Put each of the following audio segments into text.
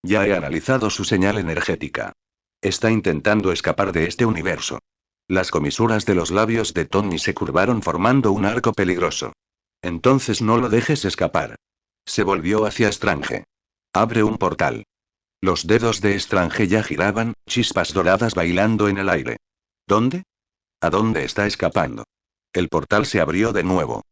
Ya he analizado su señal energética. Está intentando escapar de este universo. Las comisuras de los labios de Tony se curvaron formando un arco peligroso. Entonces no lo dejes escapar. Se volvió hacia Strange. Abre un portal. Los dedos de Strange ya giraban, chispas doradas bailando en el aire. ¿Dónde? ¿A dónde está escapando? El portal se abrió de nuevo.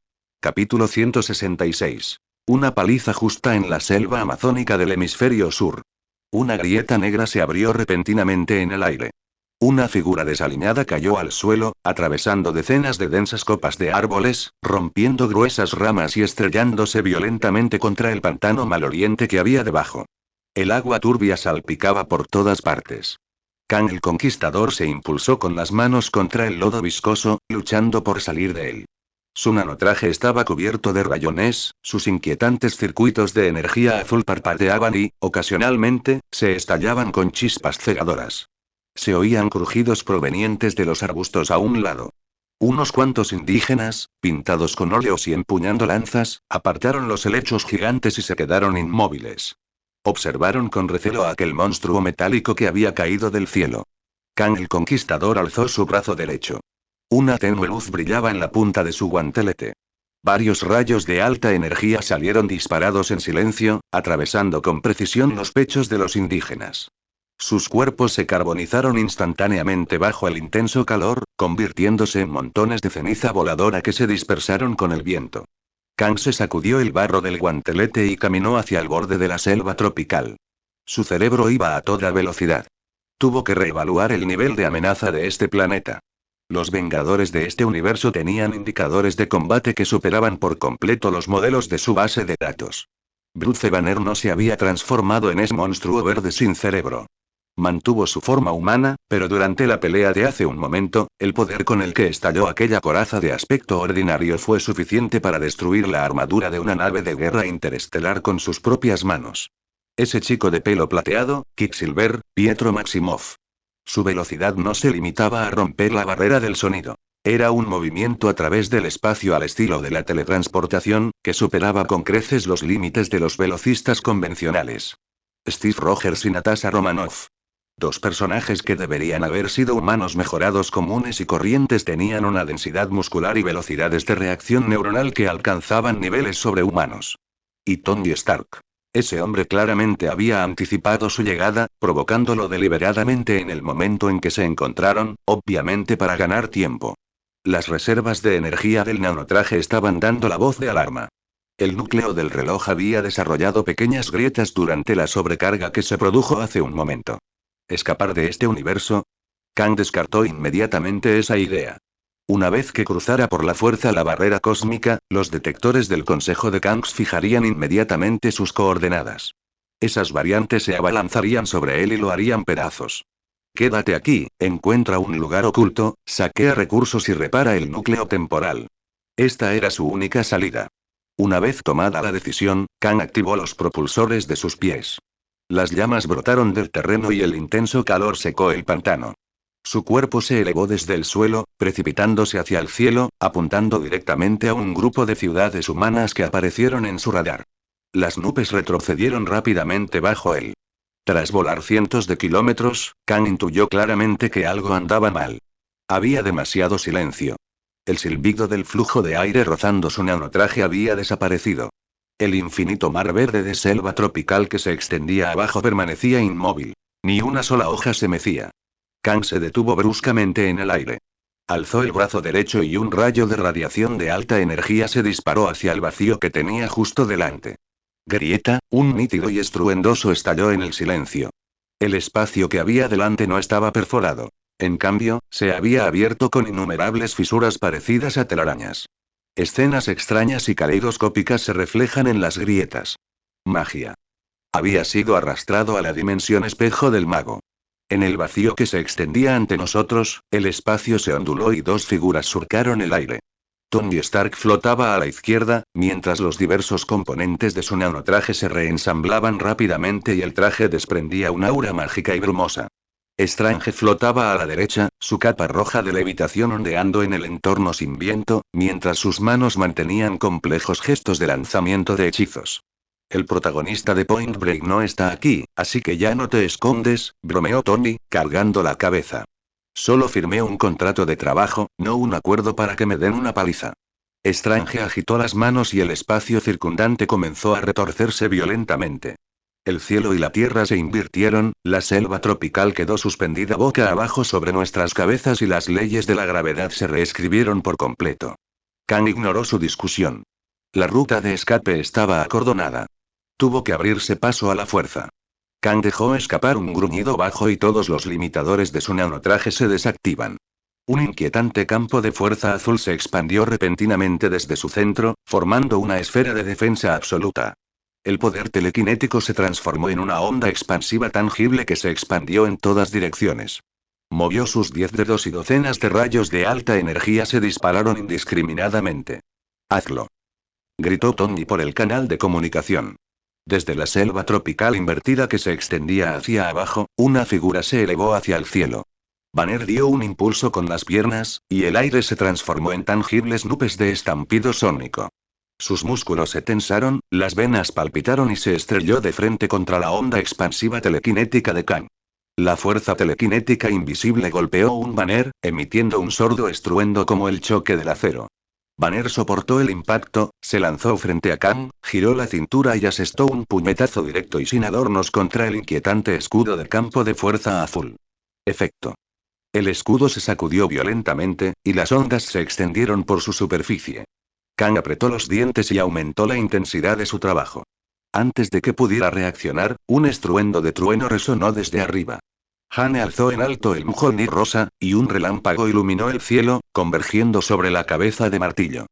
Capítulo 166. Una paliza justa en la selva amazónica del hemisferio sur. Una grieta negra se abrió repentinamente en el aire. Una figura desaliñada cayó al suelo, atravesando decenas de densas copas de árboles, rompiendo gruesas ramas y estrellándose violentamente contra el pantano maloliente que había debajo. El agua turbia salpicaba por todas partes. Kang el Conquistador se impulsó con las manos contra el lodo viscoso, luchando por salir de él. Su nanotraje estaba cubierto de rayones, sus inquietantes circuitos de energía azul parpadeaban y, ocasionalmente, se estallaban con chispas cegadoras. Se oían crujidos provenientes de los arbustos a un lado. Unos cuantos indígenas, pintados con óleos y empuñando lanzas, apartaron los helechos gigantes y se quedaron inmóviles. Observaron con recelo a aquel monstruo metálico que había caído del cielo. Kang el Conquistador alzó su brazo derecho. Una tenue luz brillaba en la punta de su guantelete. Varios rayos de alta energía salieron disparados en silencio, atravesando con precisión los pechos de los indígenas. Sus cuerpos se carbonizaron instantáneamente bajo el intenso calor, convirtiéndose en montones de ceniza voladora que se dispersaron con el viento. Kang se sacudió el barro del guantelete y caminó hacia el borde de la selva tropical. Su cerebro iba a toda velocidad. Tuvo que reevaluar el nivel de amenaza de este planeta. Los Vengadores de este universo tenían indicadores de combate que superaban por completo los modelos de su base de datos. Bruce Banner no se había transformado en ese monstruo verde sin cerebro. Mantuvo su forma humana, pero durante la pelea de hace un momento, el poder con el que estalló aquella coraza de aspecto ordinario fue suficiente para destruir la armadura de una nave de guerra interestelar con sus propias manos. Ese chico de pelo plateado, Quicksilver, Pietro Maximoff. Su velocidad no se limitaba a romper la barrera del sonido. Era un movimiento a través del espacio al estilo de la teletransportación, que superaba con creces los límites de los velocistas convencionales. Steve Rogers y Natasha Romanoff. Dos personajes que deberían haber sido humanos mejorados comunes y corrientes tenían una densidad muscular y velocidades de reacción neuronal que alcanzaban niveles sobrehumanos. Y Tony Stark. Ese hombre claramente había anticipado su llegada, provocándolo deliberadamente en el momento en que se encontraron, obviamente para ganar tiempo. Las reservas de energía del nanotraje estaban dando la voz de alarma. El núcleo del reloj había desarrollado pequeñas grietas durante la sobrecarga que se produjo hace un momento. ¿Escapar de este universo? Kang descartó inmediatamente esa idea. Una vez que cruzara por la fuerza la barrera cósmica, los detectores del Consejo de Kangs fijarían inmediatamente sus coordenadas. Esas variantes se abalanzarían sobre él y lo harían pedazos. Quédate aquí, encuentra un lugar oculto, saquea recursos y repara el núcleo temporal. Esta era su única salida. Una vez tomada la decisión, Kang activó los propulsores de sus pies. Las llamas brotaron del terreno y el intenso calor secó el pantano. Su cuerpo se elevó desde el suelo, precipitándose hacia el cielo, apuntando directamente a un grupo de ciudades humanas que aparecieron en su radar. Las nubes retrocedieron rápidamente bajo él. Tras volar cientos de kilómetros, Kang intuyó claramente que algo andaba mal. Había demasiado silencio. El silbido del flujo de aire rozando su nanotraje había desaparecido. El infinito mar verde de selva tropical que se extendía abajo permanecía inmóvil. Ni una sola hoja se mecía. Kang se detuvo bruscamente en el aire. Alzó el brazo derecho y un rayo de radiación de alta energía se disparó hacia el vacío que tenía justo delante. Grieta, un nítido y estruendoso estalló en el silencio. El espacio que había delante no estaba perforado. En cambio, se había abierto con innumerables fisuras parecidas a telarañas. Escenas extrañas y caleidoscópicas se reflejan en las grietas. Magia. Había sido arrastrado a la dimensión espejo del mago. En el vacío que se extendía ante nosotros, el espacio se onduló y dos figuras surcaron el aire. Tony Stark flotaba a la izquierda, mientras los diversos componentes de su nanotraje se reensamblaban rápidamente y el traje desprendía un aura mágica y brumosa. Strange flotaba a la derecha, su capa roja de levitación ondeando en el entorno sin viento, mientras sus manos mantenían complejos gestos de lanzamiento de hechizos. El protagonista de Point Break no está aquí, así que ya no te escondes, bromeó Tony, cargando la cabeza. Solo firmé un contrato de trabajo, no un acuerdo para que me den una paliza. Strange agitó las manos y el espacio circundante comenzó a retorcerse violentamente. El cielo y la tierra se invirtieron, la selva tropical quedó suspendida boca abajo sobre nuestras cabezas y las leyes de la gravedad se reescribieron por completo. Kang ignoró su discusión. La ruta de escape estaba acordonada. Tuvo que abrirse paso a la fuerza. Kang dejó escapar un gruñido bajo y todos los limitadores de su nanotraje se desactivan. Un inquietante campo de fuerza azul se expandió repentinamente desde su centro, formando una esfera de defensa absoluta. El poder telequinético se transformó en una onda expansiva tangible que se expandió en todas direcciones. Movió sus 10 dedos y docenas de rayos de alta energía se dispararon indiscriminadamente. «Hazlo», gritó Tony por el canal de comunicación. Desde la selva tropical invertida que se extendía hacia abajo, una figura se elevó hacia el cielo. Banner dio un impulso con las piernas, y el aire se transformó en tangibles nubes de estampido sónico. Sus músculos se tensaron, las venas palpitaron y se estrelló de frente contra la onda expansiva telequinética de Kang. La fuerza telequinética invisible golpeó un Banner, emitiendo un sordo estruendo como el choque del acero. Banner soportó el impacto, se lanzó frente a Kang, giró la cintura y asestó un puñetazo directo y sin adornos contra el inquietante escudo de campo de fuerza azul. Efecto. El escudo se sacudió violentamente, y las ondas se extendieron por su superficie. Kang apretó los dientes y aumentó la intensidad de su trabajo. Antes de que pudiera reaccionar, un estruendo de trueno resonó desde arriba. Hane alzó en alto el Mjolnir rosa, y un relámpago iluminó el cielo, convergiendo sobre la cabeza de Martillo.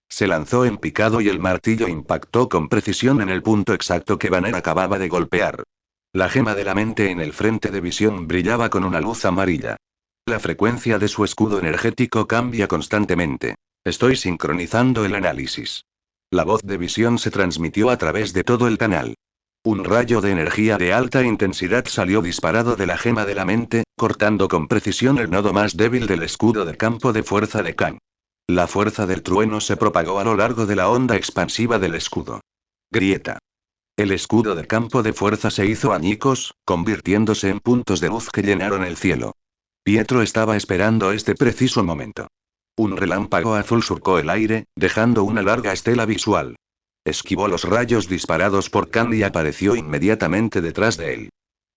Se lanzó en picado y el martillo impactó con precisión en el punto exacto que Banner acababa de golpear. La gema de la mente en el frente de visión brillaba con una luz amarilla. La frecuencia de su escudo energético cambia constantemente. Estoy sincronizando el análisis. La voz de visión se transmitió a través de todo el canal. Un rayo de energía de alta intensidad salió disparado de la gema de la mente, cortando con precisión el nodo más débil del escudo de campo de fuerza de Kang. La fuerza del trueno se propagó a lo largo de la onda expansiva del escudo. Grieta. El escudo de campo de fuerza se hizo añicos, convirtiéndose en puntos de luz que llenaron el cielo. Pietro estaba esperando este preciso momento. Un relámpago azul surcó el aire, dejando una larga estela visual. Esquivó los rayos disparados por Kang y apareció inmediatamente detrás de él.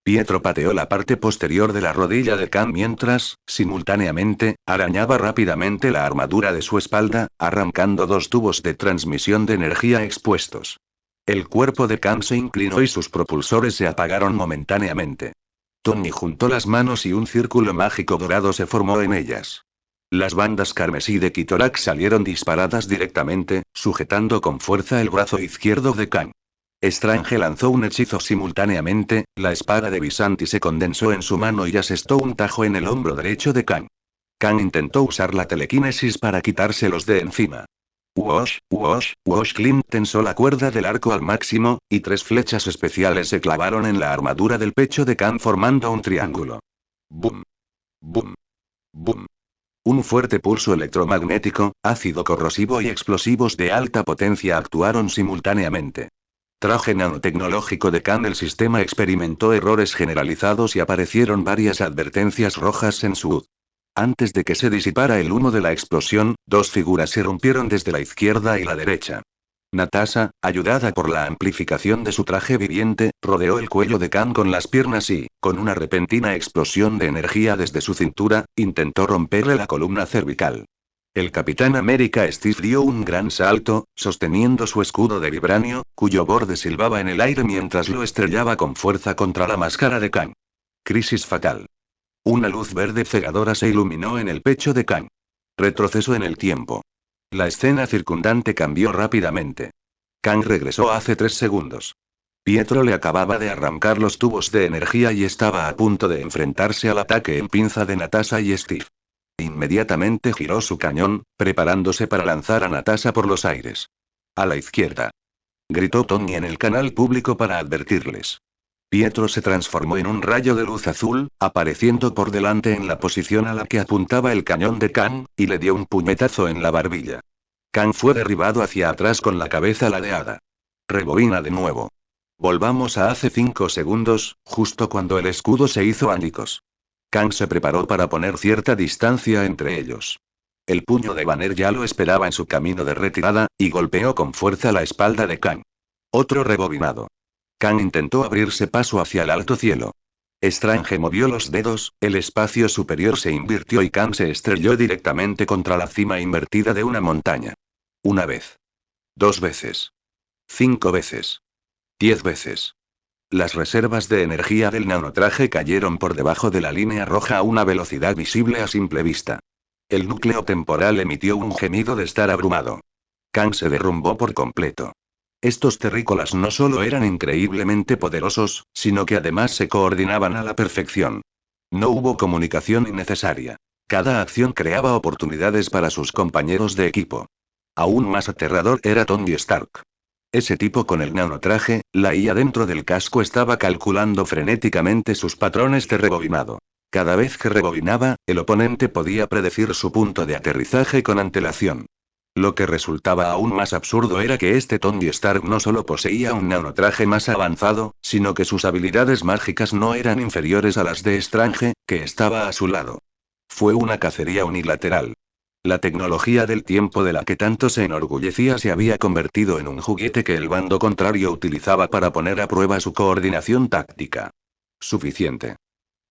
Pietro pateó la parte posterior de la rodilla de Kang mientras, simultáneamente, arañaba rápidamente la armadura de su espalda, arrancando 2 tubos de transmisión de energía expuestos. El cuerpo de Kang se inclinó y sus propulsores se apagaron momentáneamente. Tony juntó las manos y un círculo mágico dorado se formó en ellas. Las bandas carmesí de Kitorak salieron disparadas directamente, sujetando con fuerza el brazo izquierdo de Kang. Strange lanzó un hechizo simultáneamente, la espada de Visanti se condensó en su mano y asestó un tajo en el hombro derecho de Kang. Kang intentó usar la telequinesis para quitárselos de encima. Wosh, wosh, wosh. Clint tensó la cuerda del arco al máximo, y 3 flechas especiales se clavaron en la armadura del pecho de Kang formando un triángulo. Boom. Boom. Boom. Un fuerte pulso electromagnético, ácido corrosivo y explosivos de alta potencia actuaron simultáneamente. Traje nanotecnológico de Kang. El sistema experimentó errores generalizados y aparecieron varias advertencias rojas en su HUD. Antes de que se disipara el humo de la explosión, 2 figuras irrumpieron desde la izquierda y la derecha. Natasha, ayudada por la amplificación de su traje viviente, rodeó el cuello de Kang con las piernas y, con una repentina explosión de energía desde su cintura, intentó romperle la columna cervical. El Capitán América Steve dio un gran salto, sosteniendo su escudo de vibranio, cuyo borde silbaba en el aire mientras lo estrellaba con fuerza contra la máscara de Kang. Crisis fatal. Una luz verde cegadora se iluminó en el pecho de Kang. Retroceso en el tiempo. La escena circundante cambió rápidamente. Kang regresó hace 3 segundos. Pietro le acababa de arrancar los tubos de energía y estaba a punto de enfrentarse al ataque en pinza de Natasha y Steve. Inmediatamente giró su cañón, preparándose para lanzar a Natasha por los aires. A la izquierda. Gritó Tony en el canal público para advertirles. Pietro se transformó en un rayo de luz azul, apareciendo por delante en la posición a la que apuntaba el cañón de Kang, y le dio un puñetazo en la barbilla. Kang fue derribado hacia atrás con la cabeza ladeada. Rebobina de nuevo. Volvamos a hace 5 segundos, justo cuando el escudo se hizo añicos. Kang se preparó para poner cierta distancia entre ellos. El puño de Banner ya lo esperaba en su camino de retirada, y golpeó con fuerza la espalda de Kang. Otro rebobinado. Kang intentó abrirse paso hacia el alto cielo. Strange movió los dedos, el espacio superior se invirtió y Kang se estrelló directamente contra la cima invertida de una montaña. 1 vez. 2 veces. 5 veces. 10 veces. Las reservas de energía del nanotraje cayeron por debajo de la línea roja a una velocidad visible a simple vista. El núcleo temporal emitió un gemido de estar abrumado. Kang se derrumbó por completo. Estos terrícolas no solo eran increíblemente poderosos, sino que además se coordinaban a la perfección. No hubo comunicación innecesaria. Cada acción creaba oportunidades para sus compañeros de equipo. Aún más aterrador era Tony Stark. Ese tipo con el nanotraje, la IA dentro del casco estaba calculando frenéticamente sus patrones de rebobinado. Cada vez que rebobinaba, el oponente podía predecir su punto de aterrizaje con antelación. Lo que resultaba aún más absurdo era que este Tony Stark no solo poseía un nanotraje más avanzado, sino que sus habilidades mágicas no eran inferiores a las de Strange, que estaba a su lado. Fue una cacería unilateral. La tecnología del tiempo de la que tanto se enorgullecía se había convertido en un juguete que el bando contrario utilizaba para poner a prueba su coordinación táctica. Suficiente.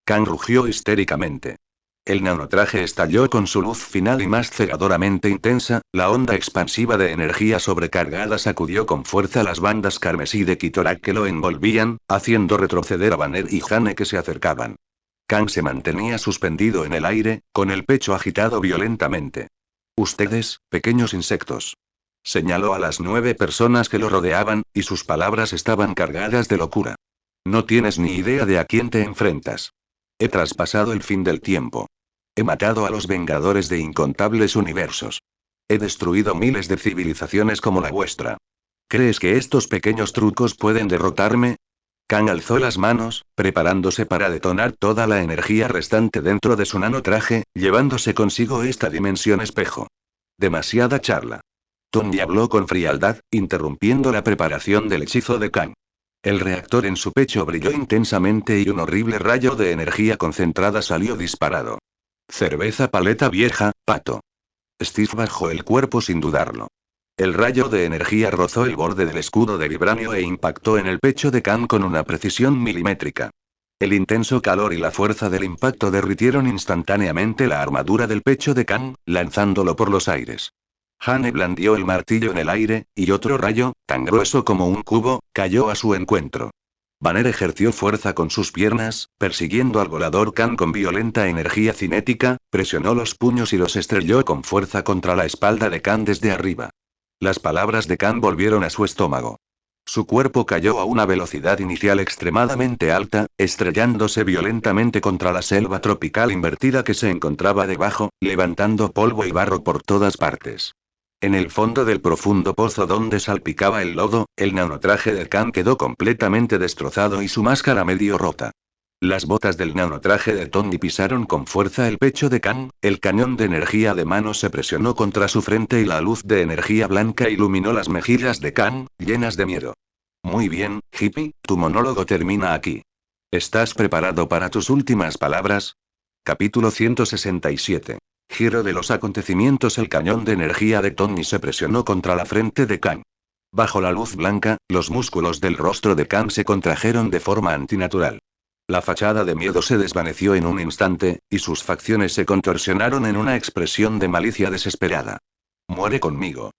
Kang rugió histéricamente. El nanotraje estalló con su luz final y más cegadoramente intensa, la onda expansiva de energía sobrecargada sacudió con fuerza las bandas carmesí de Kitorak que lo envolvían, haciendo retroceder a Banner y Jane que se acercaban. Kang se mantenía suspendido en el aire, con el pecho agitado violentamente. Ustedes, pequeños insectos. Señaló a las 9 personas que lo rodeaban, y sus palabras estaban cargadas de locura. No tienes ni idea de a quién te enfrentas. He traspasado el fin del tiempo. He matado a los vengadores de incontables universos. He destruido miles de civilizaciones como la vuestra. ¿Crees que estos pequeños trucos pueden derrotarme? Kang alzó las manos, preparándose para detonar toda la energía restante dentro de su nanotraje, llevándose consigo esta dimensión espejo. Demasiada charla. Tony habló con frialdad, interrumpiendo la preparación del hechizo de Kang. El reactor en su pecho brilló intensamente y un horrible rayo de energía concentrada salió disparado. Cerveza paleta vieja, pato. Steve bajó el cuerpo sin dudarlo. El rayo de energía rozó el borde del escudo de vibranio e impactó en el pecho de Kang con una precisión milimétrica. El intenso calor y la fuerza del impacto derritieron instantáneamente la armadura del pecho de Kang, lanzándolo por los aires. Jane blandió el martillo en el aire, y otro rayo, tan grueso como un cubo, cayó a su encuentro. Banner ejerció fuerza con sus piernas, persiguiendo al volador Kang con violenta energía cinética, presionó los puños y los estrelló con fuerza contra la espalda de Kang desde arriba. Las palabras de Kang volvieron a su estómago. Su cuerpo cayó a una velocidad inicial extremadamente alta, estrellándose violentamente contra la selva tropical invertida que se encontraba debajo, levantando polvo y barro por todas partes. En el fondo del profundo pozo donde salpicaba el lodo, el nanotraje de Kang quedó completamente destrozado y su máscara medio rota. Las botas del nanotraje de Tony pisaron con fuerza el pecho de Kang, el cañón de energía de mano se presionó contra su frente y la luz de energía blanca iluminó las mejillas de Kang, llenas de miedo. Muy bien, hippie, tu monólogo termina aquí. ¿Estás preparado para tus últimas palabras? Capítulo 167. Giro de los acontecimientos. El cañón de energía de Tony se presionó contra la frente de Kang. Bajo la luz blanca, los músculos del rostro de Kang se contrajeron de forma antinatural. La fachada de miedo se desvaneció en un instante, y sus facciones se contorsionaron en una expresión de malicia desesperada. Muere conmigo.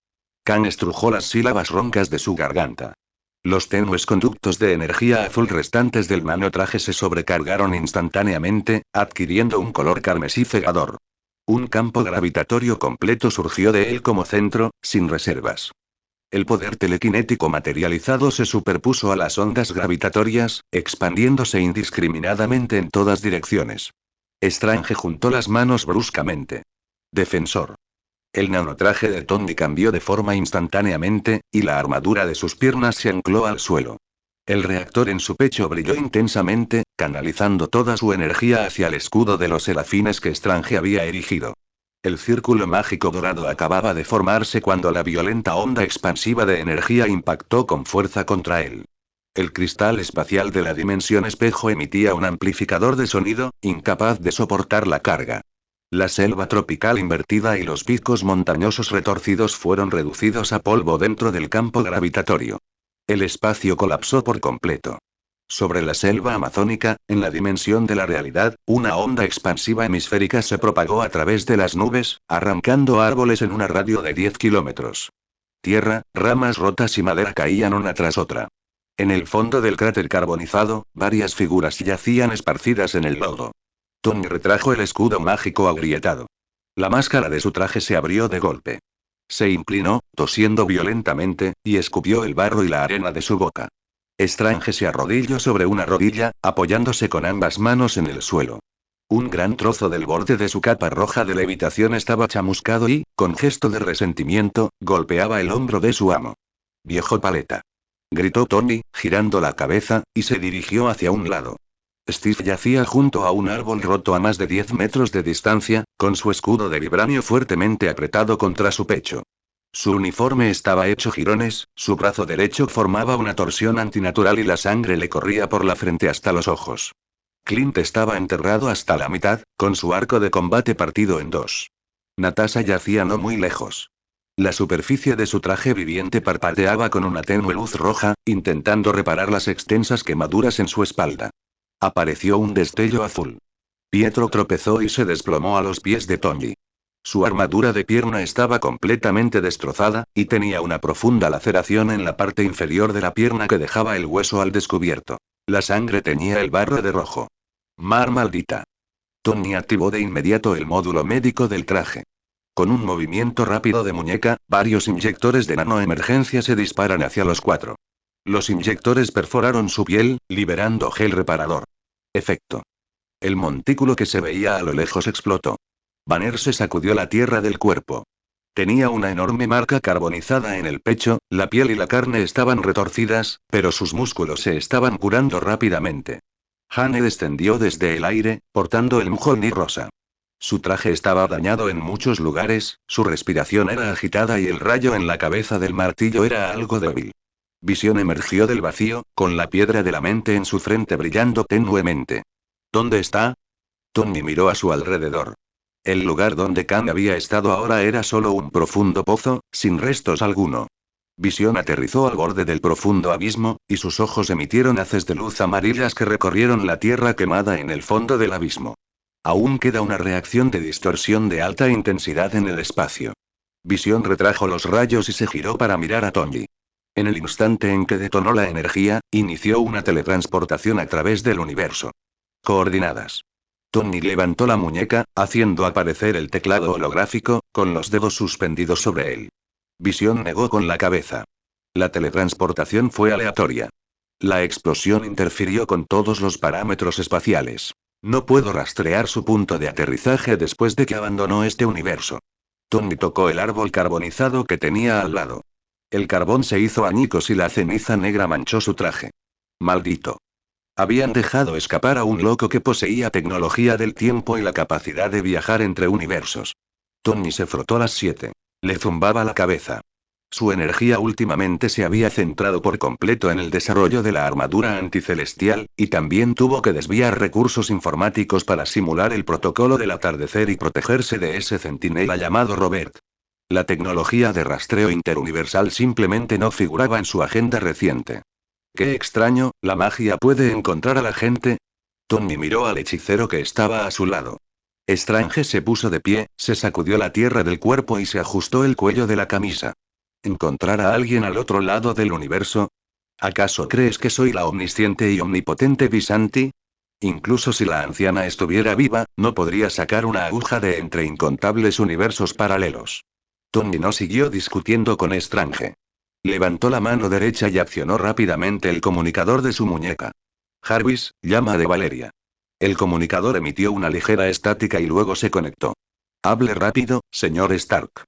Kang estrujó las sílabas roncas de su garganta. Los tenues conductos de energía azul restantes del nanotraje se sobrecargaron instantáneamente, adquiriendo un color carmesí cegador. Un campo gravitatorio completo surgió de él como centro, sin reservas. El poder telequinético materializado se superpuso a las ondas gravitatorias, expandiéndose indiscriminadamente en todas direcciones. Strange juntó las manos bruscamente. Defensor. El nanotraje de Tony cambió de forma instantáneamente, y la armadura de sus piernas se ancló al suelo. El reactor en su pecho brilló intensamente, canalizando toda su energía hacia el escudo de los serafines que Strange había erigido. El círculo mágico dorado acababa de formarse cuando la violenta onda expansiva de energía impactó con fuerza contra él. El cristal espacial de la dimensión espejo emitía un amplificador de sonido, incapaz de soportar la carga. La selva tropical invertida y los picos montañosos retorcidos fueron reducidos a polvo dentro del campo gravitatorio. El espacio colapsó por completo. Sobre la selva amazónica, en la dimensión de la realidad, una onda expansiva hemisférica se propagó a través de las nubes, arrancando árboles en un radio de 10 kilómetros. Tierra, ramas rotas y madera caían una tras otra. En el fondo del cráter carbonizado, varias figuras yacían esparcidas en el lodo. Tony retrajo el escudo mágico agrietado. La máscara de su traje se abrió de golpe. Se inclinó, tosiendo violentamente, y escupió el barro y la arena de su boca. Strange se arrodilló sobre una rodilla, apoyándose con ambas manos en el suelo. Un gran trozo del borde de su capa roja de levitación estaba chamuscado y, con gesto de resentimiento, golpeaba el hombro de su amo. «Viejo paleta», gritó Tony, girando la cabeza, y se dirigió hacia un lado. Steve yacía junto a un árbol roto a más de 10 metros de distancia, con su escudo de vibranio fuertemente apretado contra su pecho. Su uniforme estaba hecho jirones, su brazo derecho formaba una torsión antinatural y la sangre le corría por la frente hasta los ojos. Clint estaba enterrado hasta la mitad, con su arco de combate partido en dos. Natasha yacía no muy lejos. La superficie de su traje viviente parpadeaba con una tenue luz roja, intentando reparar las extensas quemaduras en su espalda. Apareció un destello azul. Pietro tropezó y se desplomó a los pies de Tony. Su armadura de pierna estaba completamente destrozada, y tenía una profunda laceración en la parte inferior de la pierna que dejaba el hueso al descubierto. La sangre teñía el barro de rojo. ¡Mar maldita! Tony activó de inmediato el módulo médico del traje. Con un movimiento rápido de muñeca, varios inyectores de nanoemergencia se disparan hacia los cuatro. Los inyectores perforaron su piel, liberando gel reparador. Efecto. El montículo que se veía a lo lejos explotó. Banner se sacudió la tierra del cuerpo. Tenía una enorme marca carbonizada en el pecho, la piel y la carne estaban retorcidas, pero sus músculos se estaban curando rápidamente. Hane descendió desde el aire, portando el Mjolnir rosa. Su traje estaba dañado en muchos lugares, su respiración era agitada y el rayo en la cabeza del martillo era algo débil. Visión emergió del vacío, con la piedra de la mente en su frente brillando tenuemente. ¿Dónde está? Tony miró a su alrededor. El lugar donde Khan había estado ahora era solo un profundo pozo, sin restos alguno. Visión aterrizó al borde del profundo abismo, y sus ojos emitieron haces de luz amarillas que recorrieron la tierra quemada en el fondo del abismo. Aún queda una reacción de distorsión de alta intensidad en el espacio. Visión retrajo los rayos y se giró para mirar a Tony. En el instante en que detonó la energía, inició una teletransportación a través del universo. Coordinadas. Tony levantó la muñeca, haciendo aparecer el teclado holográfico, con los dedos suspendidos sobre él. Visión negó con la cabeza. La teletransportación fue aleatoria. La explosión interfirió con todos los parámetros espaciales. No puedo rastrear su punto de aterrizaje después de que abandonó este universo. Tony tocó el árbol carbonizado que tenía al lado. El carbón se hizo añicos y la ceniza negra manchó su traje. Maldito. Habían dejado escapar a un loco que poseía tecnología del tiempo y la capacidad de viajar entre universos. Tony se frotó las 7. Le zumbaba la cabeza. Su energía últimamente se había centrado por completo en el desarrollo de la armadura anticelestial, y también tuvo que desviar recursos informáticos para simular el protocolo del atardecer y protegerse de ese centinela llamado Robert. La tecnología de rastreo interuniversal simplemente no figuraba en su agenda reciente. Qué extraño, ¿la magia puede encontrar a la gente? Tony miró al hechicero que estaba a su lado. Strange se puso de pie, se sacudió la tierra del cuerpo y se ajustó el cuello de la camisa. ¿Encontrar a alguien al otro lado del universo? ¿Acaso crees que soy la omnisciente y omnipotente Visanti? Incluso si la anciana estuviera viva, no podría sacar una aguja de entre incontables universos paralelos. Tony no siguió discutiendo con Strange. Levantó la mano derecha y accionó rápidamente el comunicador de su muñeca. Jarvis, llama de Valeria. El comunicador emitió una ligera estática y luego se conectó. Hable rápido, señor Stark.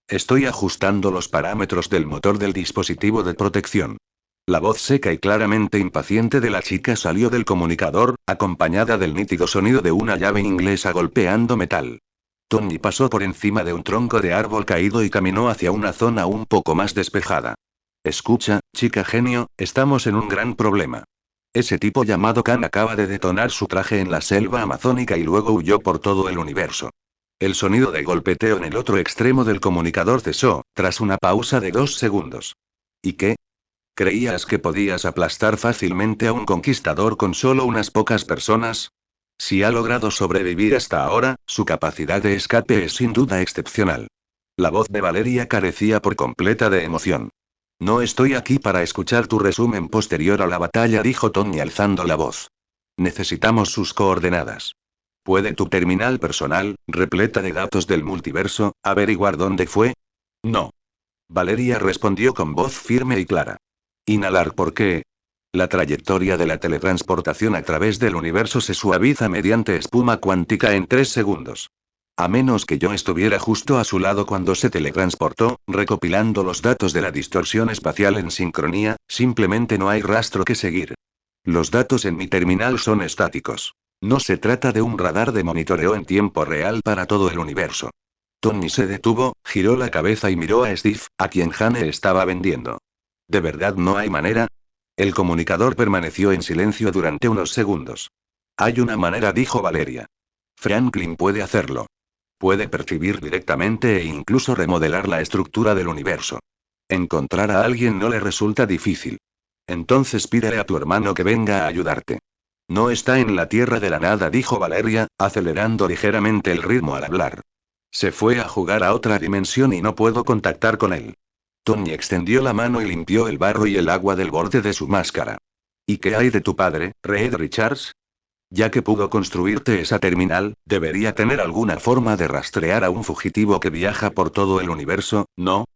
Estoy ajustando los parámetros del motor del dispositivo de protección. La voz seca y claramente impaciente de la chica salió del comunicador, acompañada del nítido sonido de una llave inglesa golpeando metal. Tony pasó por encima de un tronco de árbol caído y caminó hacia una zona un poco más despejada. Escucha, chica genio, estamos en un gran problema. Ese tipo llamado Khan acaba de detonar su traje en la selva amazónica y luego huyó por todo el universo. El sonido de golpeteo en el otro extremo del comunicador cesó, tras una pausa de 2 segundos. ¿Y qué? ¿Creías que podías aplastar fácilmente a un conquistador con solo unas pocas personas? Si ha logrado sobrevivir hasta ahora, su capacidad de escape es sin duda excepcional. La voz de Valeria carecía por completa de emoción. No estoy aquí para escuchar tu resumen posterior a la batalla, dijo Tony alzando la voz. Necesitamos sus coordenadas. ¿Puede tu terminal personal, repleta de datos del multiverso, averiguar dónde fue? No. Valeria respondió con voz firme y clara. Inhalar, ¿por qué? La trayectoria de la teletransportación a través del universo se suaviza mediante espuma cuántica en 3 segundos. A menos que yo estuviera justo a su lado cuando se teletransportó, recopilando los datos de la distorsión espacial en sincronía, simplemente no hay rastro que seguir. Los datos en mi terminal son estáticos. No se trata de un radar de monitoreo en tiempo real para todo el universo. Tony se detuvo, giró la cabeza y miró a Steve, a quien Jane estaba vendiendo. ¿De verdad no hay manera? El comunicador permaneció en silencio durante unos segundos. Hay una manera, dijo Valeria. Franklin puede hacerlo. Puede percibir directamente e incluso remodelar la estructura del universo. Encontrar a alguien no le resulta difícil. Entonces pídele a tu hermano que venga a ayudarte. No está en la tierra de la nada, dijo Valeria, acelerando ligeramente el ritmo al hablar. Se fue a jugar a otra dimensión y no puedo contactar con él. Tony extendió la mano y limpió el barro y el agua del borde de su máscara. ¿Y qué hay de tu padre, Reed Richards? Ya que pudo construirte esa terminal, debería tener alguna forma de rastrear a un fugitivo que viaja por todo el universo, ¿no?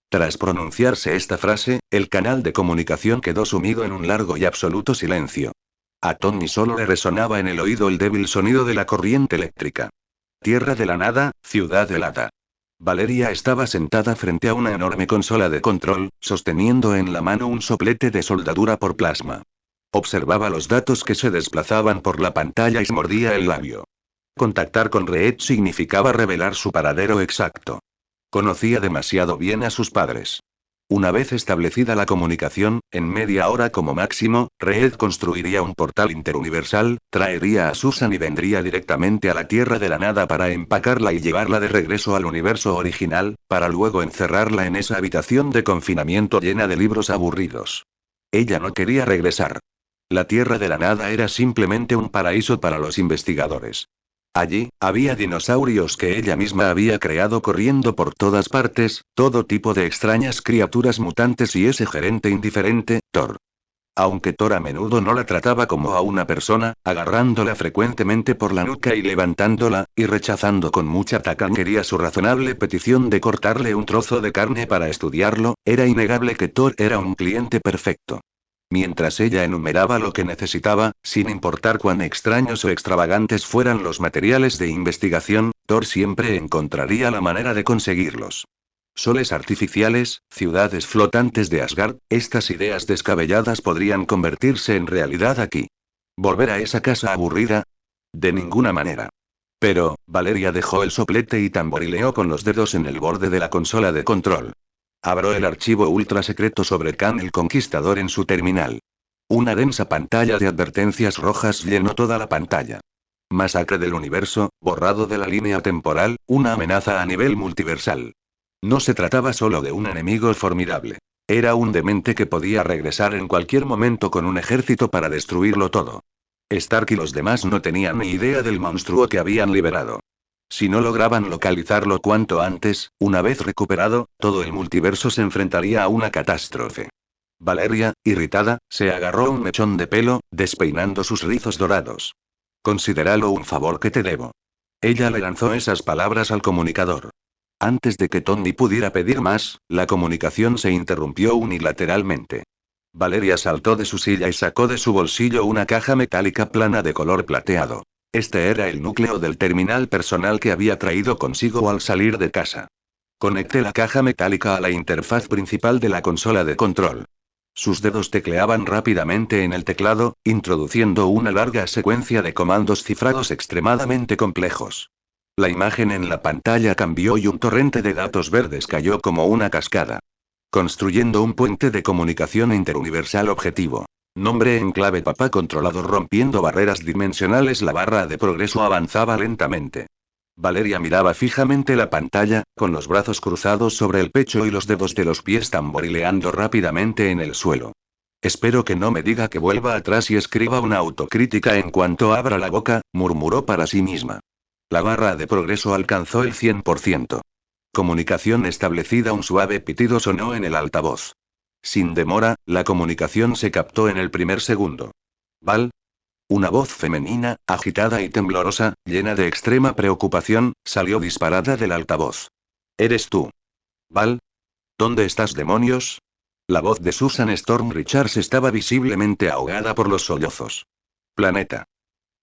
Tras pronunciarse esta frase, el canal de comunicación quedó sumido en un largo y absoluto silencio. A Tony solo le resonaba en el oído el débil sonido de la corriente eléctrica. Tierra de la nada, ciudad helada. Valeria estaba sentada frente a una enorme consola de control, sosteniendo en la mano un soplete de soldadura por plasma. Observaba los datos que se desplazaban por la pantalla y se mordía el labio. Contactar con Reed significaba revelar su paradero exacto. Conocía demasiado bien a sus padres. Una vez establecida la comunicación, en media hora como máximo, Reed construiría un portal interuniversal, traería a Susan y vendría directamente a la Tierra de la Nada para empacarla y llevarla de regreso al universo original, para luego encerrarla en esa habitación de confinamiento llena de libros aburridos. Ella no quería regresar. La Tierra de la Nada era simplemente un paraíso para los investigadores. Allí, había dinosaurios que ella misma había creado corriendo por todas partes, todo tipo de extrañas criaturas mutantes y ese gerente indiferente, Thor. Aunque Thor a menudo no la trataba como a una persona, agarrándola frecuentemente por la nuca y levantándola, y rechazando con mucha tacañería su razonable petición de cortarle un trozo de carne para estudiarlo, era innegable que Thor era un cliente perfecto. Mientras ella enumeraba lo que necesitaba, sin importar cuán extraños o extravagantes fueran los materiales de investigación, Thor siempre encontraría la manera de conseguirlos. Soles artificiales, ciudades flotantes de Asgard, estas ideas descabelladas podrían convertirse en realidad aquí. ¿Volver a esa casa aburrida? De ninguna manera. Pero, Valeria dejó el soplete y tamborileó con los dedos en el borde de la consola de control. Abrió el archivo ultra secreto sobre Khan el Conquistador en su terminal. Una densa pantalla de advertencias rojas llenó toda la pantalla. Masacre del universo, borrado de la línea temporal, una amenaza a nivel multiversal. No se trataba solo de un enemigo formidable. Era un demente que podía regresar en cualquier momento con un ejército para destruirlo todo. Stark y los demás no tenían ni idea del monstruo que habían liberado. Si no lograban localizarlo cuanto antes, una vez recuperado, todo el multiverso se enfrentaría a una catástrofe. Valeria, irritada, se agarró un mechón de pelo, despeinando sus rizos dorados. Considéralo un favor que te debo. Ella le lanzó esas palabras al comunicador. Antes de que Tony pudiera pedir más, la comunicación se interrumpió unilateralmente. Valeria saltó de su silla y sacó de su bolsillo una caja metálica plana de color plateado. Este era el núcleo del terminal personal que había traído consigo al salir de casa. Conecté la caja metálica a la interfaz principal de la consola de control. Sus dedos tecleaban rápidamente en el teclado, introduciendo una larga secuencia de comandos cifrados extremadamente complejos. La imagen en la pantalla cambió y un torrente de datos verdes cayó como una cascada. Construyendo un puente de comunicación interuniversal objetivo. Nombre en clave papá controlador rompiendo barreras dimensionales. La barra de progreso avanzaba lentamente. Valeria miraba fijamente la pantalla, con los brazos cruzados sobre el pecho y los dedos de los pies tamborileando rápidamente en el suelo. Espero que no me diga que vuelva atrás y escriba una autocrítica en cuanto abra la boca, murmuró para sí misma. La barra de progreso alcanzó el 100%. Comunicación establecida. Un suave pitido sonó en el altavoz. Sin demora, la comunicación se captó en el primer segundo. ¿Val? Una voz femenina, agitada y temblorosa, llena de extrema preocupación, salió disparada del altavoz. ¿Eres tú? ¿Val? ¿Dónde estás, demonios? La voz de Susan Storm Richards estaba visiblemente ahogada por los sollozos. Planeta.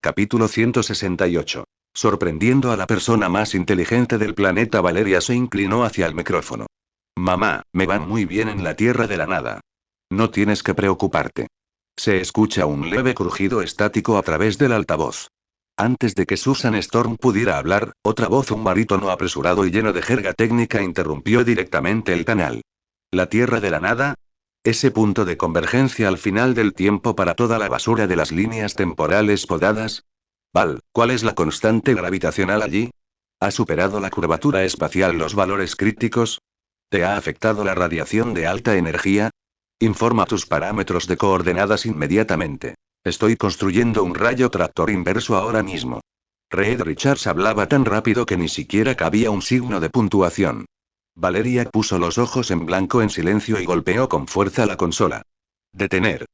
Capítulo 168. Sorprendiendo a la persona más inteligente del planeta. Valeria se inclinó hacia el micrófono. Mamá, me van muy bien en la Tierra de la Nada. No tienes que preocuparte. Se escucha un leve crujido estático a través del altavoz. Antes de que Susan Storm pudiera hablar, otra voz, un barítono apresurado y lleno de jerga técnica, interrumpió directamente el canal. ¿La Tierra de la Nada? Ese punto de convergencia al final del tiempo para toda la basura de las líneas temporales podadas. Val, ¿cuál es la constante gravitacional allí? ¿Ha superado la curvatura espacial los valores críticos? ¿Te ha afectado la radiación de alta energía? Informa tus parámetros de coordenadas inmediatamente. Estoy construyendo un rayo tractor inverso ahora mismo. Reed Richards hablaba tan rápido que ni siquiera cabía un signo de puntuación. Valeria puso los ojos en blanco en silencio y golpeó con fuerza la consola. Detener.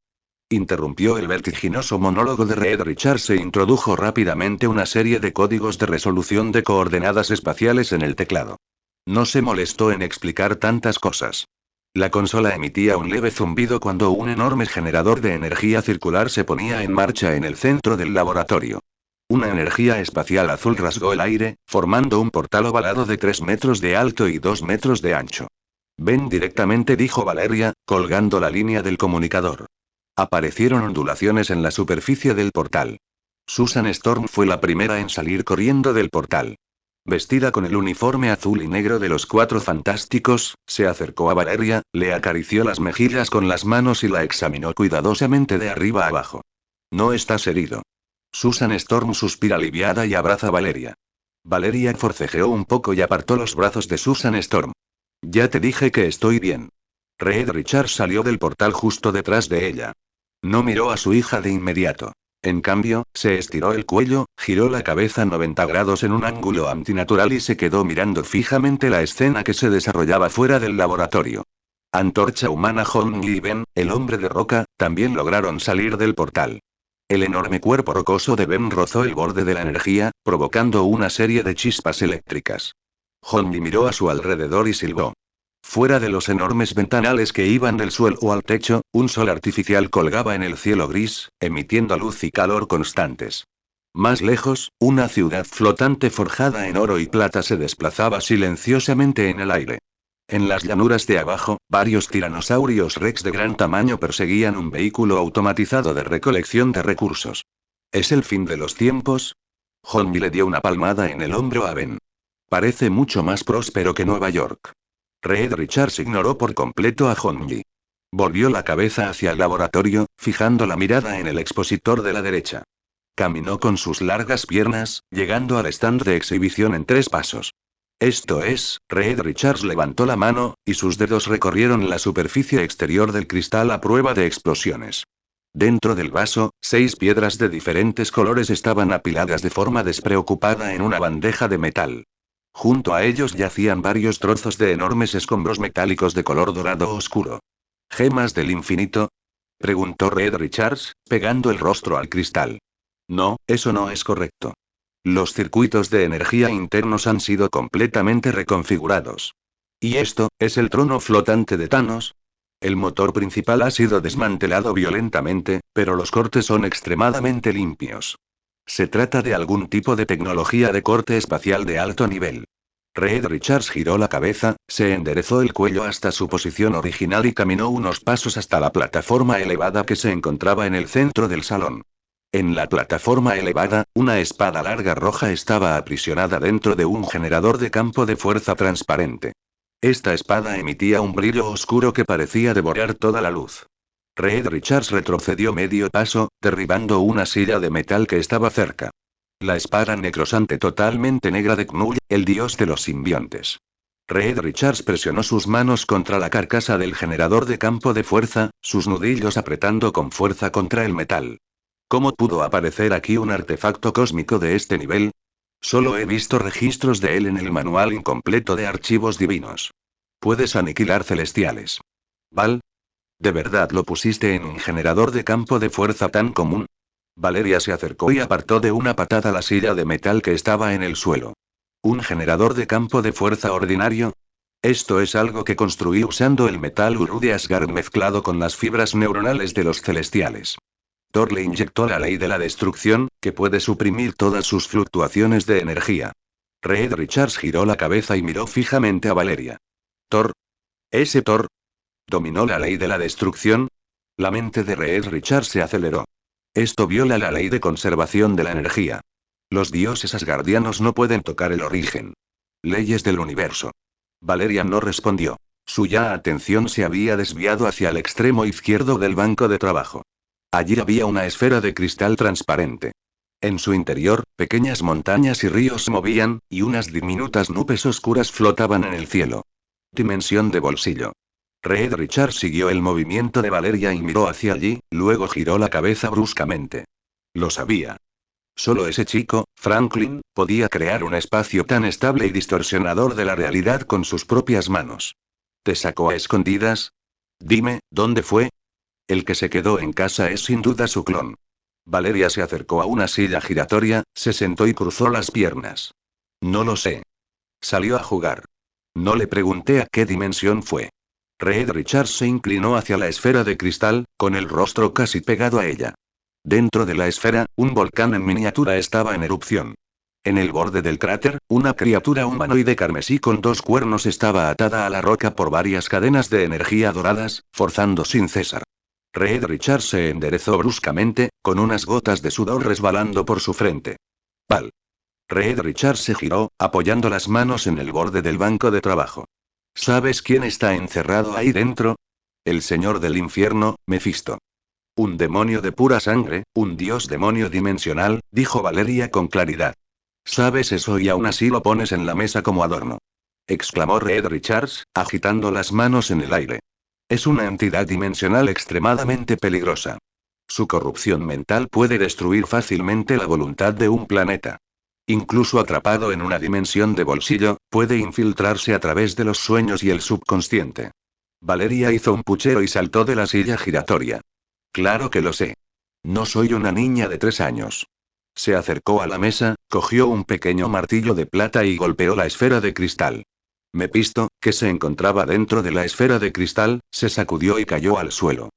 Interrumpió el vertiginoso monólogo de Reed Richards e introdujo rápidamente una serie de códigos de resolución de coordenadas espaciales en el teclado. No se molestó en explicar tantas cosas. La consola emitía un leve zumbido cuando un enorme generador de energía circular se ponía en marcha en el centro del laboratorio. Una energía espacial azul rasgó el aire, formando un portal ovalado de 3 metros de alto y 2 metros de ancho. Ven directamente, dijo Valeria, colgando la línea del comunicador. Aparecieron ondulaciones en la superficie del portal. Susan Storm fue la primera en salir corriendo del portal. Vestida con el uniforme azul y negro de los Cuatro Fantásticos, se acercó a Valeria, le acarició las mejillas con las manos y la examinó cuidadosamente de arriba a abajo. ¿No estás herido? Susan Storm suspira aliviada y abraza a Valeria. Valeria forcejeó un poco y apartó los brazos de Susan Storm. Ya te dije que estoy bien. Reed Richards salió del portal justo detrás de ella. No miró a su hija de inmediato. En cambio, se estiró el cuello, giró la cabeza 90 grados en un ángulo antinatural y se quedó mirando fijamente la escena que se desarrollaba fuera del laboratorio. Antorcha Humana, Hong y Ben, el hombre de roca, también lograron salir del portal. El enorme cuerpo rocoso de Ben rozó el borde de la energía, provocando una serie de chispas eléctricas. Hong miró a su alrededor y silbó. Fuera de los enormes ventanales que iban del suelo al techo, un sol artificial colgaba en el cielo gris, emitiendo luz y calor constantes. Más lejos, una ciudad flotante forjada en oro y plata se desplazaba silenciosamente en el aire. En las llanuras de abajo, varios tiranosaurios rex de gran tamaño perseguían un vehículo automatizado de recolección de recursos. ¿Es el fin de los tiempos? Honji le dio una palmada en el hombro a Ben. Parece mucho más próspero que Nueva York. Reed Richards ignoró por completo a Honji. Volvió la cabeza hacia el laboratorio, fijando la mirada en el expositor de la derecha. Caminó con sus largas piernas, llegando al stand de exhibición en 3 pasos. Esto es, Reed Richards levantó la mano, y sus dedos recorrieron la superficie exterior del cristal a prueba de explosiones. Dentro del vaso, 6 piedras de diferentes colores estaban apiladas de forma despreocupada en una bandeja de metal. Junto a ellos yacían varios trozos de enormes escombros metálicos de color dorado oscuro. ¿Gemas del infinito? Preguntó Reed Richards, pegando el rostro al cristal. No, eso no es correcto. Los circuitos de energía internos han sido completamente reconfigurados. ¿Y esto, es el trono flotante de Thanos? El motor principal ha sido desmantelado violentamente, pero los cortes son extremadamente limpios. Se trata de algún tipo de tecnología de corte espacial de alto nivel. Reed Richards giró la cabeza, se enderezó el cuello hasta su posición original y caminó unos pasos hasta la plataforma elevada que se encontraba en el centro del salón. En la plataforma elevada, una espada larga roja estaba aprisionada dentro de un generador de campo de fuerza transparente. Esta espada emitía un brillo oscuro que parecía devorar toda la luz. Reed Richards retrocedió medio paso, derribando una silla de metal que estaba cerca. La espada necrosante totalmente negra de Knull, el dios de los simbiontes. Reed Richards presionó sus manos contra la carcasa del generador de campo de fuerza, sus nudillos apretando con fuerza contra el metal. ¿Cómo pudo aparecer aquí un artefacto cósmico de este nivel? Solo he visto registros de él en el manual incompleto de archivos divinos. Puedes aniquilar celestiales. ¿Val? ¿De verdad lo pusiste en un generador de campo de fuerza tan común? Valeria se acercó y apartó de una patada la silla de metal que estaba en el suelo. ¿Un generador de campo de fuerza ordinario? Esto es algo que construí usando el metal Uru de Asgard mezclado con las fibras neuronales de los celestiales. Thor le inyectó la ley de la destrucción, que puede suprimir todas sus fluctuaciones de energía. Reed Richards giró la cabeza y miró fijamente a Valeria. ¿Thor? ¿Ese Thor? ¿Dominó la ley de la destrucción? La mente de Reed Richards se aceleró. Esto viola la ley de conservación de la energía. Los dioses asgardianos no pueden tocar el origen. Leyes del universo. Valeria no respondió. Su atención se había desviado hacia el extremo izquierdo del banco de trabajo. Allí había una esfera de cristal transparente. En su interior, pequeñas montañas y ríos se movían, y unas diminutas nubes oscuras flotaban en el cielo. Dimensión de bolsillo. Reed Richards siguió el movimiento de Valeria y miró hacia allí, luego giró la cabeza bruscamente. Lo sabía. Solo ese chico, Franklin, podía crear un espacio tan estable y distorsionador de la realidad con sus propias manos. ¿Te sacó a escondidas? Dime, ¿dónde fue? El que se quedó en casa es sin duda su clon. Valeria se acercó a una silla giratoria, se sentó y cruzó las piernas. No lo sé. Salió a jugar. No le pregunté a qué dimensión fue. Reed Richards se inclinó hacia la esfera de cristal, con el rostro casi pegado a ella. Dentro de la esfera, un volcán en miniatura estaba en erupción. En el borde del cráter, una criatura humanoide carmesí con dos cuernos estaba atada a la roca por varias cadenas de energía doradas, forzando sin cesar. Reed Richards se enderezó bruscamente, con unas gotas de sudor resbalando por su frente. ¡Pal! Reed Richards se giró, apoyando las manos en el borde del banco de trabajo. ¿Sabes quién está encerrado ahí dentro? El señor del infierno, Mefisto. Un demonio de pura sangre, un dios demonio dimensional, dijo Valeria con claridad. ¿Sabes eso y aún así lo pones en la mesa como adorno? Exclamó Reed Richards, agitando las manos en el aire. Es una entidad dimensional extremadamente peligrosa. Su corrupción mental puede destruir fácilmente la voluntad de un planeta. Incluso atrapado en una dimensión de bolsillo, puede infiltrarse a través de los sueños y el subconsciente. Valeria hizo un puchero y saltó de la silla giratoria. Claro que lo sé. No soy una niña de 3 años. Se acercó a la mesa, cogió un pequeño martillo de plata y golpeó la esfera de cristal. Mefisto, que se encontraba dentro de la esfera de cristal, se sacudió y cayó al suelo.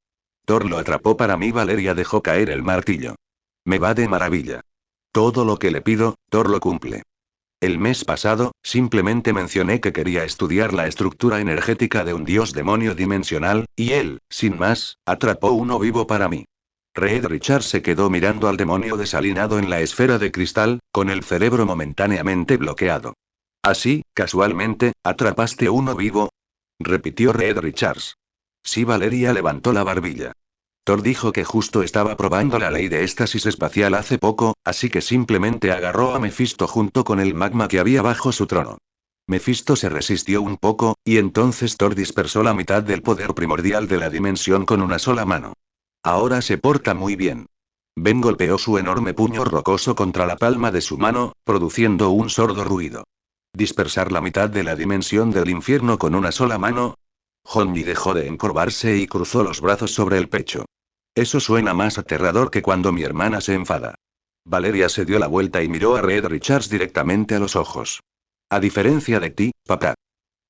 Thor lo atrapó para mí. Valeria dejó caer el martillo. Me va de maravilla. Todo lo que le pido, Thor lo cumple. El mes pasado, simplemente mencioné que quería estudiar la estructura energética de un dios demonio dimensional, y él, sin más, atrapó uno vivo para mí. Reed Richards se quedó mirando al demonio desalinado en la esfera de cristal, con el cerebro momentáneamente bloqueado. Así, casualmente, ¿atrapaste uno vivo? Repitió Reed Richards. Sí, Valeria levantó la barbilla. Thor dijo que justo estaba probando la ley de éxtasis espacial hace poco, así que simplemente agarró a Mefisto junto con el magma que había bajo su trono. Mefisto se resistió un poco, y entonces Thor dispersó la mitad del poder primordial de la dimensión con una sola mano. Ahora se porta muy bien. Ben golpeó su enorme puño rocoso contra la palma de su mano, produciendo un sordo ruido. ¿Dispersar la mitad de la dimensión del infierno con una sola mano? Honji dejó de encorvarse y cruzó los brazos sobre el pecho. Eso suena más aterrador que cuando mi hermana se enfada. Valeria se dio la vuelta y miró a Reed Richards directamente a los ojos. A diferencia de ti, papá.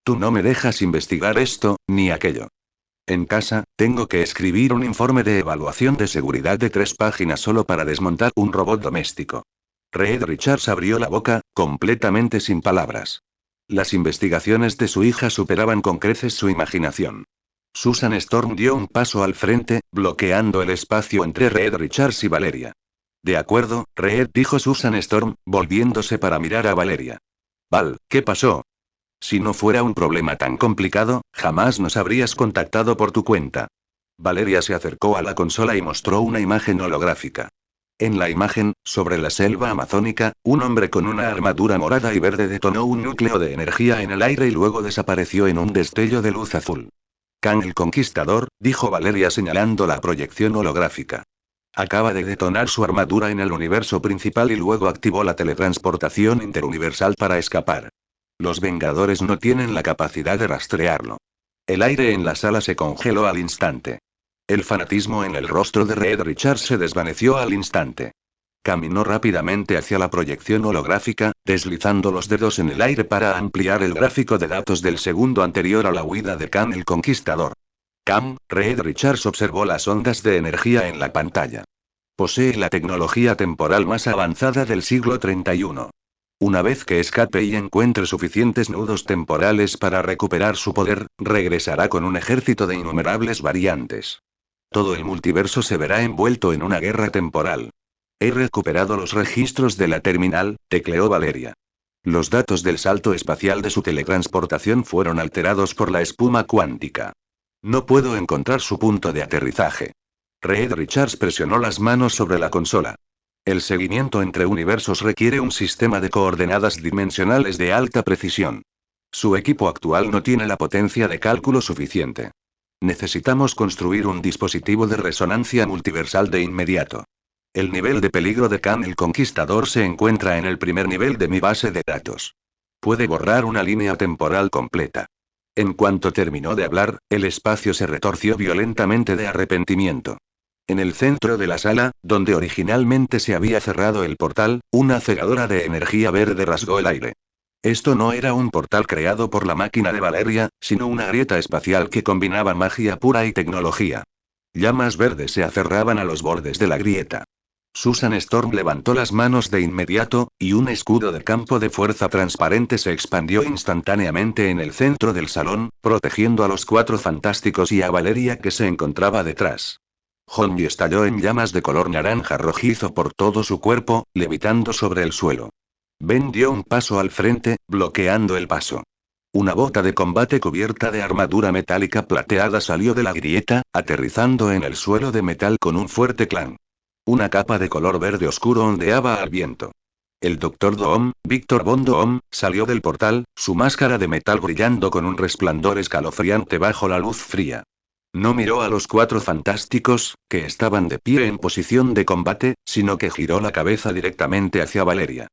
Tú no me dejas investigar esto, ni aquello. En casa, tengo que escribir un informe de evaluación de seguridad de 3 páginas solo para desmontar un robot doméstico. Reed Richards abrió la boca, completamente sin palabras. Las investigaciones de su hija superaban con creces su imaginación. Susan Storm dio un paso al frente, bloqueando el espacio entre Reed Richards y Valeria. De acuerdo, Reed, dijo Susan Storm, volviéndose para mirar a Valeria. Val, ¿qué pasó? Si no fuera un problema tan complicado, jamás nos habrías contactado por tu cuenta. Valeria se acercó a la consola y mostró una imagen holográfica. En la imagen, sobre la selva amazónica, un hombre con una armadura morada y verde detonó un núcleo de energía en el aire y luego desapareció en un destello de luz azul. Kang el Conquistador, dijo Valeria señalando la proyección holográfica. Acaba de detonar su armadura en el universo principal y luego activó la teletransportación interuniversal para escapar. Los Vengadores no tienen la capacidad de rastrearlo. El aire en la sala se congeló al instante. El fanatismo en el rostro de Reed Richards se desvaneció al instante. Caminó rápidamente hacia la proyección holográfica, deslizando los dedos en el aire para ampliar el gráfico de datos del segundo anterior a la huida de Kang el Conquistador. Reed Richards observó las ondas de energía en la pantalla. Posee la tecnología temporal más avanzada del siglo 31. Una vez que escape y encuentre suficientes nudos temporales para recuperar su poder, regresará con un ejército de innumerables variantes. Todo el multiverso se verá envuelto en una guerra temporal. He recuperado los registros de la terminal, tecleó Valeria. Los datos del salto espacial de su teletransportación fueron alterados por la espuma cuántica. No puedo encontrar su punto de aterrizaje. Reed Richards presionó las manos sobre la consola. El seguimiento entre universos requiere un sistema de coordenadas dimensionales de alta precisión. Su equipo actual no tiene la potencia de cálculo suficiente. Necesitamos construir un dispositivo de resonancia multiversal de inmediato. El nivel de peligro de Kang el Conquistador se encuentra en el primer nivel de mi base de datos. Puede borrar una línea temporal completa. En cuanto terminó de hablar, el espacio se retorció violentamente de arrepentimiento. En el centro de la sala, donde originalmente se había cerrado el portal, una cegadora de energía verde rasgó el aire. Esto no era un portal creado por la máquina de Valeria, sino una grieta espacial que combinaba magia pura y tecnología. Llamas verdes se aferraban a los bordes de la grieta. Susan Storm levantó las manos de inmediato, y un escudo de campo de fuerza transparente se expandió instantáneamente en el centro del salón, protegiendo a los Cuatro Fantásticos y a Valeria que se encontraba detrás. Honji estalló en llamas de color naranja rojizo por todo su cuerpo, levitando sobre el suelo. Ben dio un paso al frente, bloqueando el paso. Una bota de combate cubierta de armadura metálica plateada salió de la grieta, aterrizando en el suelo de metal con un fuerte clan. Una capa de color verde oscuro ondeaba al viento. El Dr. Doom, Víctor Von Doom, salió del portal, su máscara de metal brillando con un resplandor escalofriante bajo la luz fría. No miró a los Cuatro Fantásticos, que estaban de pie en posición de combate, sino que giró la cabeza directamente hacia Valeria.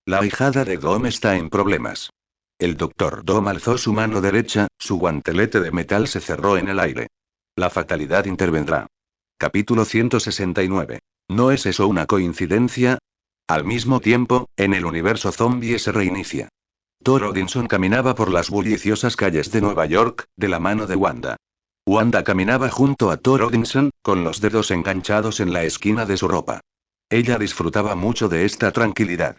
La ahijada de Doom está en problemas. El Dr. Doom alzó su mano derecha, su guantelete de metal se cerró en el aire. La fatalidad intervendrá. Capítulo 169. ¿No es eso una coincidencia? Al mismo tiempo, en el universo zombie se reinicia. Thor Odinson caminaba por las bulliciosas calles de Nueva York, de la mano de Wanda. Wanda caminaba junto a Thor Odinson, con los dedos enganchados en la esquina de su ropa. Ella disfrutaba mucho de esta tranquilidad.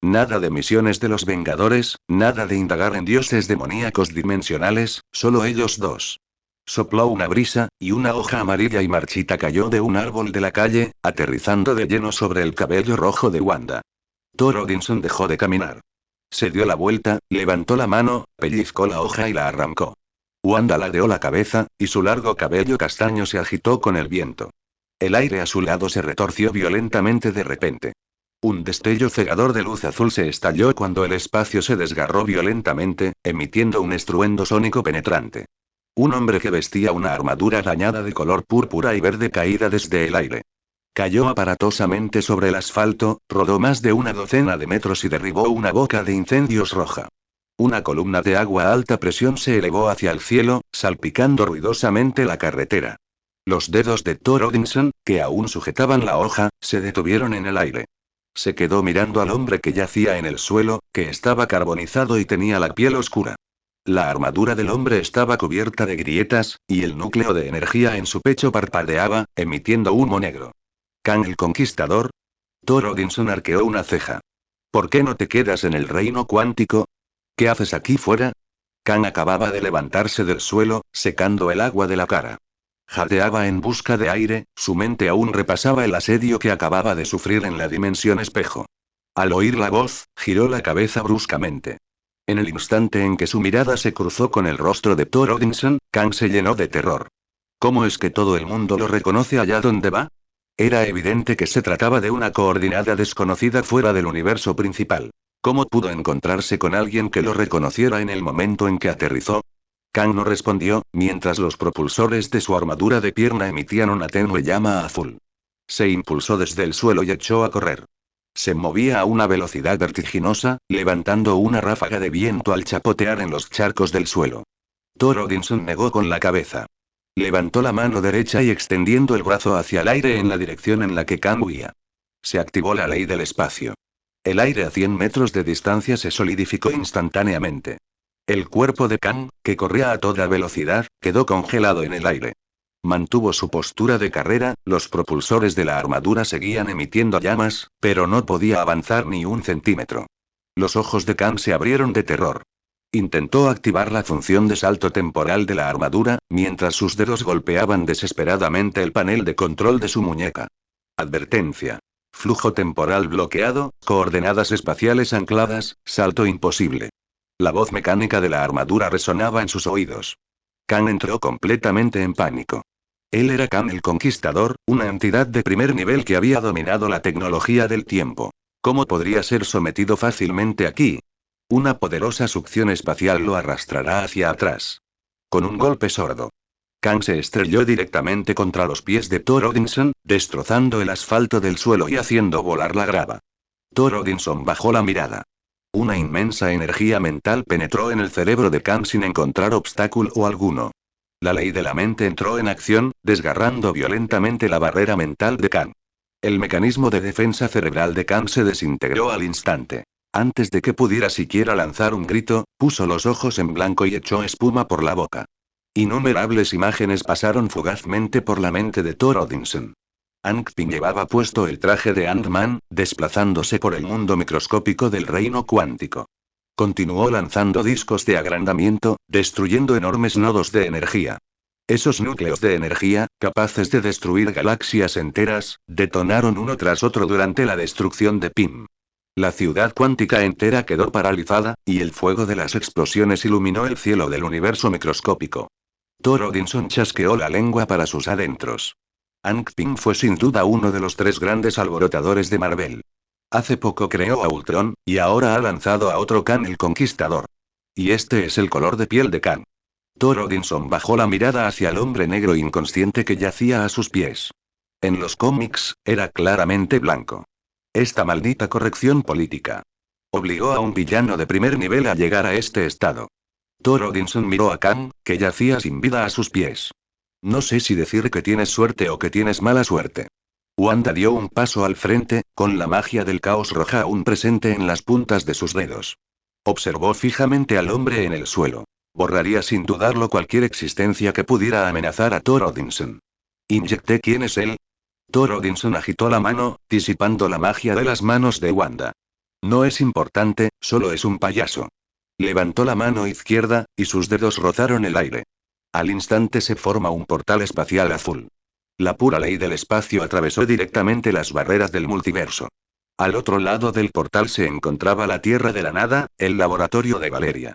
Nada de misiones de los Vengadores, nada de indagar en dioses demoníacos dimensionales, solo ellos dos. Sopló una brisa, y una hoja amarilla y marchita cayó de un árbol de la calle, aterrizando de lleno sobre el cabello rojo de Wanda. Thor Odinson dejó de caminar. Se dio la vuelta, levantó la mano, pellizcó la hoja y la arrancó. Wanda ladeó la cabeza, y su largo cabello castaño se agitó con el viento. El aire a su lado se retorció violentamente de repente. Un destello cegador de luz azul se estalló cuando el espacio se desgarró violentamente, emitiendo un estruendo sónico penetrante. Un hombre que vestía una armadura dañada de color púrpura y verde caída desde el aire. Cayó aparatosamente sobre el asfalto, rodó más de una docena de metros y derribó una boca de incendios roja. Una columna de agua a alta presión se elevó hacia el cielo, salpicando ruidosamente la carretera. Los dedos de Thor Odinson, que aún sujetaban la hoja, se detuvieron en el aire. Se quedó mirando al hombre que yacía en el suelo, que estaba carbonizado y tenía la piel oscura. La armadura del hombre estaba cubierta de grietas, y el núcleo de energía en su pecho parpadeaba, emitiendo humo negro. ¿Kang el Conquistador? Thor Odinson arqueó una ceja. ¿Por qué no te quedas en el reino cuántico? ¿Qué haces aquí fuera? Kang acababa de levantarse del suelo, secando el agua de la cara. Jadeaba en busca de aire, su mente aún repasaba el asedio que acababa de sufrir en la dimensión espejo. Al oír la voz, giró la cabeza bruscamente. En el instante en que su mirada se cruzó con el rostro de Thor Odinson, Kang se llenó de terror. ¿Cómo es que todo el mundo lo reconoce allá donde va? Era evidente que se trataba de una coordinada desconocida fuera del universo principal. ¿Cómo pudo encontrarse con alguien que lo reconociera en el momento en que aterrizó? Kang no respondió, mientras los propulsores de su armadura de pierna emitían una tenue llama azul. Se impulsó desde el suelo y echó a correr. Se movía a una velocidad vertiginosa, levantando una ráfaga de viento al chapotear en los charcos del suelo. Thor Odinson negó con la cabeza. Levantó la mano derecha y extendiendo el brazo hacia el aire en la dirección en la que Kang huía. Se activó la ley del espacio. El aire a 100 metros de distancia se solidificó instantáneamente. El cuerpo de Kang, que corría a toda velocidad, quedó congelado en el aire. Mantuvo su postura de carrera, los propulsores de la armadura seguían emitiendo llamas, pero no podía avanzar ni un centímetro. Los ojos de Kang se abrieron de terror. Intentó activar la función de salto temporal de la armadura, mientras sus dedos golpeaban desesperadamente el panel de control de su muñeca. Advertencia. Flujo temporal bloqueado, coordenadas espaciales ancladas, salto imposible. La voz mecánica de la armadura resonaba en sus oídos. Kang entró completamente en pánico. Él era Kang el Conquistador, una entidad de primer nivel que había dominado la tecnología del tiempo. ¿Cómo podría ser sometido fácilmente aquí? Una poderosa succión espacial lo arrastrará hacia atrás. Con un golpe sordo, Kang se estrelló directamente contra los pies de Thor Odinson, destrozando el asfalto del suelo y haciendo volar la grava. Thor Odinson bajó la mirada. Una inmensa energía mental penetró en el cerebro de Kang sin encontrar obstáculo alguno. La ley de la mente entró en acción, desgarrando violentamente la barrera mental de Kang. El mecanismo de defensa cerebral de Kang se desintegró al instante. Antes de que pudiera siquiera lanzar un grito, puso los ojos en blanco y echó espuma por la boca. Innumerables imágenes pasaron fugazmente por la mente de Thor Odinson. Hank Pym llevaba puesto el traje de Ant-Man, desplazándose por el mundo microscópico del reino cuántico. Continuó lanzando discos de agrandamiento, destruyendo enormes nodos de energía. Esos núcleos de energía, capaces de destruir galaxias enteras, detonaron uno tras otro durante la destrucción de Pym. La ciudad cuántica entera quedó paralizada, y el fuego de las explosiones iluminó el cielo del universo microscópico. Thor Odinson chasqueó la lengua para sus adentros. Hank Pym fue sin duda uno de los 3 grandes alborotadores de Marvel. Hace poco creó a Ultron, y ahora ha lanzado a otro Kang el Conquistador. Y este es el color de piel de Kang. Thor Odinson bajó la mirada hacia el hombre negro inconsciente que yacía a sus pies. En los cómics, era claramente blanco. Esta maldita corrección política obligó a un villano de primer nivel a llegar a este estado. Thor Odinson miró a Kang, que yacía sin vida a sus pies. No sé si decir que tienes suerte o que tienes mala suerte. Wanda dio un paso al frente, con la magia del caos roja aún presente en las puntas de sus dedos. Observó fijamente al hombre en el suelo. Borraría sin dudarlo cualquier existencia que pudiera amenazar a Thor Odinson. Inyecté ¿quién es él? Thor Odinson agitó la mano, disipando la magia de las manos de Wanda. No es importante, solo es un payaso. Levantó la mano izquierda, y sus dedos rozaron el aire. Al instante se forma un portal espacial azul. La pura ley del espacio atravesó directamente las barreras del multiverso. Al otro lado del portal se encontraba la Tierra de la Nada, el laboratorio de Valeria.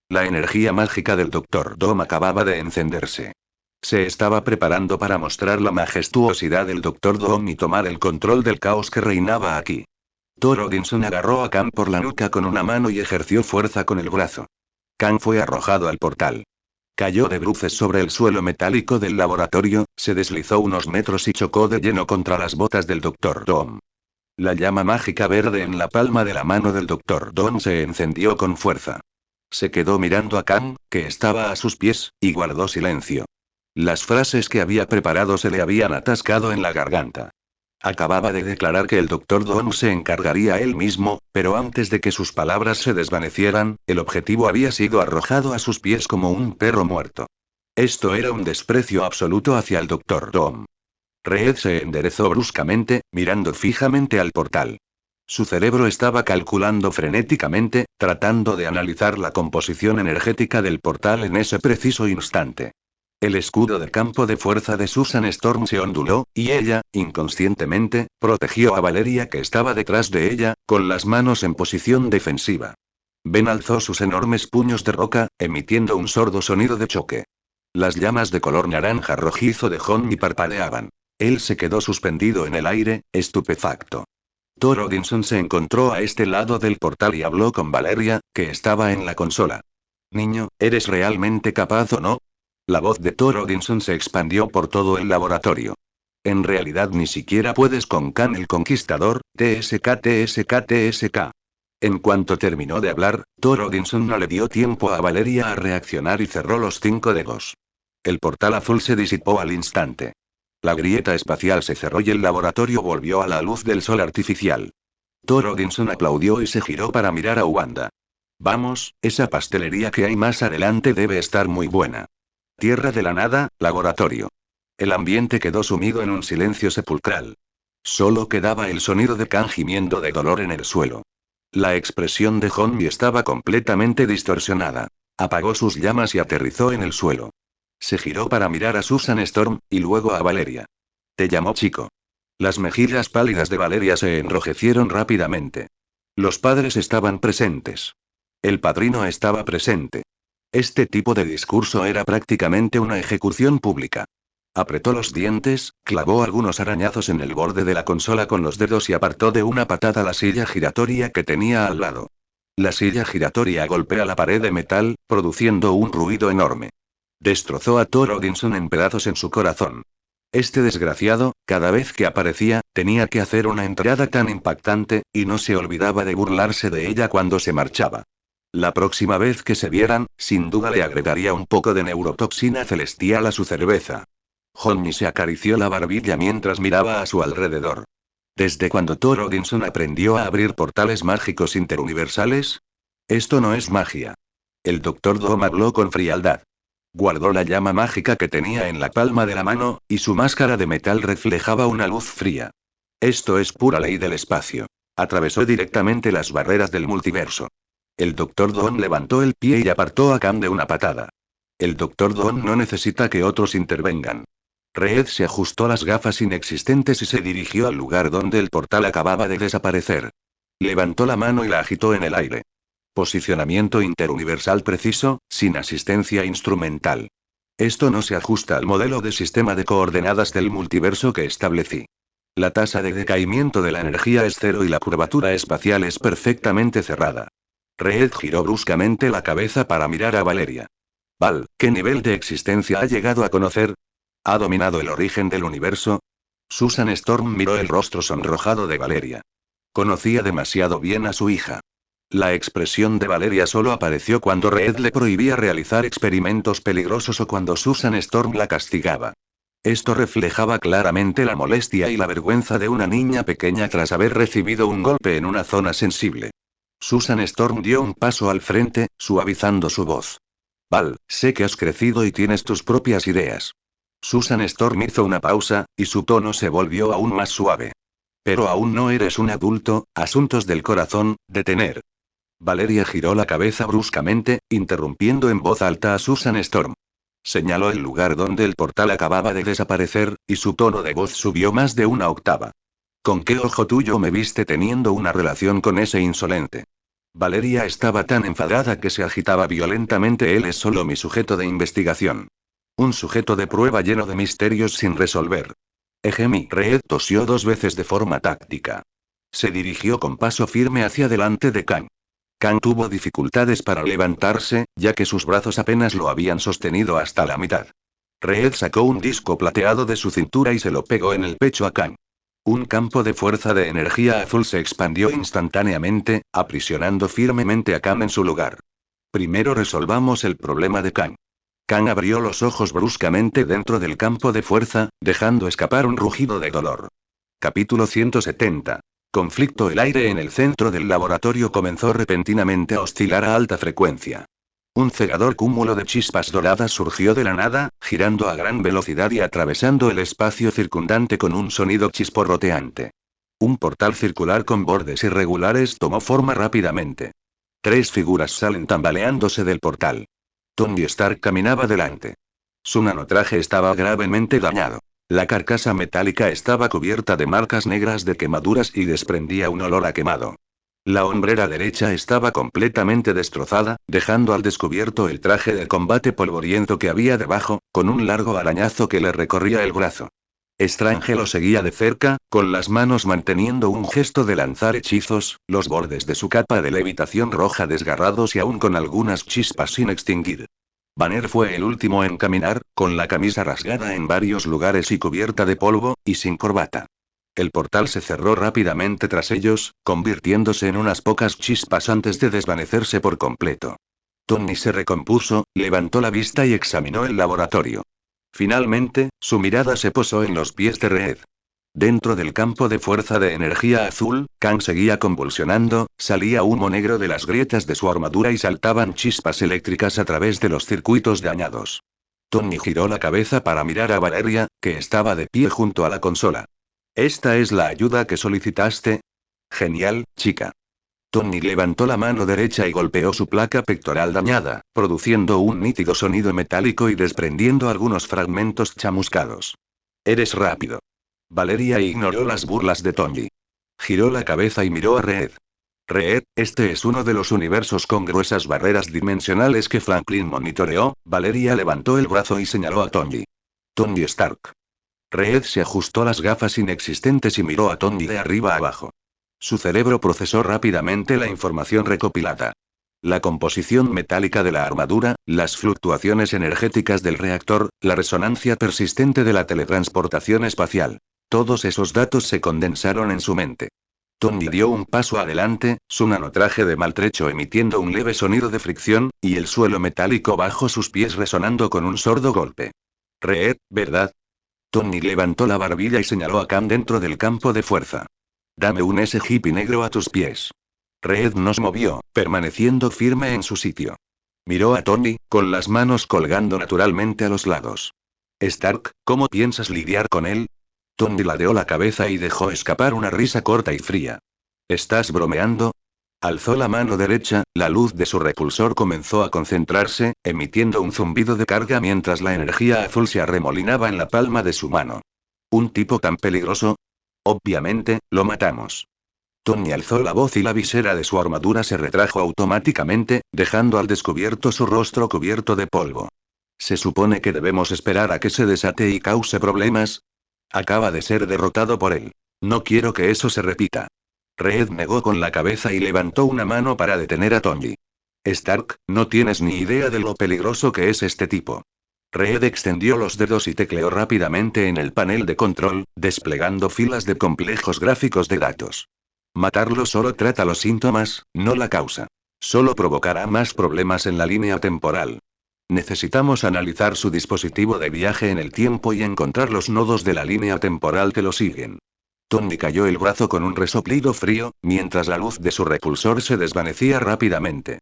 La energía mágica del Dr. Doom acababa de encenderse. Se estaba preparando para mostrar la majestuosidad del Dr. Doom y tomar el control del caos que reinaba aquí. Thor Odinson agarró a Kang por la nuca con una mano y ejerció fuerza con el brazo. Kang fue arrojado al portal. Cayó de bruces sobre el suelo metálico del laboratorio, se deslizó unos metros y chocó de lleno contra las botas del Dr. Doom. La llama mágica verde en la palma de la mano del Dr. Doom se encendió con fuerza. Se quedó mirando a Kang, que estaba a sus pies, y guardó silencio. Las frases que había preparado se le habían atascado en la garganta. Acababa de declarar que el Dr. Doom se encargaría él mismo, pero antes de que sus palabras se desvanecieran, el objetivo había sido arrojado a sus pies como un perro muerto. Esto era un desprecio absoluto hacia el Dr. Doom. Reed se enderezó bruscamente, mirando fijamente al portal. Su cerebro estaba calculando frenéticamente, tratando de analizar la composición energética del portal en ese preciso instante. El escudo de campo de fuerza de Susan Storm se onduló, y ella, inconscientemente, protegió a Valeria que estaba detrás de ella, con las manos en posición defensiva. Ben alzó sus enormes puños de roca, emitiendo un sordo sonido de choque. Las llamas de color naranja rojizo de Honmi parpadeaban. Él se quedó suspendido en el aire, estupefacto. Thor Odinson se encontró a este lado del portal y habló con Valeria, que estaba en la consola. Niño, ¿eres realmente capaz o no? La voz de Thor Odinson se expandió por todo el laboratorio. En realidad ni siquiera puedes con Khan el Conquistador, TSK TSK TSK. En cuanto terminó de hablar, Thor Odinson no le dio tiempo a Valeria a reaccionar y cerró los 5 dedos. El portal azul se disipó al instante. La grieta espacial se cerró y el laboratorio volvió a la luz del sol artificial. Thor Odinson aplaudió y se giró para mirar a Wanda. Vamos, esa pastelería que hay más adelante debe estar muy buena. Tierra de la nada, laboratorio. El ambiente quedó sumido en un silencio sepulcral. Solo quedaba el sonido de Khan gimiendo de dolor en el suelo. La expresión de Honmi estaba completamente distorsionada. Apagó sus llamas y aterrizó en el suelo. Se giró para mirar a Susan Storm, y luego a Valeria. Te llamó chico. Las mejillas pálidas de Valeria se enrojecieron rápidamente. Los padres estaban presentes. El padrino estaba presente. Este tipo de discurso era prácticamente una ejecución pública. Apretó los dientes, clavó algunos arañazos en el borde de la consola con los dedos y apartó de una patada la silla giratoria que tenía al lado. La silla giratoria golpea la pared de metal, produciendo un ruido enorme. Destrozó a Thor Odinson en pedazos en su corazón. Este desgraciado, cada vez que aparecía, tenía que hacer una entrada tan impactante, y no se olvidaba de burlarse de ella cuando se marchaba. La próxima vez que se vieran, sin duda le agregaría un poco de neurotoxina celestial a su cerveza. Honmi se acarició la barbilla mientras miraba a su alrededor. ¿Desde cuando Thor Odinson aprendió a abrir portales mágicos interuniversales? Esto no es magia. El Dr. Doom habló con frialdad. Guardó la llama mágica que tenía en la palma de la mano, y su máscara de metal reflejaba una luz fría. Esto es pura ley del espacio. Atravesó directamente las barreras del multiverso. El Dr. Doom levantó el pie y apartó a Khan de una patada. El Dr. Doom no necesita que otros intervengan. Reed se ajustó las gafas inexistentes y se dirigió al lugar donde el portal acababa de desaparecer. Levantó la mano y la agitó en el aire. Posicionamiento interuniversal preciso, sin asistencia instrumental. Esto no se ajusta al modelo de sistema de coordenadas del multiverso que establecí. La tasa de decaimiento de la energía es cero y la curvatura espacial es perfectamente cerrada. Reed giró bruscamente la cabeza para mirar a Valeria. Val, ¿qué nivel de existencia ha llegado a conocer? ¿Ha dominado el origen del universo? Susan Storm miró el rostro sonrojado de Valeria. Conocía demasiado bien a su hija. La expresión de Valeria solo apareció cuando Reed le prohibía realizar experimentos peligrosos o cuando Susan Storm la castigaba. Esto reflejaba claramente la molestia y la vergüenza de una niña pequeña tras haber recibido un golpe en una zona sensible. Susan Storm dio un paso al frente, suavizando su voz. Val, sé que has crecido y tienes tus propias ideas. Susan Storm hizo una pausa, y su tono se volvió aún más suave. Pero aún no eres un adulto, asuntos del corazón, detener. Valeria giró la cabeza bruscamente, interrumpiendo en voz alta a Susan Storm. Señaló el lugar donde el portal acababa de desaparecer, y su tono de voz subió más de una octava. ¿Con qué ojo tuyo me viste teniendo una relación con ese insolente? Valeria estaba tan enfadada que se agitaba violentamente. Él es solo mi sujeto de investigación. Un sujeto de prueba lleno de misterios sin resolver. Ejemi Reed tosió 2 veces de forma táctica. Se dirigió con paso firme hacia delante de Khan. Khan tuvo dificultades para levantarse, ya que sus brazos apenas lo habían sostenido hasta la mitad. Reed sacó un disco plateado de su cintura y se lo pegó en el pecho a Khan. Un campo de fuerza de energía azul se expandió instantáneamente, aprisionando firmemente a Khan en su lugar. Primero resolvamos el problema de Khan. Khan abrió los ojos bruscamente dentro del campo de fuerza, dejando escapar un rugido de dolor. Capítulo 170. Conflicto. El aire en el centro del laboratorio comenzó repentinamente a oscilar a alta frecuencia. Un cegador cúmulo de chispas doradas surgió de la nada, girando a gran velocidad y atravesando el espacio circundante con un sonido chisporroteante. Un portal circular con bordes irregulares tomó forma rápidamente. 3 figuras salen tambaleándose del portal. Tony Stark caminaba delante. Su nanotraje estaba gravemente dañado. La carcasa metálica estaba cubierta de marcas negras de quemaduras y desprendía un olor a quemado. La hombrera derecha estaba completamente destrozada, dejando al descubierto el traje de combate polvoriento que había debajo, con un largo arañazo que le recorría el brazo. Strange lo seguía de cerca, con las manos manteniendo un gesto de lanzar hechizos, los bordes de su capa de levitación roja desgarrados y aún con algunas chispas sin extinguir. Banner fue el último en caminar, con la camisa rasgada en varios lugares y cubierta de polvo, y sin corbata. El portal se cerró rápidamente tras ellos, convirtiéndose en unas pocas chispas antes de desvanecerse por completo. Tony se recompuso, levantó la vista y examinó el laboratorio. Finalmente, su mirada se posó en los pies de Red. Dentro del campo de fuerza de energía azul, Kang seguía convulsionando, salía humo negro de las grietas de su armadura y saltaban chispas eléctricas a través de los circuitos dañados. Tony giró la cabeza para mirar a Valeria, que estaba de pie junto a la consola. ¿Esta es la ayuda que solicitaste? Genial, chica. Tony levantó la mano derecha y golpeó su placa pectoral dañada, produciendo un nítido sonido metálico y desprendiendo algunos fragmentos chamuscados. Eres rápido. Valeria ignoró las burlas de Tony. Giró la cabeza y miró a Red. Red, este es uno de los universos con gruesas barreras dimensionales que Franklin monitoreó. Valeria levantó el brazo y señaló a Tony. Tony Stark. Red se ajustó las gafas inexistentes y miró a Tony de arriba a abajo. Su cerebro procesó rápidamente la información recopilada. La composición metálica de la armadura, las fluctuaciones energéticas del reactor, la resonancia persistente de la teletransportación espacial. Todos esos datos se condensaron en su mente. Tony dio un paso adelante, su nanotraje de maltrecho emitiendo un leve sonido de fricción, y el suelo metálico bajo sus pies resonando con un sordo golpe. Red, ¿verdad? Tony levantó la barbilla y señaló a Cam dentro del campo de fuerza. Dame un ese hippie negro a tus pies. Red no se movió, permaneciendo firme en su sitio. Miró a Tony, con las manos colgando naturalmente a los lados. Stark, ¿cómo piensas lidiar con él? Tony ladeó la cabeza y dejó escapar una risa corta y fría. ¿Estás bromeando? Alzó la mano derecha, la luz de su repulsor comenzó a concentrarse, emitiendo un zumbido de carga mientras la energía azul se arremolinaba en la palma de su mano. ¿Un tipo tan peligroso? Obviamente, lo matamos. Tony alzó la voz y la visera de su armadura se retrajo automáticamente, dejando al descubierto su rostro cubierto de polvo. ¿Se supone que debemos esperar a que se desate y cause problemas? Acaba de ser derrotado por él. No quiero que eso se repita. Red negó con la cabeza y levantó una mano para detener a Tony. Stark, no tienes ni idea de lo peligroso que es este tipo. Red extendió los dedos y tecleó rápidamente en el panel de control, desplegando filas de complejos gráficos de datos. Matarlo solo trata los síntomas, no la causa. Solo provocará más problemas en la línea temporal. Necesitamos analizar su dispositivo de viaje en el tiempo y encontrar los nodos de la línea temporal que lo siguen. Tony cayó el brazo con un resoplido frío, mientras la luz de su repulsor se desvanecía rápidamente.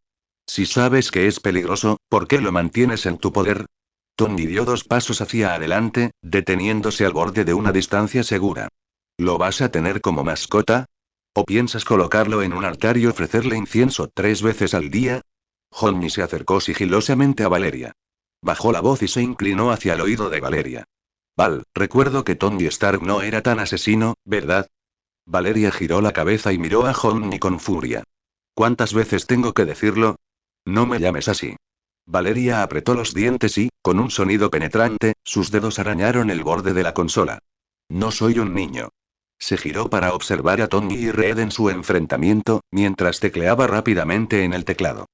Si sabes que es peligroso, ¿por qué lo mantienes en tu poder? Tony dio 2 pasos hacia adelante, deteniéndose al borde de una distancia segura. ¿Lo vas a tener como mascota? ¿O piensas colocarlo en un altar y ofrecerle incienso 3 veces al día? Johnny se acercó sigilosamente a Valeria. Bajó la voz y se inclinó hacia el oído de Valeria. Val, recuerdo que Tony Stark no era tan asesino, ¿verdad? Valeria giró la cabeza y miró a Johnny con furia. ¿Cuántas veces tengo que decirlo? No me llames así. Valeria apretó los dientes y, con un sonido penetrante, sus dedos arañaron el borde de la consola. No soy un niño. Se giró para observar a Tony y Red en su enfrentamiento, mientras tecleaba rápidamente en el teclado.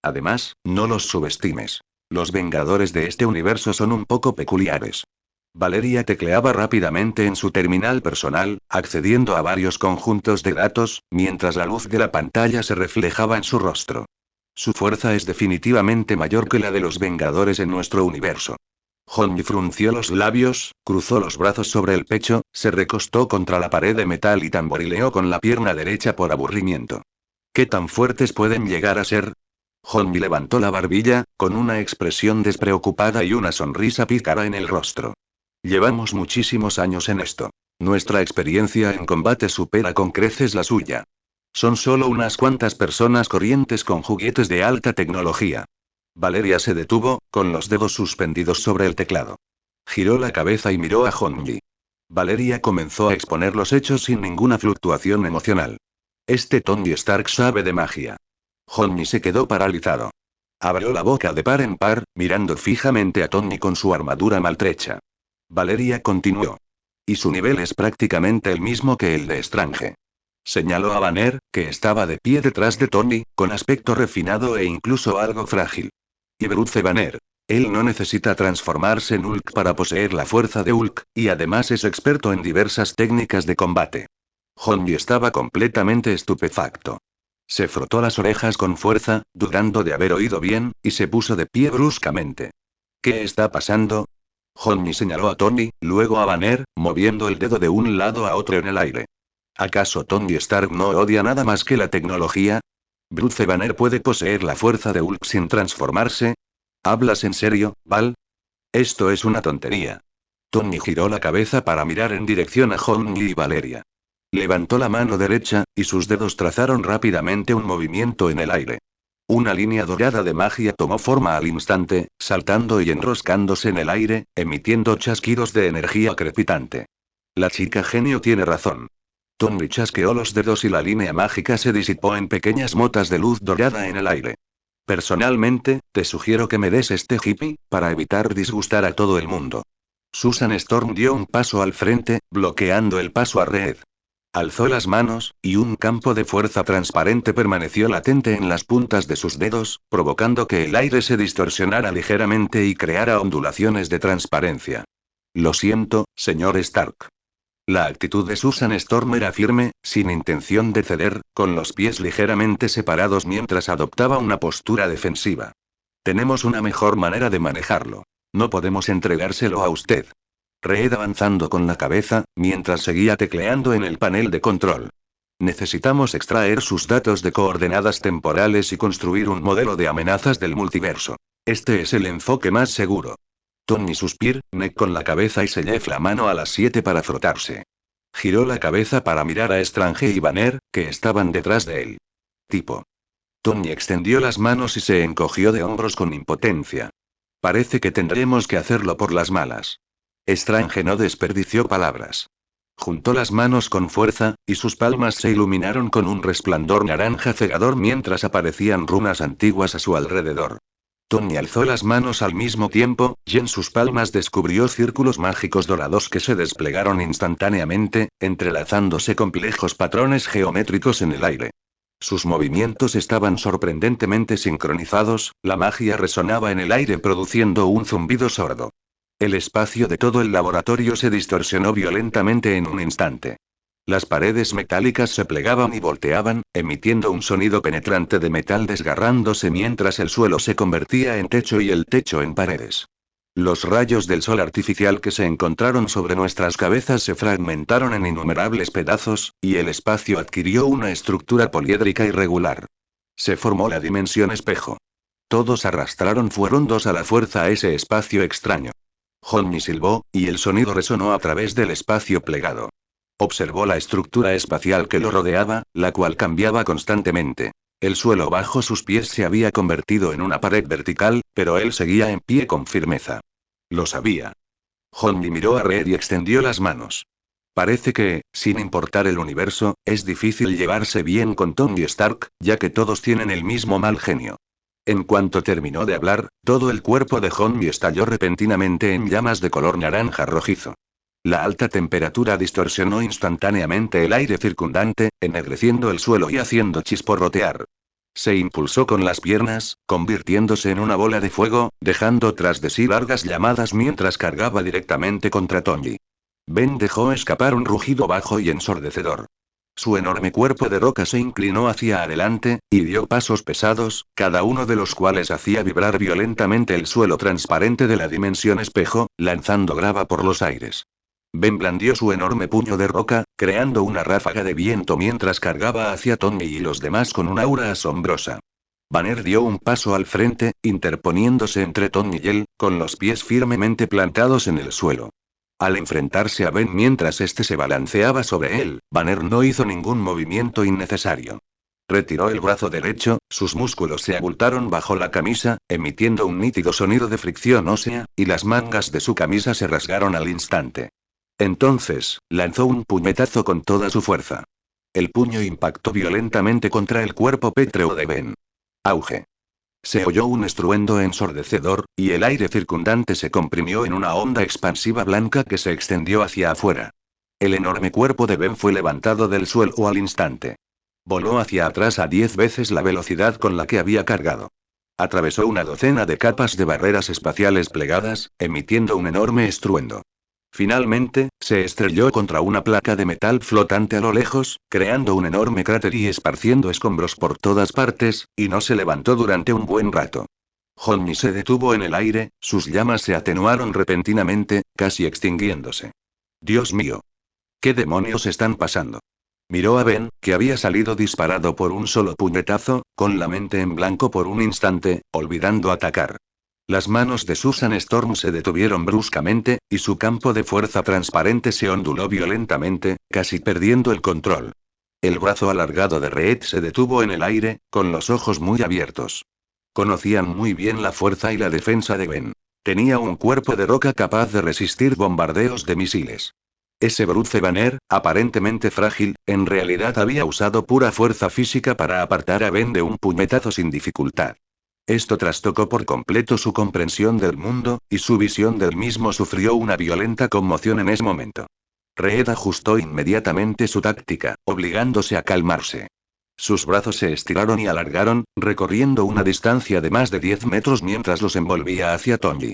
Además, no los subestimes. Los Vengadores de este universo son un poco peculiares. Valeria tecleaba rápidamente en su terminal personal, accediendo a varios conjuntos de datos, mientras la luz de la pantalla se reflejaba en su rostro. Su fuerza es definitivamente mayor que la de los Vengadores en nuestro universo. Johnny frunció los labios, cruzó los brazos sobre el pecho, se recostó contra la pared de metal y tamborileó con la pierna derecha por aburrimiento. ¿Qué tan fuertes pueden llegar a ser? Johnny levantó la barbilla, con una expresión despreocupada y una sonrisa pícara en el rostro. Llevamos muchísimos años en esto. Nuestra experiencia en combate supera con creces la suya. Son solo unas cuantas personas corrientes con juguetes de alta tecnología. Valeria se detuvo, con los dedos suspendidos sobre el teclado. Giró la cabeza y miró a Honji. Valeria comenzó a exponer los hechos sin ninguna fluctuación emocional. Este Tony Stark sabe de magia. Honji se quedó paralizado. Abrió la boca de par en par, mirando fijamente a Tony con su armadura maltrecha. Valeria continuó. Y su nivel es prácticamente el mismo que el de Strange. Señaló a Banner, que estaba de pie detrás de Tony, con aspecto refinado e incluso algo frágil. Y Bruce Banner. Él no necesita transformarse en Hulk para poseer la fuerza de Hulk, y además es experto en diversas técnicas de combate. Honji estaba completamente estupefacto. Se frotó las orejas con fuerza, dudando de haber oído bien, y se puso de pie bruscamente. ¿Qué está pasando? Honji señaló a Tony, luego a Banner, moviendo el dedo de un lado a otro en el aire. ¿Acaso Tony Stark no odia nada más que la tecnología? ¿Bruce Banner puede poseer la fuerza de Hulk sin transformarse? ¿Hablas en serio, Val? Esto es una tontería. Tony giró la cabeza para mirar en dirección a Honji y Valeria. Levantó la mano derecha, y sus dedos trazaron rápidamente un movimiento en el aire. Una línea dorada de magia tomó forma al instante, saltando y enroscándose en el aire, emitiendo chasquidos de energía crepitante. La chica genio tiene razón. Tony chasqueó los dedos y la línea mágica se disipó en pequeñas motas de luz dorada en el aire. Personalmente, te sugiero que me des este hippie, para evitar disgustar a todo el mundo. Susan Storm dio un paso al frente, bloqueando el paso a Red. Alzó las manos, y un campo de fuerza transparente permaneció latente en las puntas de sus dedos, provocando que el aire se distorsionara ligeramente y creara ondulaciones de transparencia. Lo siento, señor Stark. La actitud de Susan Storm era firme, sin intención de ceder, con los pies ligeramente separados mientras adoptaba una postura defensiva. Tenemos una mejor manera de manejarlo. No podemos entregárselo a usted. Reed avanzando con la cabeza, mientras seguía tecleando en el panel de control. Necesitamos extraer sus datos de coordenadas temporales y construir un modelo de amenazas del multiverso. Este es el enfoque más seguro. Tony suspiró, con la cabeza y se llevó la mano a las 7 para frotarse. Giró la cabeza para mirar a Strange y Banner, que estaban detrás de él. Tipo. Tony extendió las manos y se encogió de hombros con impotencia. Parece que tendremos que hacerlo por las malas. Strange no desperdició palabras. Juntó las manos con fuerza, y sus palmas se iluminaron con un resplandor naranja cegador mientras aparecían runas antiguas a su alrededor. Tony alzó las manos al mismo tiempo, y en sus palmas descubrió círculos mágicos dorados que se desplegaron instantáneamente, entrelazándose complejos patrones geométricos en el aire. Sus movimientos estaban sorprendentemente sincronizados, la magia resonaba en el aire produciendo un zumbido sordo. El espacio de todo el laboratorio se distorsionó violentamente en un instante. Las paredes metálicas se plegaban y volteaban, emitiendo un sonido penetrante de metal desgarrándose mientras el suelo se convertía en techo y el techo en paredes. Los rayos del sol artificial que se encontraron sobre nuestras cabezas se fragmentaron en innumerables pedazos, y el espacio adquirió una estructura poliédrica irregular. Se formó la dimensión espejo. Todos arrastraron fueron dos a la fuerza a ese espacio extraño. Honji silbó, y el sonido resonó a través del espacio plegado. Observó la estructura espacial que lo rodeaba, la cual cambiaba constantemente. El suelo bajo sus pies se había convertido en una pared vertical, pero él seguía en pie con firmeza. Lo sabía. Honji miró a Red y extendió las manos. Parece que, sin importar el universo, es difícil llevarse bien con Tony Stark, ya que todos tienen el mismo mal genio. En cuanto terminó de hablar, todo el cuerpo de Honji estalló repentinamente en llamas de color naranja rojizo. La alta temperatura distorsionó instantáneamente el aire circundante, ennegreciendo el suelo y haciendo chisporrotear. Se impulsó con las piernas, convirtiéndose en una bola de fuego, dejando tras de sí largas llamadas mientras cargaba directamente contra Tony. Ben dejó escapar un rugido bajo y ensordecedor. Su enorme cuerpo de roca se inclinó hacia adelante, y dio pasos pesados, cada uno de los cuales hacía vibrar violentamente el suelo transparente de la dimensión espejo, lanzando grava por los aires. Ben blandió su enorme puño de roca, creando una ráfaga de viento mientras cargaba hacia Tony y los demás con un aura asombrosa. Banner dio un paso al frente, interponiéndose entre Tony y él, con los pies firmemente plantados en el suelo. Al enfrentarse a Ben mientras este se balanceaba sobre él, Banner no hizo ningún movimiento innecesario. Retiró el brazo derecho, sus músculos se abultaron bajo la camisa, emitiendo un nítido sonido de fricción ósea, y las mangas de su camisa se rasgaron al instante. Entonces, lanzó un puñetazo con toda su fuerza. El puño impactó violentamente contra el cuerpo pétreo de Ben. Auge. Se oyó un estruendo ensordecedor, y el aire circundante se comprimió en una onda expansiva blanca que se extendió hacia afuera. El enorme cuerpo de Ben fue levantado del suelo al instante. Voló hacia atrás a 10 veces la velocidad con la que había cargado. Atravesó una docena de capas de barreras espaciales plegadas, emitiendo un enorme estruendo. Finalmente, se estrelló contra una placa de metal flotante a lo lejos, creando un enorme cráter y esparciendo escombros por todas partes, y no se levantó durante un buen rato. Johnny se detuvo en el aire, sus llamas se atenuaron repentinamente, casi extinguiéndose. Dios mío. ¿Qué demonios están pasando? Miró a Ben, que había salido disparado por un solo puñetazo, con la mente en blanco por un instante, olvidando atacar. Las manos de Susan Storm se detuvieron bruscamente, y su campo de fuerza transparente se onduló violentamente, casi perdiendo el control. El brazo alargado de Reed se detuvo en el aire, con los ojos muy abiertos. Conocían muy bien la fuerza y la defensa de Ben. Tenía un cuerpo de roca capaz de resistir bombardeos de misiles. Ese Bruce Banner, aparentemente frágil, en realidad había usado pura fuerza física para apartar a Ben de un puñetazo sin dificultad. Esto trastocó por completo su comprensión del mundo, y su visión del mismo sufrió una violenta conmoción en ese momento. Reed ajustó inmediatamente su táctica, obligándose a calmarse. Sus brazos se estiraron y alargaron, recorriendo una distancia de más de 10 metros mientras los envolvía hacia Tony.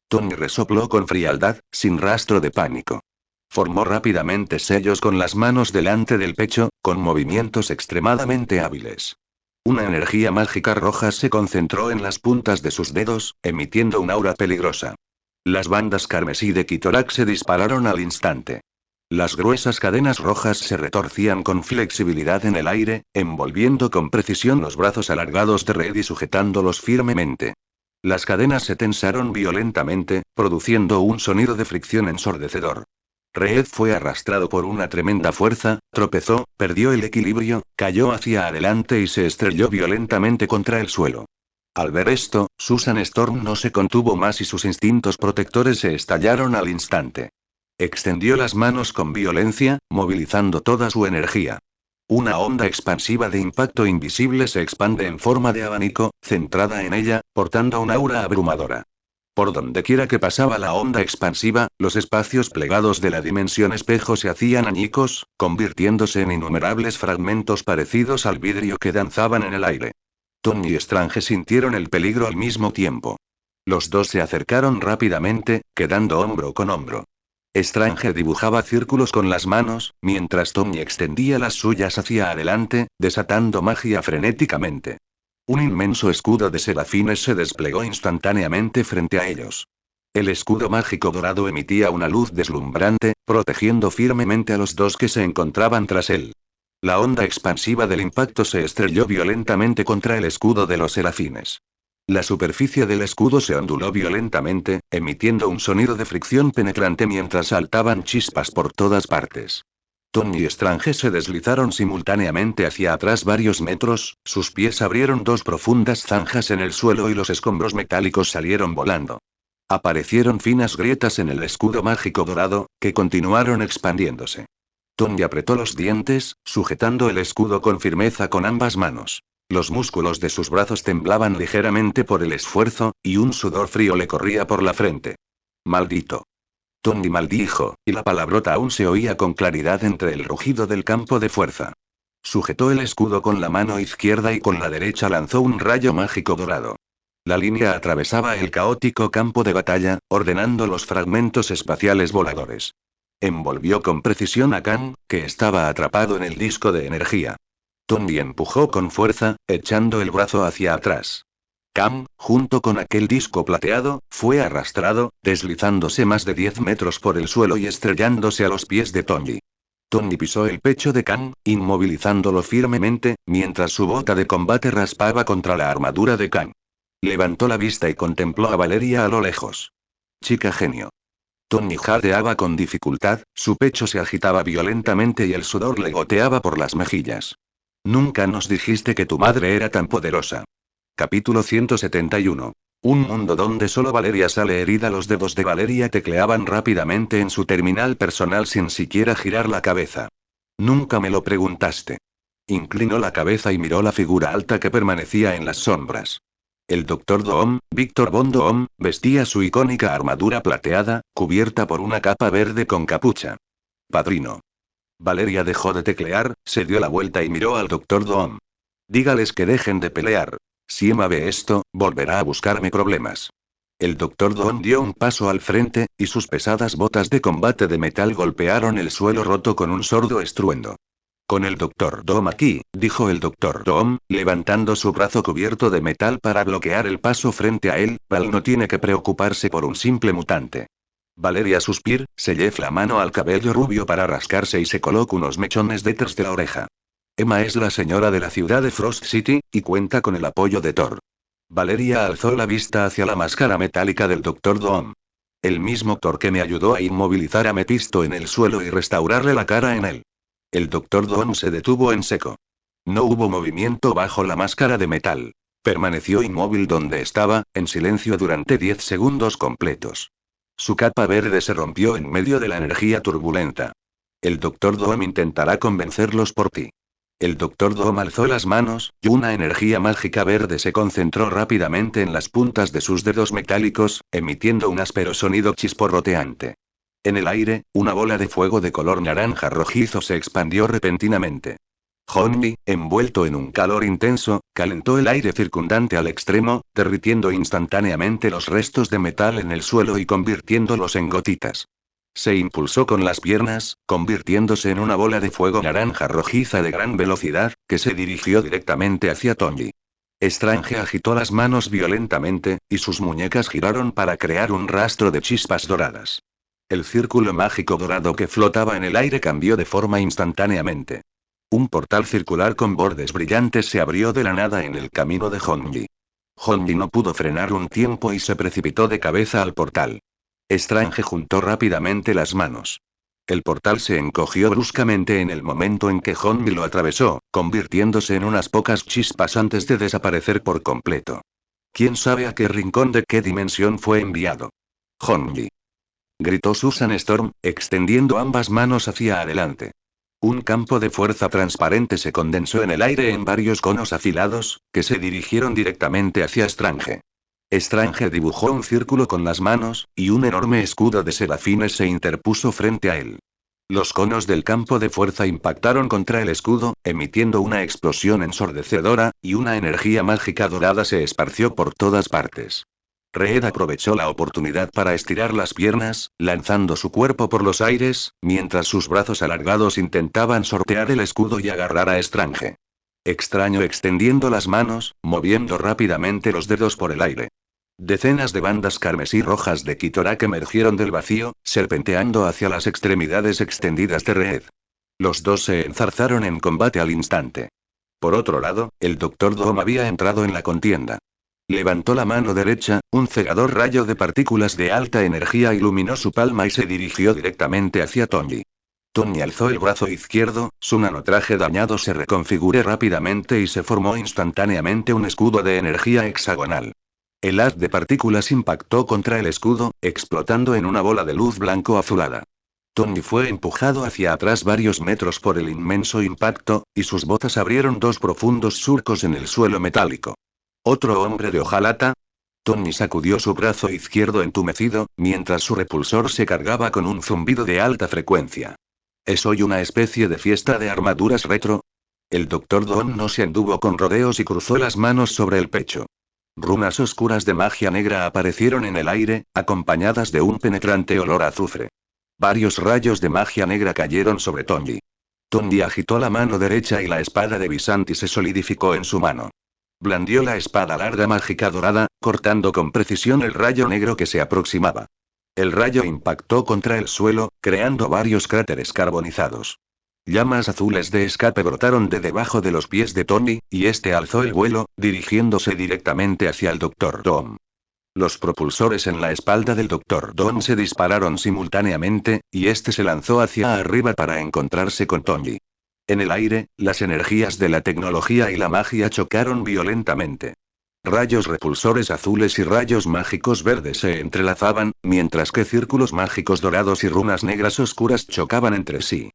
Tony resopló con frialdad, sin rastro de pánico. Formó rápidamente sellos con las manos delante del pecho, con movimientos extremadamente hábiles. Una energía mágica roja se concentró en las puntas de sus dedos, emitiendo un aura peligrosa. Las bandas carmesí de Kitorak se dispararon al instante. Las gruesas cadenas rojas se retorcían con flexibilidad en el aire, envolviendo con precisión los brazos alargados de Red y sujetándolos firmemente. Las cadenas se tensaron violentamente, produciendo un sonido de fricción ensordecedor. Reed fue arrastrado por una tremenda fuerza, tropezó, perdió el equilibrio, cayó hacia adelante y se estrelló violentamente contra el suelo. Al ver esto, Susan Storm no se contuvo más y sus instintos protectores se estallaron al instante. Extendió las manos con violencia, movilizando toda su energía. Una onda expansiva de impacto invisible se expande en forma de abanico, centrada en ella, portando un aura abrumadora. Por donde quiera que pasaba la onda expansiva, los espacios plegados de la dimensión espejo se hacían añicos, convirtiéndose en innumerables fragmentos parecidos al vidrio que danzaban en el aire. Tony y Strange sintieron el peligro al mismo tiempo. Los dos se acercaron rápidamente, quedando hombro con hombro. Strange dibujaba círculos con las manos, mientras Tony extendía las suyas hacia adelante, desatando magia frenéticamente. Un inmenso escudo de serafines se desplegó instantáneamente frente a ellos. El escudo mágico dorado emitía una luz deslumbrante, protegiendo firmemente a los dos que se encontraban tras él. La onda expansiva del impacto se estrelló violentamente contra el escudo de los serafines. La superficie del escudo se onduló violentamente, emitiendo un sonido de fricción penetrante mientras saltaban chispas por todas partes. Tony y Strange se deslizaron simultáneamente hacia atrás varios metros, sus pies abrieron dos profundas zanjas en el suelo y los escombros metálicos salieron volando. Aparecieron finas grietas en el escudo mágico dorado, que continuaron expandiéndose. Tony apretó los dientes, sujetando el escudo con firmeza con ambas manos. Los músculos de sus brazos temblaban ligeramente por el esfuerzo, y un sudor frío le corría por la frente. ¡Maldito! Tony maldijo, y la palabrota aún se oía con claridad entre el rugido del campo de fuerza. Sujetó el escudo con la mano izquierda y con la derecha lanzó un rayo mágico dorado. La línea atravesaba el caótico campo de batalla, ordenando los fragmentos espaciales voladores. Envolvió con precisión a Khan, que estaba atrapado en el disco de energía. Tony empujó con fuerza, echando el brazo hacia atrás. Cam, junto con aquel disco plateado, fue arrastrado, deslizándose más de 10 metros por el suelo y estrellándose a los pies de Tony. Tony pisó el pecho de Cam, inmovilizándolo firmemente, mientras su bota de combate raspaba contra la armadura de Cam. Levantó la vista y contempló a Valeria a lo lejos. Chica genio. Tony jadeaba con dificultad, su pecho se agitaba violentamente y el sudor le goteaba por las mejillas. Nunca nos dijiste que tu madre era tan poderosa. Capítulo 171. Un mundo donde solo Valeria sale herida. Los dedos de Valeria tecleaban rápidamente en su terminal personal sin siquiera girar la cabeza. Nunca me lo preguntaste. Inclinó la cabeza y miró la figura alta que permanecía en las sombras. El Dr. Doom, Víctor Von Doom, vestía su icónica armadura plateada, cubierta por una capa verde con capucha. Padrino. Valeria dejó de teclear, se dio la vuelta y miró al Dr. Doom. Dígales que dejen de pelear. Si Emma ve esto, volverá a buscarme problemas. El Dr. Doom dio un paso al frente, y sus pesadas botas de combate de metal golpearon el suelo roto con un sordo estruendo. Con el Dr. Doom aquí, dijo el Dr. Doom, levantando su brazo cubierto de metal para bloquear el paso frente a él, Val no tiene que preocuparse por un simple mutante. Valeria suspiró, se llevó la mano al cabello rubio para rascarse y se colocó unos mechones detrás de la oreja. Emma es la señora de la ciudad de Frost City, y cuenta con el apoyo de Thor. Valeria alzó la vista hacia la máscara metálica del Dr. Doom. El mismo Thor que me ayudó a inmovilizar a Mephisto en el suelo y restaurarle la cara en él. El Dr. Doom se detuvo en seco. No hubo movimiento bajo la máscara de metal. Permaneció inmóvil donde estaba, en silencio durante 10 segundos completos. Su capa verde se rompió en medio de la energía turbulenta. El Dr. Doom intentará convencerlos por ti. El Dr. Doom alzó las manos, y una energía mágica verde se concentró rápidamente en las puntas de sus dedos metálicos, emitiendo un áspero sonido chisporroteante. En el aire, una bola de fuego de color naranja rojizo se expandió repentinamente. Honmi, envuelto en un calor intenso, calentó el aire circundante al extremo, derritiendo instantáneamente los restos de metal en el suelo y convirtiéndolos en gotitas. Se impulsó con las piernas, convirtiéndose en una bola de fuego naranja rojiza de gran velocidad, que se dirigió directamente hacia Tony. Strange agitó las manos violentamente, y sus muñecas giraron para crear un rastro de chispas doradas. El círculo mágico dorado que flotaba en el aire cambió de forma instantáneamente. Un portal circular con bordes brillantes se abrió de la nada en el camino de Honji. Honji no pudo frenar un tiempo y se precipitó de cabeza al portal. Strange juntó rápidamente las manos. El portal se encogió bruscamente en el momento en que Honji lo atravesó, convirtiéndose en unas pocas chispas antes de desaparecer por completo. ¿Quién sabe a qué rincón de qué dimensión fue enviado? Honji. Gritó Susan Storm, extendiendo ambas manos hacia adelante. Un campo de fuerza transparente se condensó en el aire en varios conos afilados, que se dirigieron directamente hacia Strange. Strange dibujó un círculo con las manos, y un enorme escudo de serafines se interpuso frente a él. Los conos del campo de fuerza impactaron contra el escudo, emitiendo una explosión ensordecedora, y una energía mágica dorada se esparció por todas partes. Reed aprovechó la oportunidad para estirar las piernas, lanzando su cuerpo por los aires, mientras sus brazos alargados intentaban sortear el escudo y agarrar a Strange. Extraño extendiendo las manos, moviendo rápidamente los dedos por el aire. Decenas de bandas carmesí rojas de Kitorak emergieron del vacío, serpenteando hacia las extremidades extendidas de Reed. Los dos se enzarzaron en combate al instante. Por otro lado, el Dr. Doom había entrado en la contienda. Levantó la mano derecha, un cegador rayo de partículas de alta energía iluminó su palma y se dirigió directamente hacia Tony. Tony alzó el brazo izquierdo, su nanotraje dañado se reconfiguró rápidamente y se formó instantáneamente un escudo de energía hexagonal. El haz de partículas impactó contra el escudo, explotando en una bola de luz blanco-azulada. Tony fue empujado hacia atrás varios metros por el inmenso impacto, y sus botas abrieron dos profundos surcos en el suelo metálico. ¿Otro hombre de hojalata? Tony sacudió su brazo izquierdo entumecido, mientras su repulsor se cargaba con un zumbido de alta frecuencia. ¿Es hoy una especie de fiesta de armaduras retro? El Dr. Doom no se anduvo con rodeos y cruzó las manos sobre el pecho. Runas oscuras de magia negra aparecieron en el aire, acompañadas de un penetrante olor a azufre. Varios rayos de magia negra cayeron sobre Tony. Tony agitó la mano derecha y la espada de Visanti se solidificó en su mano. Blandió la espada larga mágica dorada, cortando con precisión el rayo negro que se aproximaba. El rayo impactó contra el suelo, creando varios cráteres carbonizados. Llamas azules de escape brotaron de debajo de los pies de Tony, y este alzó el vuelo, dirigiéndose directamente hacia el Dr. Doom. Los propulsores en la espalda del Dr. Doom se dispararon simultáneamente, y este se lanzó hacia arriba para encontrarse con Tony. En el aire, las energías de la tecnología y la magia chocaron violentamente. Rayos repulsores azules y rayos mágicos verdes se entrelazaban, mientras que círculos mágicos dorados y runas negras oscuras chocaban entre sí.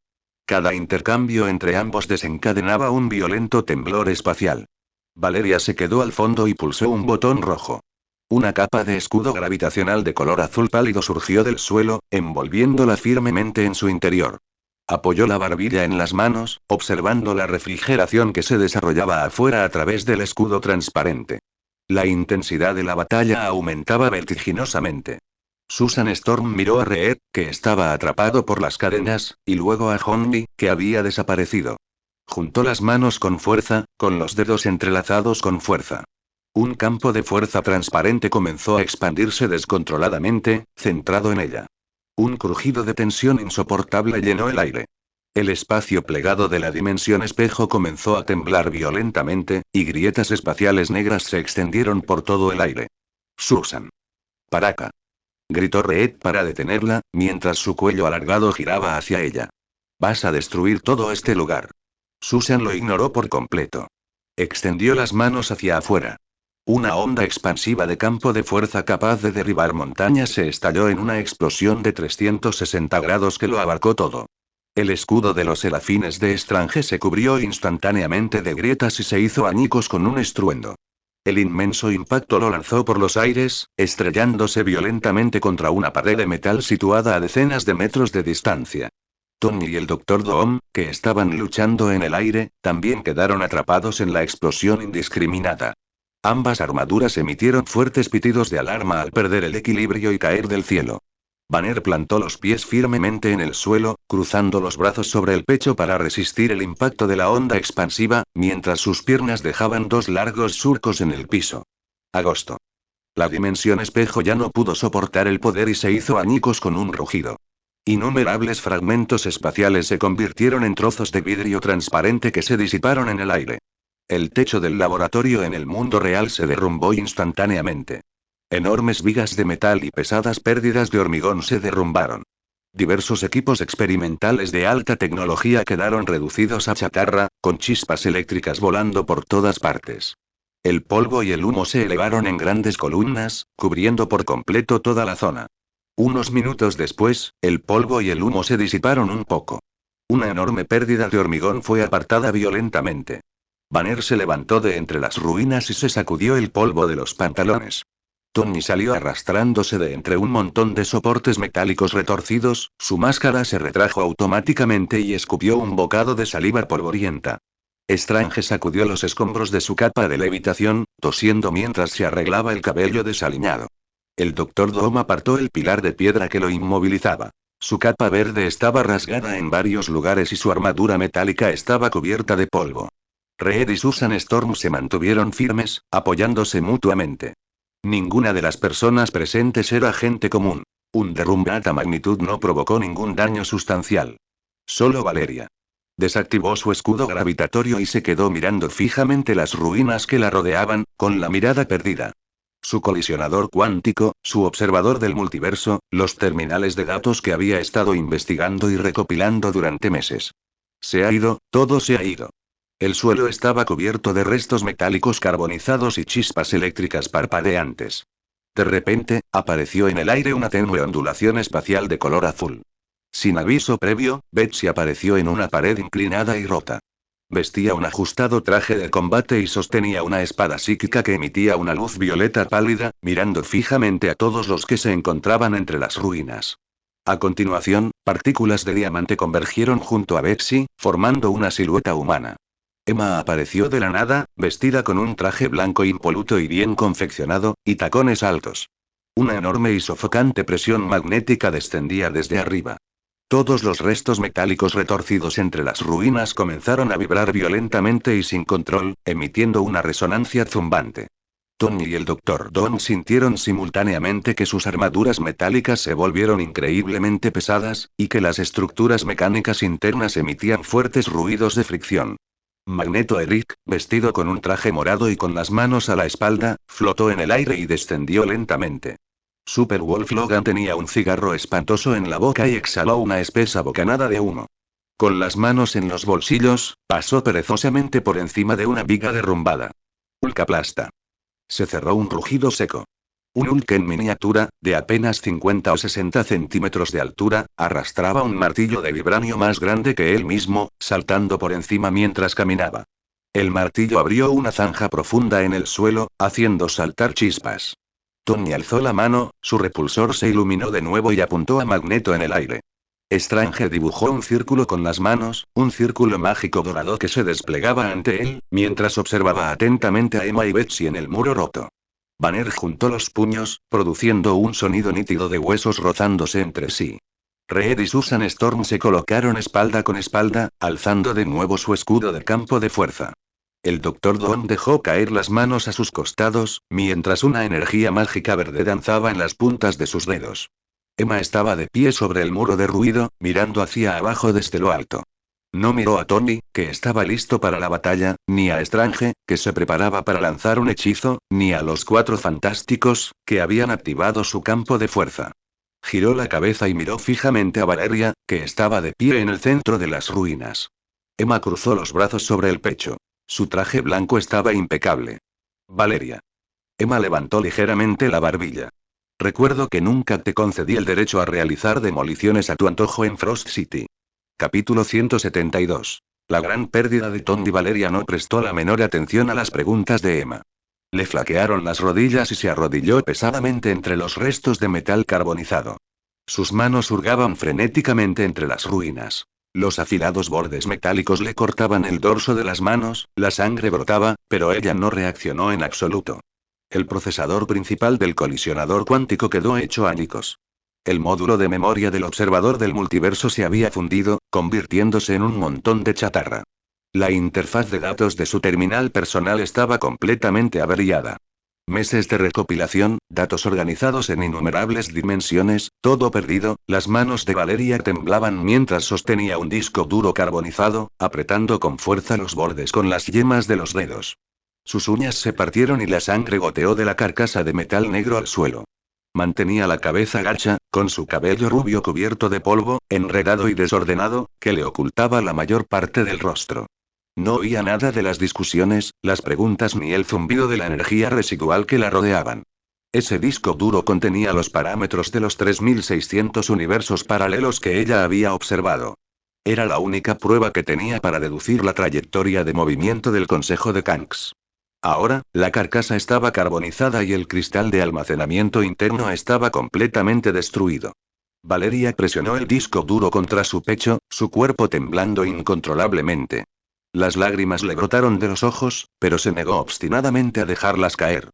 Cada intercambio entre ambos desencadenaba un violento temblor espacial. Valeria se quedó al fondo y pulsó un botón rojo. Una capa de escudo gravitacional de color azul pálido surgió del suelo, envolviéndola firmemente en su interior. Apoyó la barbilla en las manos, observando la refrigeración que se desarrollaba afuera a través del escudo transparente. La intensidad de la batalla aumentaba vertiginosamente. Susan Storm miró a Reed, que estaba atrapado por las cadenas, y luego a Honey, que había desaparecido. Juntó las manos con fuerza, con los dedos entrelazados con fuerza. Un campo de fuerza transparente comenzó a expandirse descontroladamente, centrado en ella. Un crujido de tensión insoportable llenó el aire. El espacio plegado de la dimensión espejo comenzó a temblar violentamente, y grietas espaciales negras se extendieron por todo el aire. Susan. Para acá. Gritó Reed para detenerla, mientras su cuello alargado giraba hacia ella. Vas a destruir todo este lugar. Susan lo ignoró por completo. Extendió las manos hacia afuera. Una onda expansiva de campo de fuerza capaz de derribar montañas se estalló en una explosión de 360 grados que lo abarcó todo. El escudo de los serafines de Strange se cubrió instantáneamente de grietas y se hizo añicos con un estruendo. El inmenso impacto lo lanzó por los aires, estrellándose violentamente contra una pared de metal situada a decenas de metros de distancia. Tony y el Dr. Doom, que estaban luchando en el aire, también quedaron atrapados en la explosión indiscriminada. Ambas armaduras emitieron fuertes pitidos de alarma al perder el equilibrio y caer del cielo. Banner plantó los pies firmemente en el suelo, cruzando los brazos sobre el pecho para resistir el impacto de la onda expansiva, mientras sus piernas dejaban dos largos surcos en el piso. Agosto. La dimensión espejo ya no pudo soportar el poder y se hizo añicos con un rugido. Innumerables fragmentos espaciales se convirtieron en trozos de vidrio transparente que se disiparon en el aire. El techo del laboratorio en el mundo real se derrumbó instantáneamente. Enormes vigas de metal y pesadas pérdidas de hormigón se derrumbaron. Diversos equipos experimentales de alta tecnología quedaron reducidos a chatarra, con chispas eléctricas volando por todas partes. El polvo y el humo se elevaron en grandes columnas, cubriendo por completo toda la zona. Unos minutos después, el polvo y el humo se disiparon un poco. Una enorme pérdida de hormigón fue apartada violentamente. Banner se levantó de entre las ruinas y se sacudió el polvo de los pantalones. Tony salió arrastrándose de entre un montón de soportes metálicos retorcidos, su máscara se retrajo automáticamente y escupió un bocado de saliva polvorienta. Strange sacudió los escombros de su capa de levitación, tosiendo mientras se arreglaba el cabello desaliñado. El Dr. Doom apartó el pilar de piedra que lo inmovilizaba. Su capa verde estaba rasgada en varios lugares y su armadura metálica estaba cubierta de polvo. Reed y Susan Storm se mantuvieron firmes, apoyándose mutuamente. Ninguna de las personas presentes era gente común. Un derrumbe de alta magnitud no provocó ningún daño sustancial. Solo Valeria. Desactivó su escudo gravitatorio y se quedó mirando fijamente las ruinas que la rodeaban, con la mirada perdida. Su colisionador cuántico, su observador del multiverso, los terminales de datos que había estado investigando y recopilando durante meses. Se ha ido, todo se ha ido. El suelo estaba cubierto de restos metálicos carbonizados y chispas eléctricas parpadeantes. De repente, apareció en el aire una tenue ondulación espacial de color azul. Sin aviso previo, Betsy apareció en una pared inclinada y rota. Vestía un ajustado traje de combate y sostenía una espada psíquica que emitía una luz violeta pálida, mirando fijamente a todos los que se encontraban entre las ruinas. A continuación, partículas de diamante convergieron junto a Betsy, formando una silueta humana. Emma apareció de la nada, vestida con un traje blanco impoluto y bien confeccionado, y tacones altos. Una enorme y sofocante presión magnética descendía desde arriba. Todos los restos metálicos retorcidos entre las ruinas comenzaron a vibrar violentamente y sin control, emitiendo una resonancia zumbante. Tony y el Dr. Doom sintieron simultáneamente que sus armaduras metálicas se volvieron increíblemente pesadas, y que las estructuras mecánicas internas emitían fuertes ruidos de fricción. Magneto Eric, vestido con un traje morado y con las manos a la espalda, flotó en el aire y descendió lentamente. Superwolf Logan tenía un cigarro espantoso en la boca y exhaló una espesa bocanada de humo. Con las manos en los bolsillos, pasó perezosamente por encima de una viga derrumbada. Ulcaplasta. Se cerró un rugido seco. Un Hulk en miniatura, de apenas 50 o 60 centímetros de altura, arrastraba un martillo de vibranio más grande que él mismo, saltando por encima mientras caminaba. El martillo abrió una zanja profunda en el suelo, haciendo saltar chispas. Tony alzó la mano, su repulsor se iluminó de nuevo y apuntó a Magneto en el aire. Strange dibujó un círculo con las manos, un círculo mágico dorado que se desplegaba ante él, mientras observaba atentamente a Emma y Betsy en el muro roto. Banner juntó los puños, produciendo un sonido nítido de huesos rozándose entre sí. Reed y Susan Storm se colocaron espalda con espalda, alzando de nuevo su escudo de campo de fuerza. El Dr. Doom dejó caer las manos a sus costados, mientras una energía mágica verde danzaba en las puntas de sus dedos. Emma estaba de pie sobre el muro derruido, mirando hacia abajo desde lo alto. No miró a Tony, que estaba listo para la batalla, ni a Strange, que se preparaba para lanzar un hechizo, ni a los cuatro fantásticos, que habían activado su campo de fuerza. Giró la cabeza y miró fijamente a Valeria, que estaba de pie en el centro de las ruinas. Emma cruzó los brazos sobre el pecho. Su traje blanco estaba impecable. Valeria. Emma levantó ligeramente la barbilla. Recuerdo que nunca te concedí el derecho a realizar demoliciones a tu antojo en Frost City. Capítulo 172. La gran pérdida de Tony. Valeria no prestó la menor atención a las preguntas de Emma. Le flaquearon las rodillas y se arrodilló pesadamente entre los restos de metal carbonizado. Sus manos hurgaban frenéticamente entre las ruinas. Los afilados bordes metálicos le cortaban el dorso de las manos, la sangre brotaba, pero ella no reaccionó en absoluto. El procesador principal del colisionador cuántico quedó hecho añicos. El módulo de memoria del observador del multiverso se había fundido, convirtiéndose en un montón de chatarra. La interfaz de datos de su terminal personal estaba completamente averiada. Meses de recopilación, datos organizados en innumerables dimensiones, todo perdido. Las manos de Valeria temblaban mientras sostenía un disco duro carbonizado, apretando con fuerza los bordes con las yemas de los dedos. Sus uñas se partieron y la sangre goteó de la carcasa de metal negro al suelo. Mantenía la cabeza gacha, con su cabello rubio cubierto de polvo, enredado y desordenado, que le ocultaba la mayor parte del rostro. No oía nada de las discusiones, las preguntas ni el zumbido de la energía residual que la rodeaban. Ese disco duro contenía los parámetros de los 3600 universos paralelos que ella había observado. Era la única prueba que tenía para deducir la trayectoria de movimiento del Consejo de Kanks. Ahora, la carcasa estaba carbonizada y el cristal de almacenamiento interno estaba completamente destruido. Valeria presionó el disco duro contra su pecho, su cuerpo temblando incontrolablemente. Las lágrimas le brotaron de los ojos, pero se negó obstinadamente a dejarlas caer.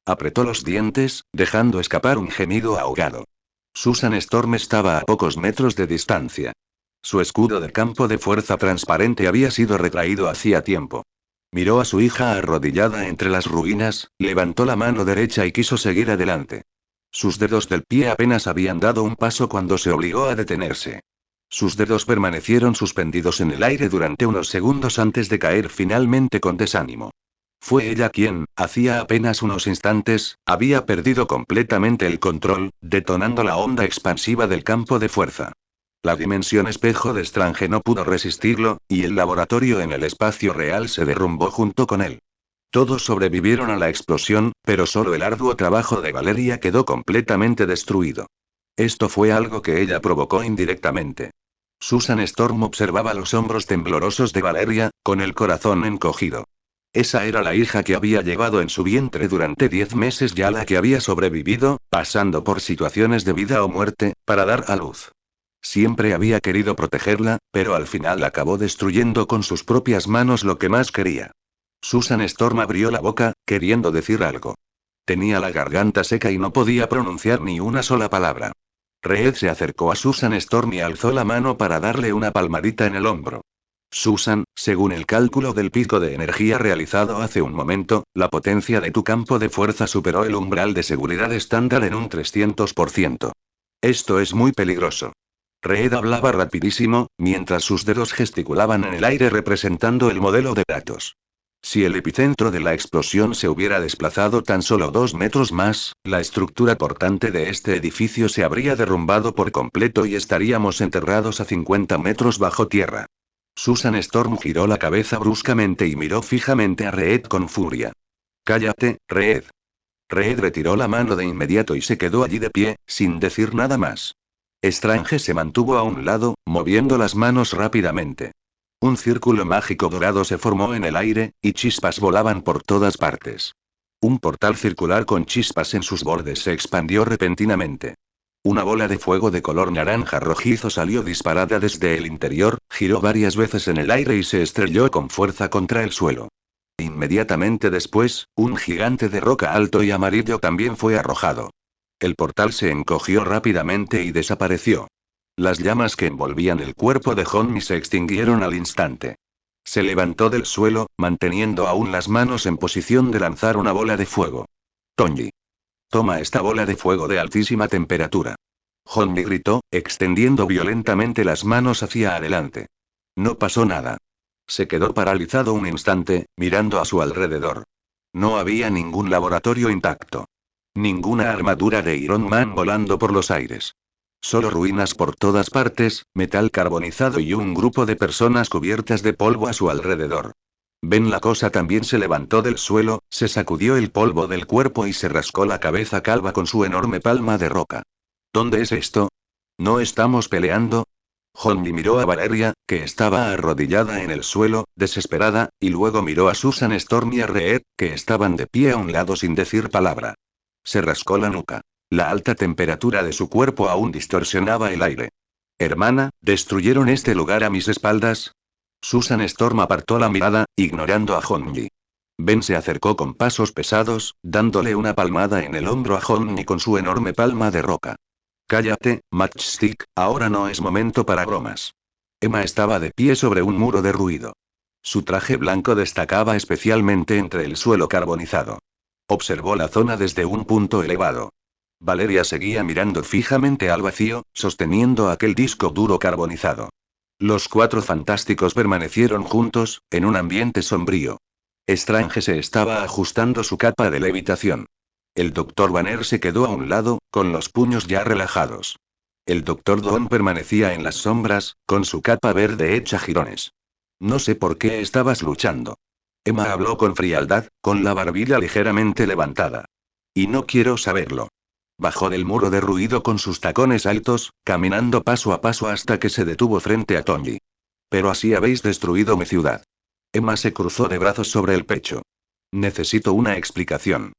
Apretó los dientes, dejando escapar un gemido ahogado. Susan Storm estaba a pocos metros de distancia. Su escudo de campo de fuerza transparente había sido retraído hacía tiempo. Miró a su hija arrodillada entre las ruinas, levantó la mano derecha y quiso seguir adelante. Sus dedos del pie apenas habían dado un paso cuando se obligó a detenerse. Sus dedos permanecieron suspendidos en el aire durante unos segundos antes de caer finalmente con desánimo. Fue ella quien, hacía apenas unos instantes, había perdido completamente el control, detonando la onda expansiva del campo de fuerza. La dimensión espejo de Strange no pudo resistirlo, y el laboratorio en el espacio real se derrumbó junto con él. Todos sobrevivieron a la explosión, pero solo el arduo trabajo de Valeria quedó completamente destruido. Esto fue algo que ella provocó indirectamente. Susan Storm observaba los hombros temblorosos de Valeria, con el corazón encogido. Esa era la hija que había llevado en su vientre durante 10 meses ya, la que había sobrevivido, pasando por situaciones de vida o muerte, para dar a luz. Siempre había querido protegerla, pero al final acabó destruyendo con sus propias manos lo que más quería. Susan Storm abrió la boca, queriendo decir algo. Tenía la garganta seca y no podía pronunciar ni una sola palabra. Reed se acercó a Susan Storm y alzó la mano para darle una palmadita en el hombro. Susan, según el cálculo del pico de energía realizado hace un momento, la potencia de tu campo de fuerza superó el umbral de seguridad estándar en un 300%. Esto es muy peligroso. Reed hablaba rapidísimo, mientras sus dedos gesticulaban en el aire representando el modelo de datos. Si el epicentro de la explosión se hubiera desplazado tan solo 2 metros más, la estructura portante de este edificio se habría derrumbado por completo y estaríamos enterrados a 50 metros bajo tierra. Susan Storm giró la cabeza bruscamente y miró fijamente a Reed con furia. Cállate, Reed. Reed retiró la mano de inmediato y se quedó allí de pie, sin decir nada más. Strange se mantuvo a un lado, moviendo las manos rápidamente. Un círculo mágico dorado se formó en el aire, y chispas volaban por todas partes. Un portal circular con chispas en sus bordes se expandió repentinamente. Una bola de fuego de color naranja rojizo salió disparada desde el interior, giró varias veces en el aire y se estrelló con fuerza contra el suelo. Inmediatamente después, un gigante de roca alto y amarillo también fue arrojado. El portal se encogió rápidamente y desapareció. Las llamas que envolvían el cuerpo de Honmi se extinguieron al instante. Se levantó del suelo, manteniendo aún las manos en posición de lanzar una bola de fuego. Tonji. Toma esta bola de fuego de altísima temperatura. Honmi gritó, extendiendo violentamente las manos hacia adelante. No pasó nada. Se quedó paralizado un instante, mirando a su alrededor. No había ningún laboratorio intacto. Ninguna armadura de Iron Man volando por los aires. Solo ruinas por todas partes, metal carbonizado y un grupo de personas cubiertas de polvo a su alrededor. Ben la cosa también se levantó del suelo, se sacudió el polvo del cuerpo y se rascó la cabeza calva con su enorme palma de roca. ¿Dónde es esto? ¿No estamos peleando? Honey miró a Valeria, que estaba arrodillada en el suelo, desesperada, y luego miró a Susan Storm y a Reed, que estaban de pie a un lado sin decir palabra. Se rascó la nuca. La alta temperatura de su cuerpo aún distorsionaba el aire. Hermana, ¿destruyeron este lugar a mis espaldas? Susan Storm apartó la mirada, ignorando a Honey. Ben se acercó con pasos pesados, dándole una palmada en el hombro a Honey con su enorme palma de roca. Cállate, Matchstick, ahora no es momento para bromas. Emma estaba de pie sobre un muro de ruido. Su traje blanco destacaba especialmente entre el suelo carbonizado. Observó la zona desde un punto elevado. Valeria seguía mirando fijamente al vacío, sosteniendo aquel disco duro carbonizado. Los cuatro fantásticos permanecieron juntos, en un ambiente sombrío. Strange se estaba ajustando su capa de levitación. El Dr. Banner se quedó a un lado, con los puños ya relajados. El Dr. Don permanecía en las sombras, con su capa verde hecha jirones. No sé por qué estabas luchando. Emma habló con frialdad, con la barbilla ligeramente levantada. Y no quiero saberlo. Bajó del muro de ruido con sus tacones altos, caminando paso a paso hasta que se detuvo frente a Tonji. Pero así habéis destruido mi ciudad. Emma se cruzó de brazos sobre el pecho. Necesito una explicación.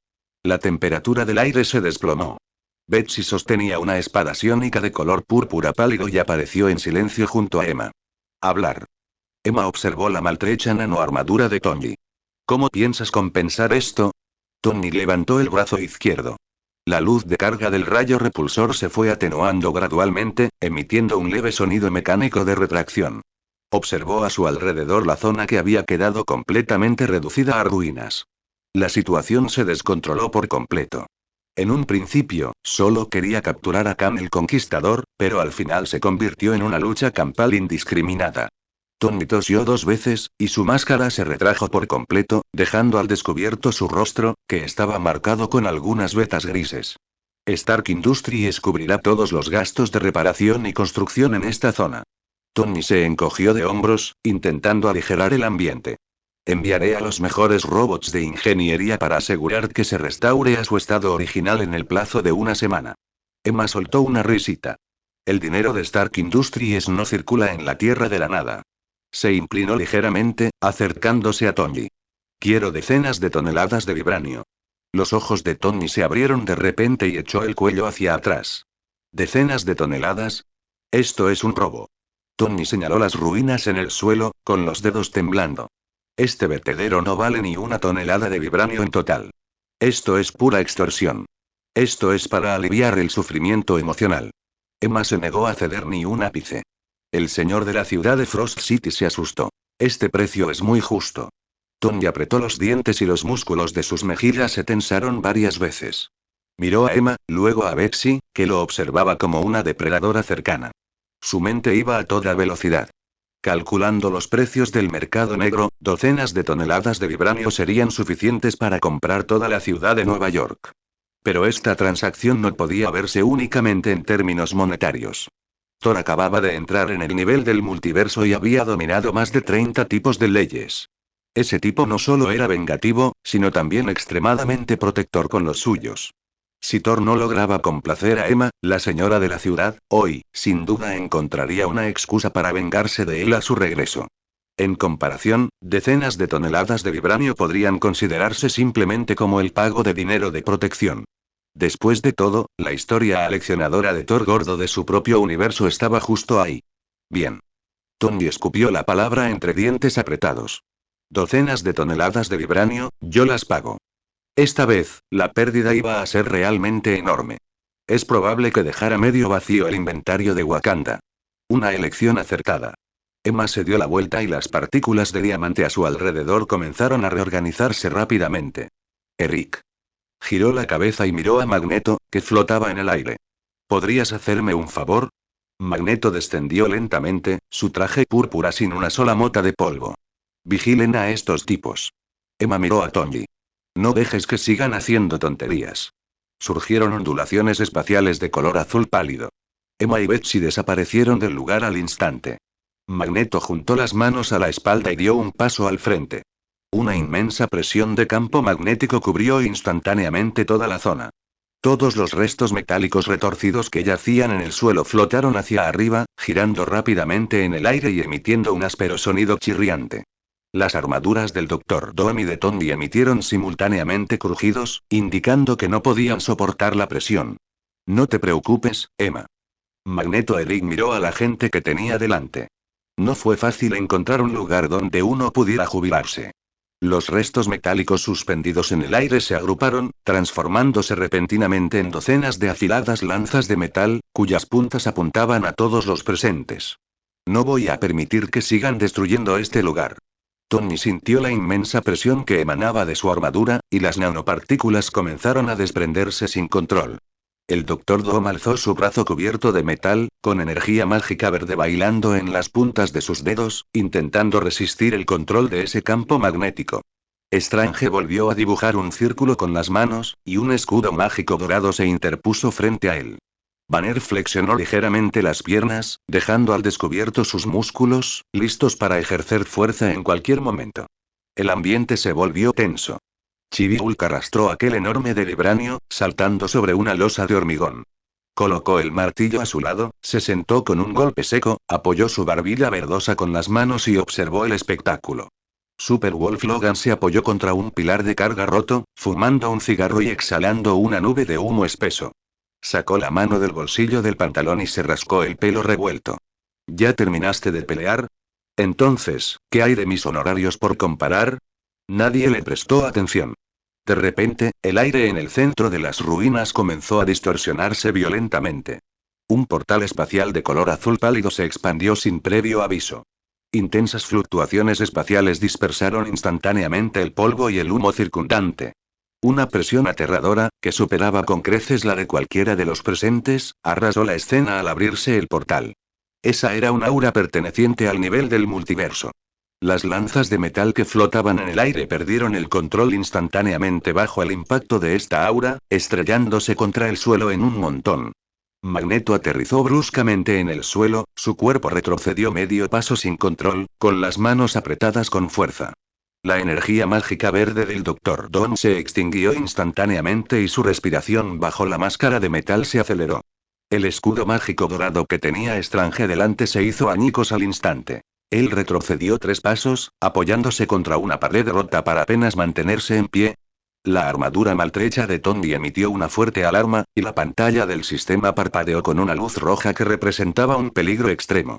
La temperatura del aire se desplomó. Betsy sostenía una espada psiónica de color púrpura pálido y apareció en silencio junto a Emma. Hablar. Emma observó la maltrecha nanoarmadura de Tonji. ¿Cómo piensas compensar esto? Tonji levantó el brazo izquierdo. La luz de carga del rayo repulsor se fue atenuando gradualmente, emitiendo un leve sonido mecánico de retracción. Observó a su alrededor la zona que había quedado completamente reducida a ruinas. La situación se descontroló por completo. En un principio, solo quería capturar a Khan el Conquistador, pero al final se convirtió en una lucha campal indiscriminada. Tony tosió 2 veces, y su máscara se retrajo por completo, dejando al descubierto su rostro, que estaba marcado con algunas vetas grises. Stark Industries cubrirá todos los gastos de reparación y construcción en esta zona. Tony se encogió de hombros, intentando aligerar el ambiente. Enviaré a los mejores robots de ingeniería para asegurar que se restaure a su estado original en el plazo de una semana. Emma soltó una risita. El dinero de Stark Industries no circula en la Tierra de la nada. Se inclinó ligeramente, acercándose a Tony. Quiero decenas de toneladas de vibranio. Los ojos de Tony se abrieron de repente y echó el cuello hacia atrás. ¿Decenas de toneladas? Esto es un robo. Tony señaló las ruinas en el suelo, con los dedos temblando. Este vertedero no vale ni una tonelada de vibranio en total. Esto es pura extorsión. Esto es para aliviar el sufrimiento emocional. Emma se negó a ceder ni un ápice. El señor de la ciudad de Frost City se asustó. Este precio es muy justo. Tony apretó los dientes y los músculos de sus mejillas se tensaron varias veces. Miró a Emma, luego a Betsy, que lo observaba como una depredadora cercana. Su mente iba a toda velocidad. Calculando los precios del mercado negro, docenas de toneladas de vibranio serían suficientes para comprar toda la ciudad de Nueva York. Pero esta transacción no podía verse únicamente en términos monetarios. Thor acababa de entrar en el nivel del multiverso y había dominado más de 30 tipos de leyes. Ese tipo no solo era vengativo, sino también extremadamente protector con los suyos. Si Thor no lograba complacer a Emma, la señora de la ciudad, hoy, sin duda encontraría una excusa para vengarse de él a su regreso. En comparación, decenas de toneladas de vibranio podrían considerarse simplemente como el pago de dinero de protección. Después de todo, la historia aleccionadora de Thor gordo de su propio universo estaba justo ahí. Bien. Tony escupió la palabra entre dientes apretados. Docenas de toneladas de vibranio, yo las pago. Esta vez, la pérdida iba a ser realmente enorme. Es probable que dejara medio vacío el inventario de Wakanda. Una elección acertada. Emma se dio la vuelta y las partículas de diamante a su alrededor comenzaron a reorganizarse rápidamente. Eric. Giró la cabeza y miró a Magneto, que flotaba en el aire. ¿Podrías hacerme un favor? Magneto descendió lentamente, su traje púrpura sin una sola mota de polvo. Vigilen a estos tipos. Emma miró a Tony. No dejes que sigan haciendo tonterías. Surgieron ondulaciones espaciales de color azul pálido. Emma y Betsy desaparecieron del lugar al instante. Magneto juntó las manos a la espalda y dio un paso al frente. Una inmensa presión de campo magnético cubrió instantáneamente toda la zona. Todos los restos metálicos retorcidos que yacían en el suelo flotaron hacia arriba, girando rápidamente en el aire y emitiendo un áspero sonido chirriante. Las armaduras del Dr. Doom y de Tony emitieron simultáneamente crujidos, indicando que no podían soportar la presión. No te preocupes, Emma. Magneto Eric miró a la gente que tenía delante. No fue fácil encontrar un lugar donde uno pudiera jubilarse. Los restos metálicos suspendidos en el aire se agruparon, transformándose repentinamente en docenas de afiladas lanzas de metal, cuyas puntas apuntaban a todos los presentes. No voy a permitir que sigan destruyendo este lugar. Tony sintió la inmensa presión que emanaba de su armadura, y las nanopartículas comenzaron a desprenderse sin control. El Dr. Doom alzó su brazo cubierto de metal, con energía mágica verde bailando en las puntas de sus dedos, intentando resistir el control de ese campo magnético. Strange volvió a dibujar un círculo con las manos, y un escudo mágico dorado se interpuso frente a él. Banner flexionó ligeramente las piernas, dejando al descubierto sus músculos, listos para ejercer fuerza en cualquier momento. El ambiente se volvió tenso. Chibi-Hulk arrastró aquel enorme de vibranio, saltando sobre una losa de hormigón. Colocó el martillo a su lado, se sentó con un golpe seco, apoyó su barbilla verdosa con las manos y observó el espectáculo. Superwolf Logan se apoyó contra un pilar de carga roto, fumando un cigarro y exhalando una nube de humo espeso. Sacó la mano del bolsillo del pantalón y se rascó el pelo revuelto. ¿Ya terminaste de pelear? Entonces, ¿qué hay de mis honorarios por comparar? Nadie le prestó atención. De repente, el aire en el centro de las ruinas comenzó a distorsionarse violentamente. Un portal espacial de color azul pálido se expandió sin previo aviso. Intensas fluctuaciones espaciales dispersaron instantáneamente el polvo y el humo circundante. Una presión aterradora, que superaba con creces la de cualquiera de los presentes, arrasó la escena al abrirse el portal. Esa era un aura perteneciente al nivel del multiverso. Las lanzas de metal que flotaban en el aire perdieron el control instantáneamente bajo el impacto de esta aura, estrellándose contra el suelo en un montón. Magneto aterrizó bruscamente en el suelo, su cuerpo retrocedió medio paso sin control, con las manos apretadas con fuerza. La energía mágica verde del Dr. Doom se extinguió instantáneamente y su respiración bajo la máscara de metal se aceleró. El escudo mágico dorado que tenía Strange delante se hizo añicos al instante. Él retrocedió 3 pasos, apoyándose contra una pared rota para apenas mantenerse en pie. La armadura maltrecha de Tony emitió una fuerte alarma, y la pantalla del sistema parpadeó con una luz roja que representaba un peligro extremo.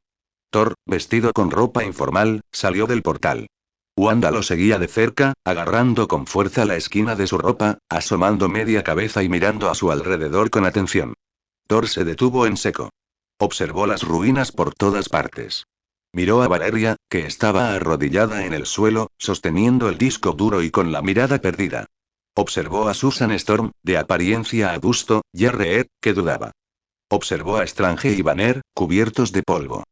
Thor, vestido con ropa informal, salió del portal. Wanda lo seguía de cerca, agarrando con fuerza la esquina de su ropa, asomando media cabeza y mirando a su alrededor con atención. Thor se detuvo en seco. Observó las ruinas por todas partes. Miró a Valeria, que estaba arrodillada en el suelo, sosteniendo el disco duro y con la mirada perdida. Observó a Susan Storm, de apariencia adusto, y a Reed, que dudaba. Observó a Strange y Banner, cubiertos de polvo.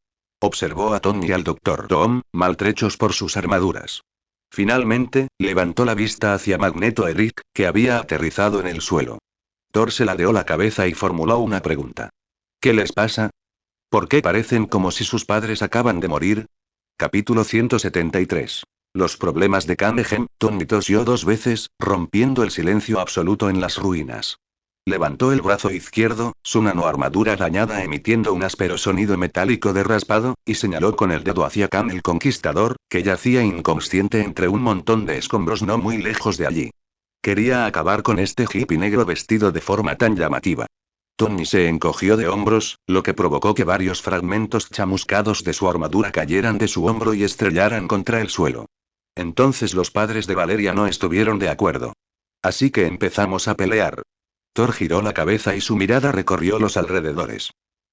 Observó a Tony y al Dr. Tom, maltrechos por sus armaduras. Finalmente, levantó la vista hacia Magneto Eric, que había aterrizado en el suelo. Thor se ladeó la cabeza y formuló una pregunta. ¿Qué les pasa? ¿Por qué parecen como si sus padres acaban de morir? Capítulo 173. Los problemas de Kanegem. Tony tosió 2 veces, rompiendo el silencio absoluto en las ruinas. Levantó el brazo izquierdo, su nanoarmadura dañada emitiendo un áspero sonido metálico de raspado, y señaló con el dedo hacia Khan el Conquistador, que yacía inconsciente entre un montón de escombros no muy lejos de allí. Quería acabar con este hippie negro vestido de forma tan llamativa. Tony se encogió de hombros, lo que provocó que varios fragmentos chamuscados de su armadura cayeran de su hombro y estrellaran contra el suelo. Entonces los padres de Valeria no estuvieron de acuerdo. Así que empezamos a pelear. Thor giró la cabeza y su mirada recorrió los alrededores.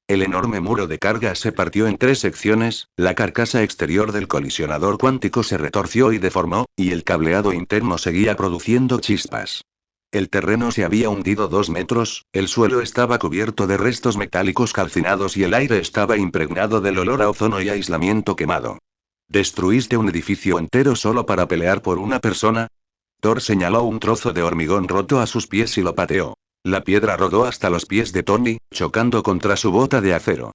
El enorme muro de carga se partió en 3 secciones, la carcasa exterior del colisionador cuántico se retorció y deformó, y el cableado interno seguía produciendo chispas. El terreno se había hundido 2 metros, el suelo estaba cubierto de restos metálicos calcinados y el aire estaba impregnado del olor a ozono y aislamiento quemado. ¿Destruiste un edificio entero solo para pelear por una persona? Thor señaló un trozo de hormigón roto a sus pies y lo pateó. La piedra rodó hasta los pies de Tony, chocando contra su bota de acero.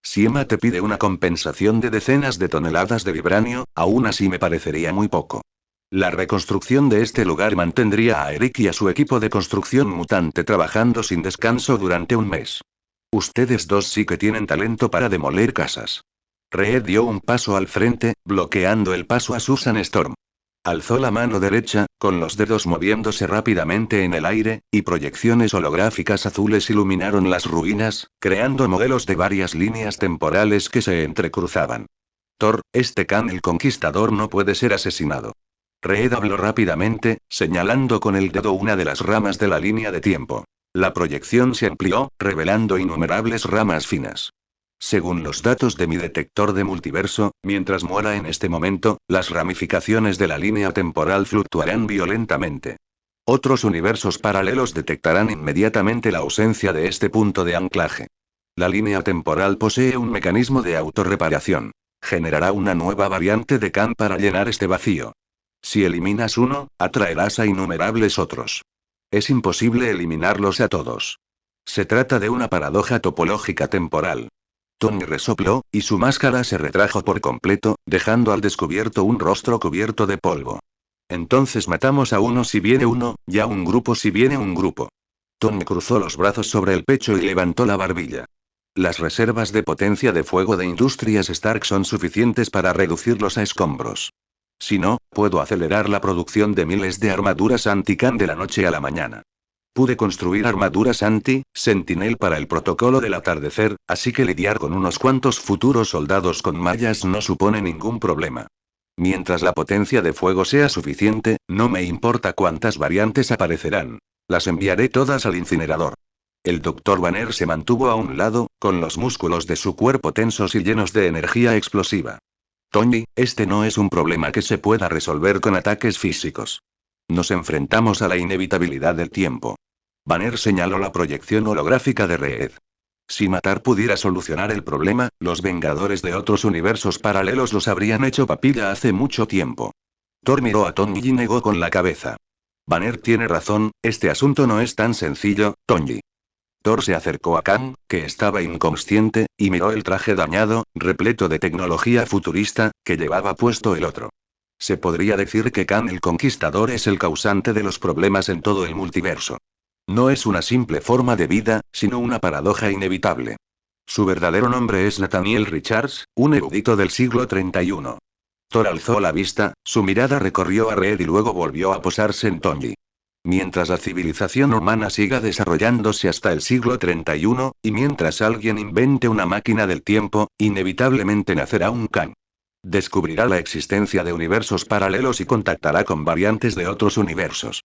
Si Emma te pide una compensación de decenas de toneladas de vibranio, aún así me parecería muy poco. La reconstrucción de este lugar mantendría a Eric y a su equipo de construcción mutante trabajando sin descanso durante un mes. Ustedes dos sí que tienen talento para demoler casas. Reed dio un paso al frente, bloqueando el paso a Susan Storm. Alzó la mano derecha, con los dedos moviéndose rápidamente en el aire, y proyecciones holográficas azules iluminaron las ruinas, creando modelos de varias líneas temporales que se entrecruzaban. Thor, este Khan el Conquistador no puede ser asesinado. Reed habló rápidamente, señalando con el dedo una de las ramas de la línea de tiempo. La proyección se amplió, revelando innumerables ramas finas. Según los datos de mi detector de multiverso, mientras muera en este momento, las ramificaciones de la línea temporal fluctuarán violentamente. Otros universos paralelos detectarán inmediatamente la ausencia de este punto de anclaje. La línea temporal posee un mecanismo de autorreparación. Generará una nueva variante de Khan para llenar este vacío. Si eliminas uno, atraerás a innumerables otros. Es imposible eliminarlos a todos. Se trata de una paradoja topológica temporal. Tony resopló, y su máscara se retrajo por completo, dejando al descubierto un rostro cubierto de polvo. Entonces matamos a uno si viene uno, y a un grupo si viene un grupo. Tony cruzó los brazos sobre el pecho y levantó la barbilla. Las reservas de potencia de fuego de Industrias Stark son suficientes para reducirlos a escombros. Si no, puedo acelerar la producción de miles de armaduras anti-Khan de la noche a la mañana. Pude construir armaduras anti-Sentinel para el protocolo del atardecer, así que lidiar con unos cuantos futuros soldados con mallas no supone ningún problema. Mientras la potencia de fuego sea suficiente, no me importa cuántas variantes aparecerán. Las enviaré todas al incinerador. El Dr. Banner se mantuvo a un lado, con los músculos de su cuerpo tensos y llenos de energía explosiva. Tony, este no es un problema que se pueda resolver con ataques físicos. Nos enfrentamos a la inevitabilidad del tiempo. Banner señaló la proyección holográfica de Reed. Si matar pudiera solucionar el problema, los Vengadores de otros universos paralelos los habrían hecho papilla hace mucho tiempo. Thor miró a Tony y negó con la cabeza. Banner tiene razón, este asunto no es tan sencillo, Tony. Thor se acercó a Khan, que estaba inconsciente, y miró el traje dañado, repleto de tecnología futurista, que llevaba puesto el otro. Se podría decir que Khan el Conquistador es el causante de los problemas en todo el multiverso. No es una simple forma de vida, sino una paradoja inevitable. Su verdadero nombre es Nathaniel Richards, un erudito del siglo 31. Thor alzó la vista, su mirada recorrió a Reed y luego volvió a posarse en Tony. Mientras la civilización humana siga desarrollándose hasta el siglo 31, y mientras alguien invente una máquina del tiempo, inevitablemente nacerá un Khan. Descubrirá la existencia de universos paralelos y contactará con variantes de otros universos.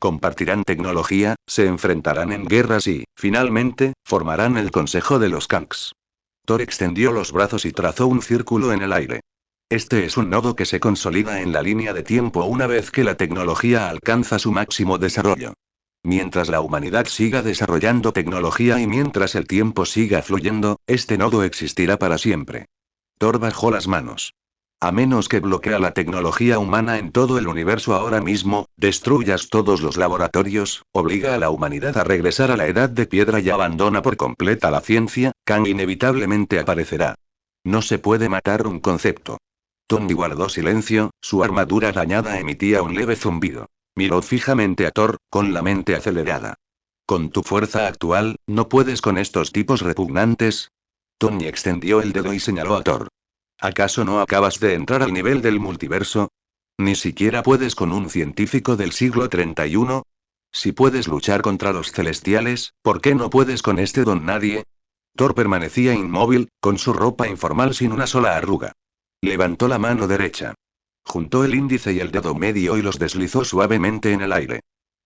Compartirán tecnología, se enfrentarán en guerras y, finalmente, formarán el Consejo de los Kangs. Thor extendió los brazos y trazó un círculo en el aire. Este es un nodo que se consolida en la línea de tiempo una vez que la tecnología alcanza su máximo desarrollo. Mientras la humanidad siga desarrollando tecnología y mientras el tiempo siga fluyendo, este nodo existirá para siempre. Thor bajó las manos. A menos que bloquea la tecnología humana en todo el universo ahora mismo, destruyas todos los laboratorios, obliga a la humanidad a regresar a la edad de piedra y abandona por completa la ciencia, Kang inevitablemente aparecerá. No se puede matar un concepto. Tony guardó silencio, su armadura dañada emitía un leve zumbido. Miró fijamente a Thor, con la mente acelerada. Con tu fuerza actual, ¿no puedes con estos tipos repugnantes? Tony extendió el dedo y señaló a Thor. ¿Acaso no acabas de entrar al nivel del multiverso? ¿Ni siquiera puedes con un científico del siglo 31? Si puedes luchar contra los celestiales, ¿por qué no puedes con este don nadie? Thor permanecía inmóvil, con su ropa informal sin una sola arruga. Levantó la mano derecha. Juntó el índice y el dedo medio y los deslizó suavemente en el aire.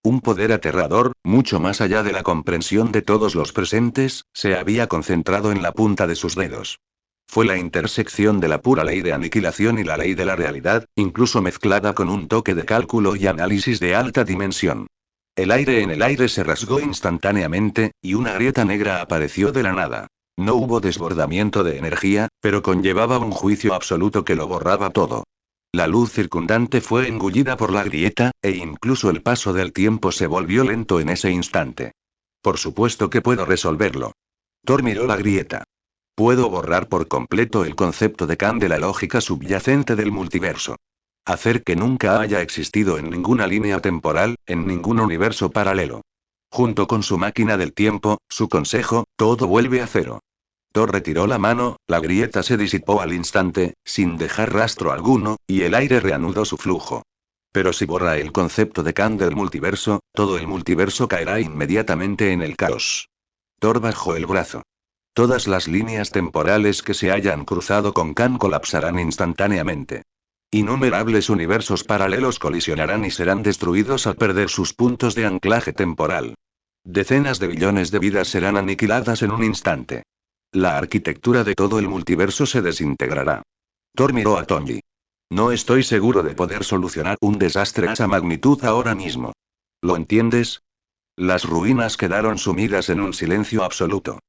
Un poder aterrador, mucho más allá de la comprensión de todos los presentes, se había concentrado en la punta de sus dedos. Fue la intersección de la pura ley de aniquilación y la ley de la realidad, incluso mezclada con un toque de cálculo y análisis de alta dimensión. El aire en el aire se rasgó instantáneamente, y una grieta negra apareció de la nada. No hubo desbordamiento de energía, pero conllevaba un juicio absoluto que lo borraba todo. La luz circundante fue engullida por la grieta, e incluso el paso del tiempo se volvió lento en ese instante. Por supuesto que puedo resolverlo. Thor miró la grieta. Puedo borrar por completo el concepto de Kang de la lógica subyacente del multiverso. Hacer que nunca haya existido en ninguna línea temporal, en ningún universo paralelo. Junto con su máquina del tiempo, su consejo, todo vuelve a cero. Thor retiró la mano, la grieta se disipó al instante, sin dejar rastro alguno, y el aire reanudó su flujo. Pero si borra el concepto de Kang del multiverso, todo el multiverso caerá inmediatamente en el caos. Thor bajó el brazo. Todas las líneas temporales que se hayan cruzado con Kang colapsarán instantáneamente. Innumerables universos paralelos colisionarán y serán destruidos al perder sus puntos de anclaje temporal. Decenas de billones de vidas serán aniquiladas en un instante. La arquitectura de todo el multiverso se desintegrará. Thor miró a Tony. No estoy seguro de poder solucionar un desastre a esa magnitud ahora mismo. ¿Lo entiendes? Las ruinas quedaron sumidas en un silencio absoluto.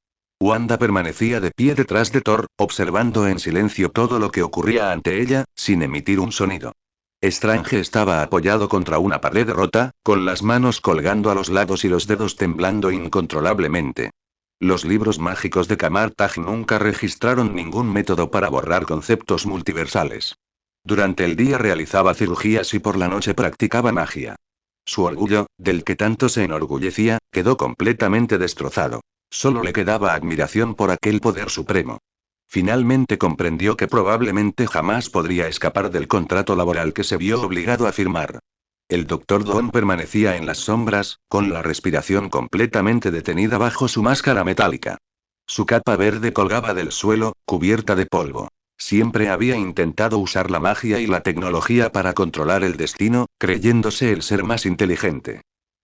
Wanda permanecía de pie detrás de Thor, observando en silencio todo lo que ocurría ante ella, sin emitir un sonido. Strange estaba apoyado contra una pared rota, con las manos colgando a los lados y los dedos temblando incontrolablemente. Los libros mágicos de Kamar-Taj nunca registraron ningún método para borrar conceptos multiversales. Durante el día realizaba cirugías y por la noche practicaba magia. Su orgullo, del que tanto se enorgullecía, quedó completamente destrozado. Solo le quedaba admiración por aquel poder supremo. Finalmente comprendió que probablemente jamás podría escapar del contrato laboral que se vio obligado a firmar. El Dr. Doom permanecía en las sombras, con la respiración completamente detenida bajo su máscara metálica. Su capa verde colgaba del suelo, cubierta de polvo. Siempre había intentado usar la magia y la tecnología para controlar el destino, creyéndose el ser más inteligente.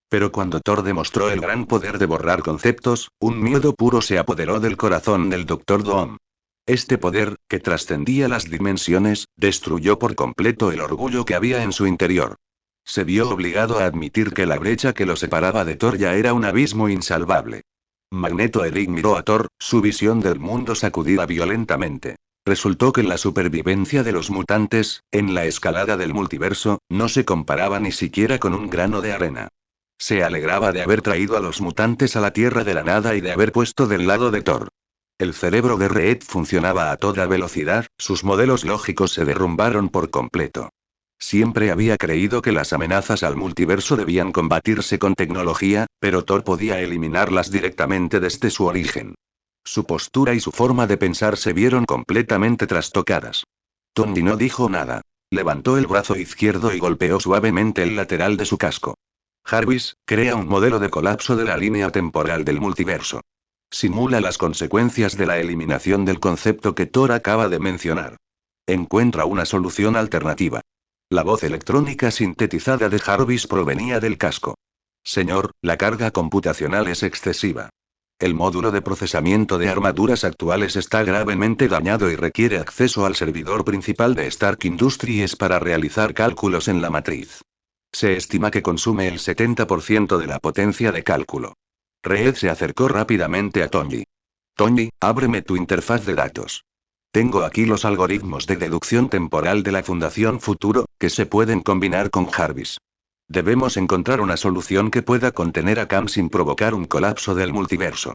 Pero cuando Thor demostró el gran poder de borrar conceptos, un miedo puro se apoderó del corazón del Dr. Doom. Este poder, que trascendía las dimensiones, destruyó por completo el orgullo que había en su interior. Se vio obligado a admitir que la brecha que lo separaba de Thor ya era un abismo insalvable. Magneto Eric miró a Thor, su visión del mundo sacudida violentamente. Resultó que la supervivencia de los mutantes, en la escalada del multiverso, no se comparaba ni siquiera con un grano de arena. Se alegraba de haber traído a los mutantes a la Tierra de la nada y de haber puesto del lado de Thor. El cerebro de Reed funcionaba a toda velocidad, sus modelos lógicos se derrumbaron por completo. Siempre había creído que las amenazas al multiverso debían combatirse con tecnología, pero Thor podía eliminarlas directamente desde su origen. Su postura y su forma de pensar se vieron completamente trastocadas. Tony no dijo nada. Levantó el brazo izquierdo y golpeó suavemente el lateral de su casco. Jarvis, crea un modelo de colapso de la línea temporal del multiverso. Simula las consecuencias de la eliminación del concepto que Thor acaba de mencionar. Encuentra una solución alternativa. La voz electrónica sintetizada de Jarvis provenía del casco. Señor, la carga computacional es excesiva. El módulo de procesamiento de armaduras actuales está gravemente dañado y requiere acceso al servidor principal de Stark Industries para realizar cálculos en la matriz. Se estima que consume el 70% de la potencia de cálculo. Reed se acercó rápidamente a Tony. Tony, ábreme tu interfaz de datos. Tengo aquí los algoritmos de deducción temporal de la Fundación Futuro, que se pueden combinar con Jarvis. Debemos encontrar una solución que pueda contener a Cam sin provocar un colapso del multiverso.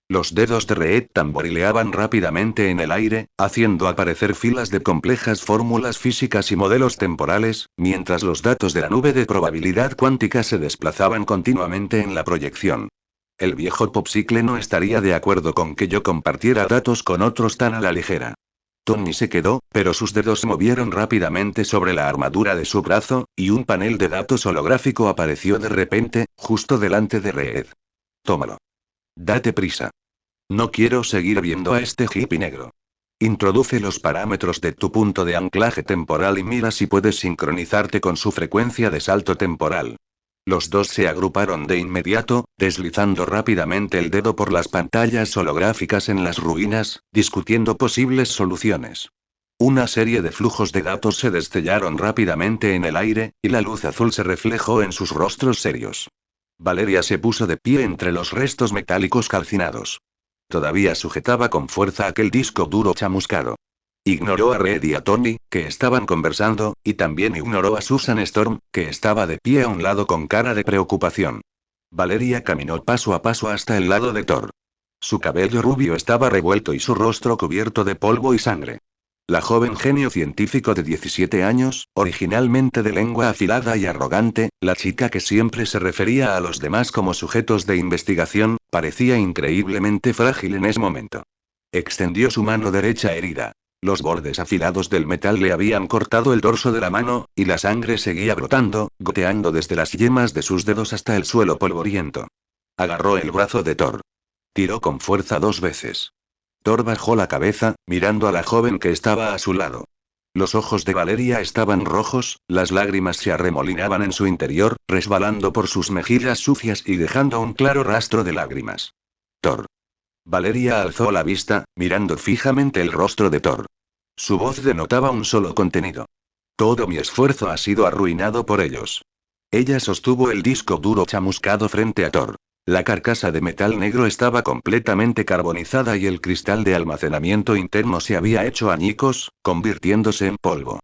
Los dedos de Reed tamborileaban rápidamente en el aire, haciendo aparecer filas de complejas fórmulas físicas y modelos temporales, mientras los datos de la nube de probabilidad cuántica se desplazaban continuamente en la proyección. El viejo Popsicle no estaría de acuerdo con que yo compartiera datos con otros tan a la ligera. Tony se quedó, pero sus dedos se movieron rápidamente sobre la armadura de su brazo, y un panel de datos holográfico apareció de repente, justo delante de Reed. Tómalo. Date prisa. No quiero seguir viendo a este hippie negro. Introduce los parámetros de tu punto de anclaje temporal y mira si puedes sincronizarte con su frecuencia de salto temporal. Los dos se agruparon de inmediato, deslizando rápidamente el dedo por las pantallas holográficas en las ruinas, discutiendo posibles soluciones. Una serie de flujos de datos se destellaron rápidamente en el aire, y la luz azul se reflejó en sus rostros serios. Valeria se puso de pie entre los restos metálicos calcinados. Todavía sujetaba con fuerza aquel disco duro chamuscado. Ignoró a Red y a Tony, que estaban conversando, y también ignoró a Susan Storm, que estaba de pie a un lado con cara de preocupación. Valeria caminó paso a paso hasta el lado de Thor. Su cabello rubio estaba revuelto y su rostro cubierto de polvo y sangre. La joven genio científico de 17 años, originalmente de lengua afilada y arrogante, la chica que siempre se refería a los demás como sujetos de investigación, parecía increíblemente frágil en ese momento. Extendió su mano derecha herida. Los bordes afilados del metal le habían cortado el dorso de la mano, y la sangre seguía brotando, goteando desde las yemas de sus dedos hasta el suelo polvoriento. Agarró el brazo de Thor. Tiró con fuerza 2 veces. Thor bajó la cabeza, mirando a la joven que estaba a su lado. Los ojos de Valeria estaban rojos, las lágrimas se arremolinaban en su interior, resbalando por sus mejillas sucias y dejando un claro rastro de lágrimas. Thor. Valeria alzó la vista, mirando fijamente el rostro de Thor. Su voz denotaba un solo contenido. Todo mi esfuerzo ha sido arruinado por ellos. Ella sostuvo el disco duro chamuscado frente a Thor. La carcasa de metal negro estaba completamente carbonizada y el cristal de almacenamiento interno se había hecho añicos, convirtiéndose en polvo.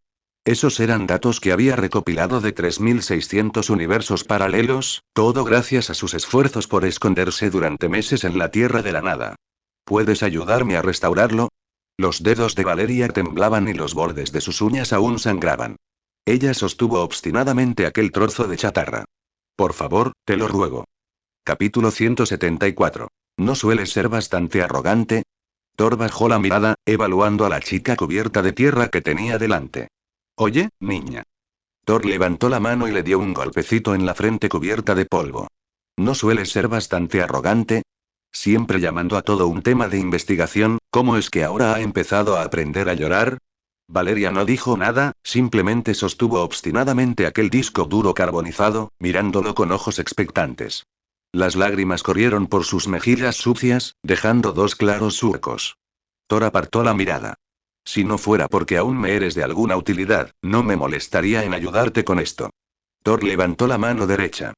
Esos eran datos que había recopilado de 3600 universos paralelos, todo gracias a sus esfuerzos por esconderse durante meses en la Tierra de la Nada. ¿Puedes ayudarme a restaurarlo? Los dedos de Valeria temblaban y los bordes de sus uñas aún sangraban. Ella sostuvo obstinadamente aquel trozo de chatarra. Por favor, te lo ruego. Capítulo 174. ¿No sueles ser bastante arrogante? Thor bajó la mirada, evaluando a la chica cubierta de tierra que tenía delante. Oye, niña. Thor levantó la mano y le dio un golpecito en la frente cubierta de polvo. ¿No sueles ser bastante arrogante? Siempre llamando a todo un tema de investigación, ¿cómo es que ahora ha empezado a aprender a llorar? Valeria no dijo nada, simplemente sostuvo obstinadamente aquel disco duro carbonizado, mirándolo con ojos expectantes. Las lágrimas corrieron por sus mejillas sucias, dejando 2 claros surcos. Thor apartó la mirada. Si no fuera porque aún me eres de alguna utilidad, no me molestaría en ayudarte con esto. Thor levantó la mano derecha.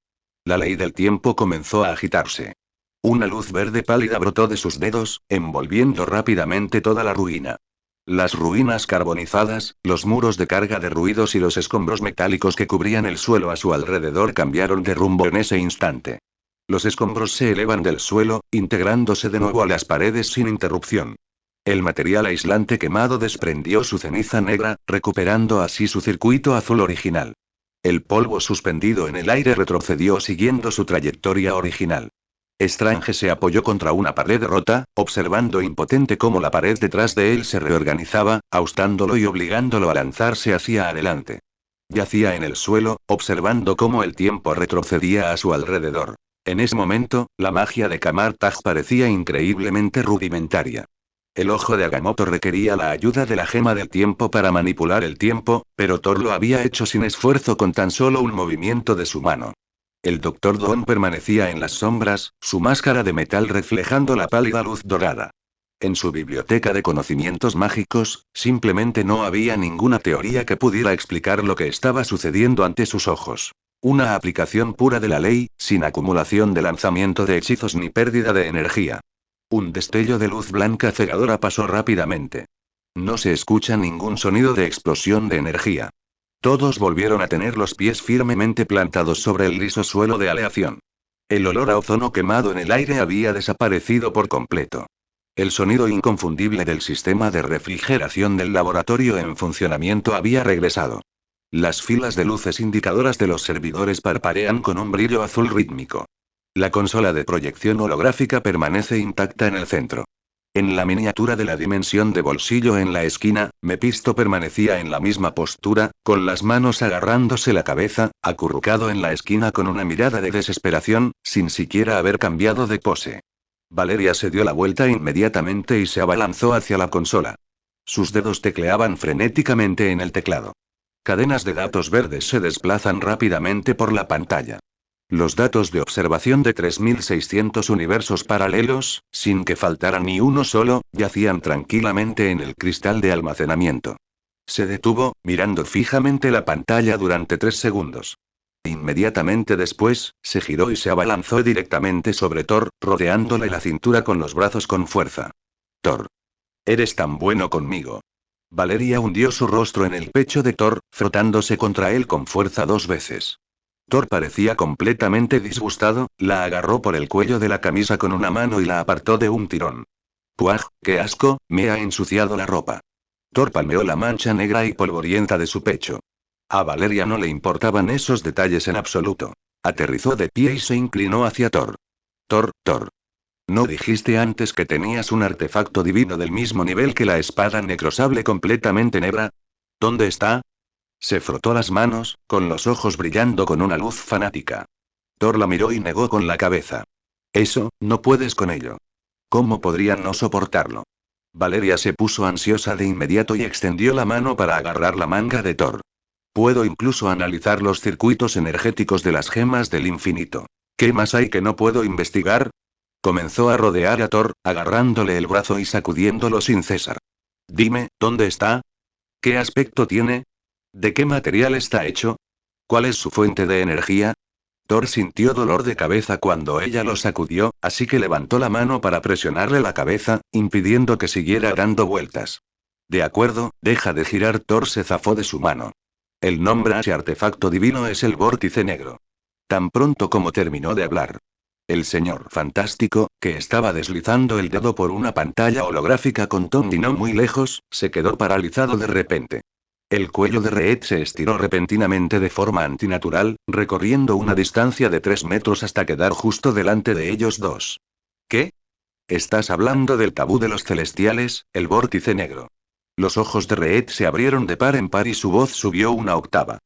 La ley del tiempo comenzó a agitarse. Una luz verde pálida brotó de sus dedos, envolviendo rápidamente toda la ruina. Las ruinas carbonizadas, los muros de carga de ruidos y los escombros metálicos que cubrían el suelo a su alrededor cambiaron de rumbo en ese instante. Los escombros se elevan del suelo, integrándose de nuevo a las paredes sin interrupción. El material aislante quemado desprendió su ceniza negra, recuperando así su circuito azul original. El polvo suspendido en el aire retrocedió siguiendo su trayectoria original. Strange se apoyó contra una pared rota, observando impotente cómo la pared detrás de él se reorganizaba, austándolo y obligándolo a lanzarse hacia adelante. Yacía en el suelo, observando cómo el tiempo retrocedía a su alrededor. En ese momento, la magia de Kamar-Taj parecía increíblemente rudimentaria. El ojo de Agamotto requería la ayuda de la gema del tiempo para manipular el tiempo, pero Thor lo había hecho sin esfuerzo con tan solo un movimiento de su mano. El Dr. Doom permanecía en las sombras, su máscara de metal reflejando la pálida luz dorada. En su biblioteca de conocimientos mágicos, simplemente no había ninguna teoría que pudiera explicar lo que estaba sucediendo ante sus ojos. Una aplicación pura de la ley, sin acumulación de lanzamiento de hechizos ni pérdida de energía. Un destello de luz blanca cegadora pasó rápidamente. No se escucha ningún sonido de explosión de energía. Todos volvieron a tener los pies firmemente plantados sobre el liso suelo de aleación. El olor a ozono quemado en el aire había desaparecido por completo. El sonido inconfundible del sistema de refrigeración del laboratorio en funcionamiento había regresado. Las filas de luces indicadoras de los servidores parpadean con un brillo azul rítmico. La consola de proyección holográfica permanece intacta en el centro. En la miniatura de la dimensión de bolsillo en la esquina, Mepisto permanecía en la misma postura, con las manos agarrándose la cabeza, acurrucado en la esquina con una mirada de desesperación, sin siquiera haber cambiado de pose. Valeria se dio la vuelta inmediatamente y se abalanzó hacia la consola. Sus dedos tecleaban frenéticamente en el teclado. Cadenas de datos verdes se desplazan rápidamente por la pantalla. Los datos de observación de 3600 universos paralelos, sin que faltara ni uno solo, yacían tranquilamente en el cristal de almacenamiento. Se detuvo, mirando fijamente la pantalla durante 3 segundos. Inmediatamente después, se giró y se abalanzó directamente sobre Thor, rodeándole la cintura con los brazos con fuerza. Thor. Eres tan bueno conmigo. Valeria hundió su rostro en el pecho de Thor, frotándose contra él con fuerza 2 veces. Thor parecía completamente disgustado, la agarró por el cuello de la camisa con una mano y la apartó de un tirón. ¡Puaj, qué asco! Me ha ensuciado la ropa. Thor palmeó la mancha negra y polvorienta de su pecho. A Valeria no le importaban esos detalles en absoluto. Aterrizó de pie y se inclinó hacia Thor. Thor. ¿No dijiste antes que tenías un artefacto divino del mismo nivel que la espada necrosable completamente negra? ¿Dónde está? Se frotó las manos, con los ojos brillando con una luz fanática. Thor la miró y negó con la cabeza. Eso, no puedes con ello. ¿Cómo podría no soportarlo? Valeria se puso ansiosa de inmediato y extendió la mano para agarrar la manga de Thor. Puedo incluso analizar los circuitos energéticos de las gemas del infinito. ¿Qué más hay que no puedo investigar? Comenzó a rodear a Thor, agarrándole el brazo y sacudiéndolo sin cesar. Dime, ¿dónde está? ¿Qué aspecto tiene? ¿De qué material está hecho? ¿Cuál es su fuente de energía? Thor sintió dolor de cabeza cuando ella lo sacudió, así que levantó la mano para presionarle la cabeza, impidiendo que siguiera dando vueltas. De acuerdo, deja de girar. Thor se zafó de su mano. El nombre a ese artefacto divino es el vórtice negro. Tan pronto como terminó de hablar. El señor fantástico, que estaba deslizando el dedo por una pantalla holográfica con Tony no muy lejos, se quedó paralizado de repente. El cuello de Reed se estiró repentinamente de forma antinatural, recorriendo una distancia de 3 metros hasta quedar justo delante de ellos dos. ¿Qué? Estás hablando del tabú de los celestiales, el vórtice negro. Los ojos de Reed se abrieron de par en par y su voz subió una octava.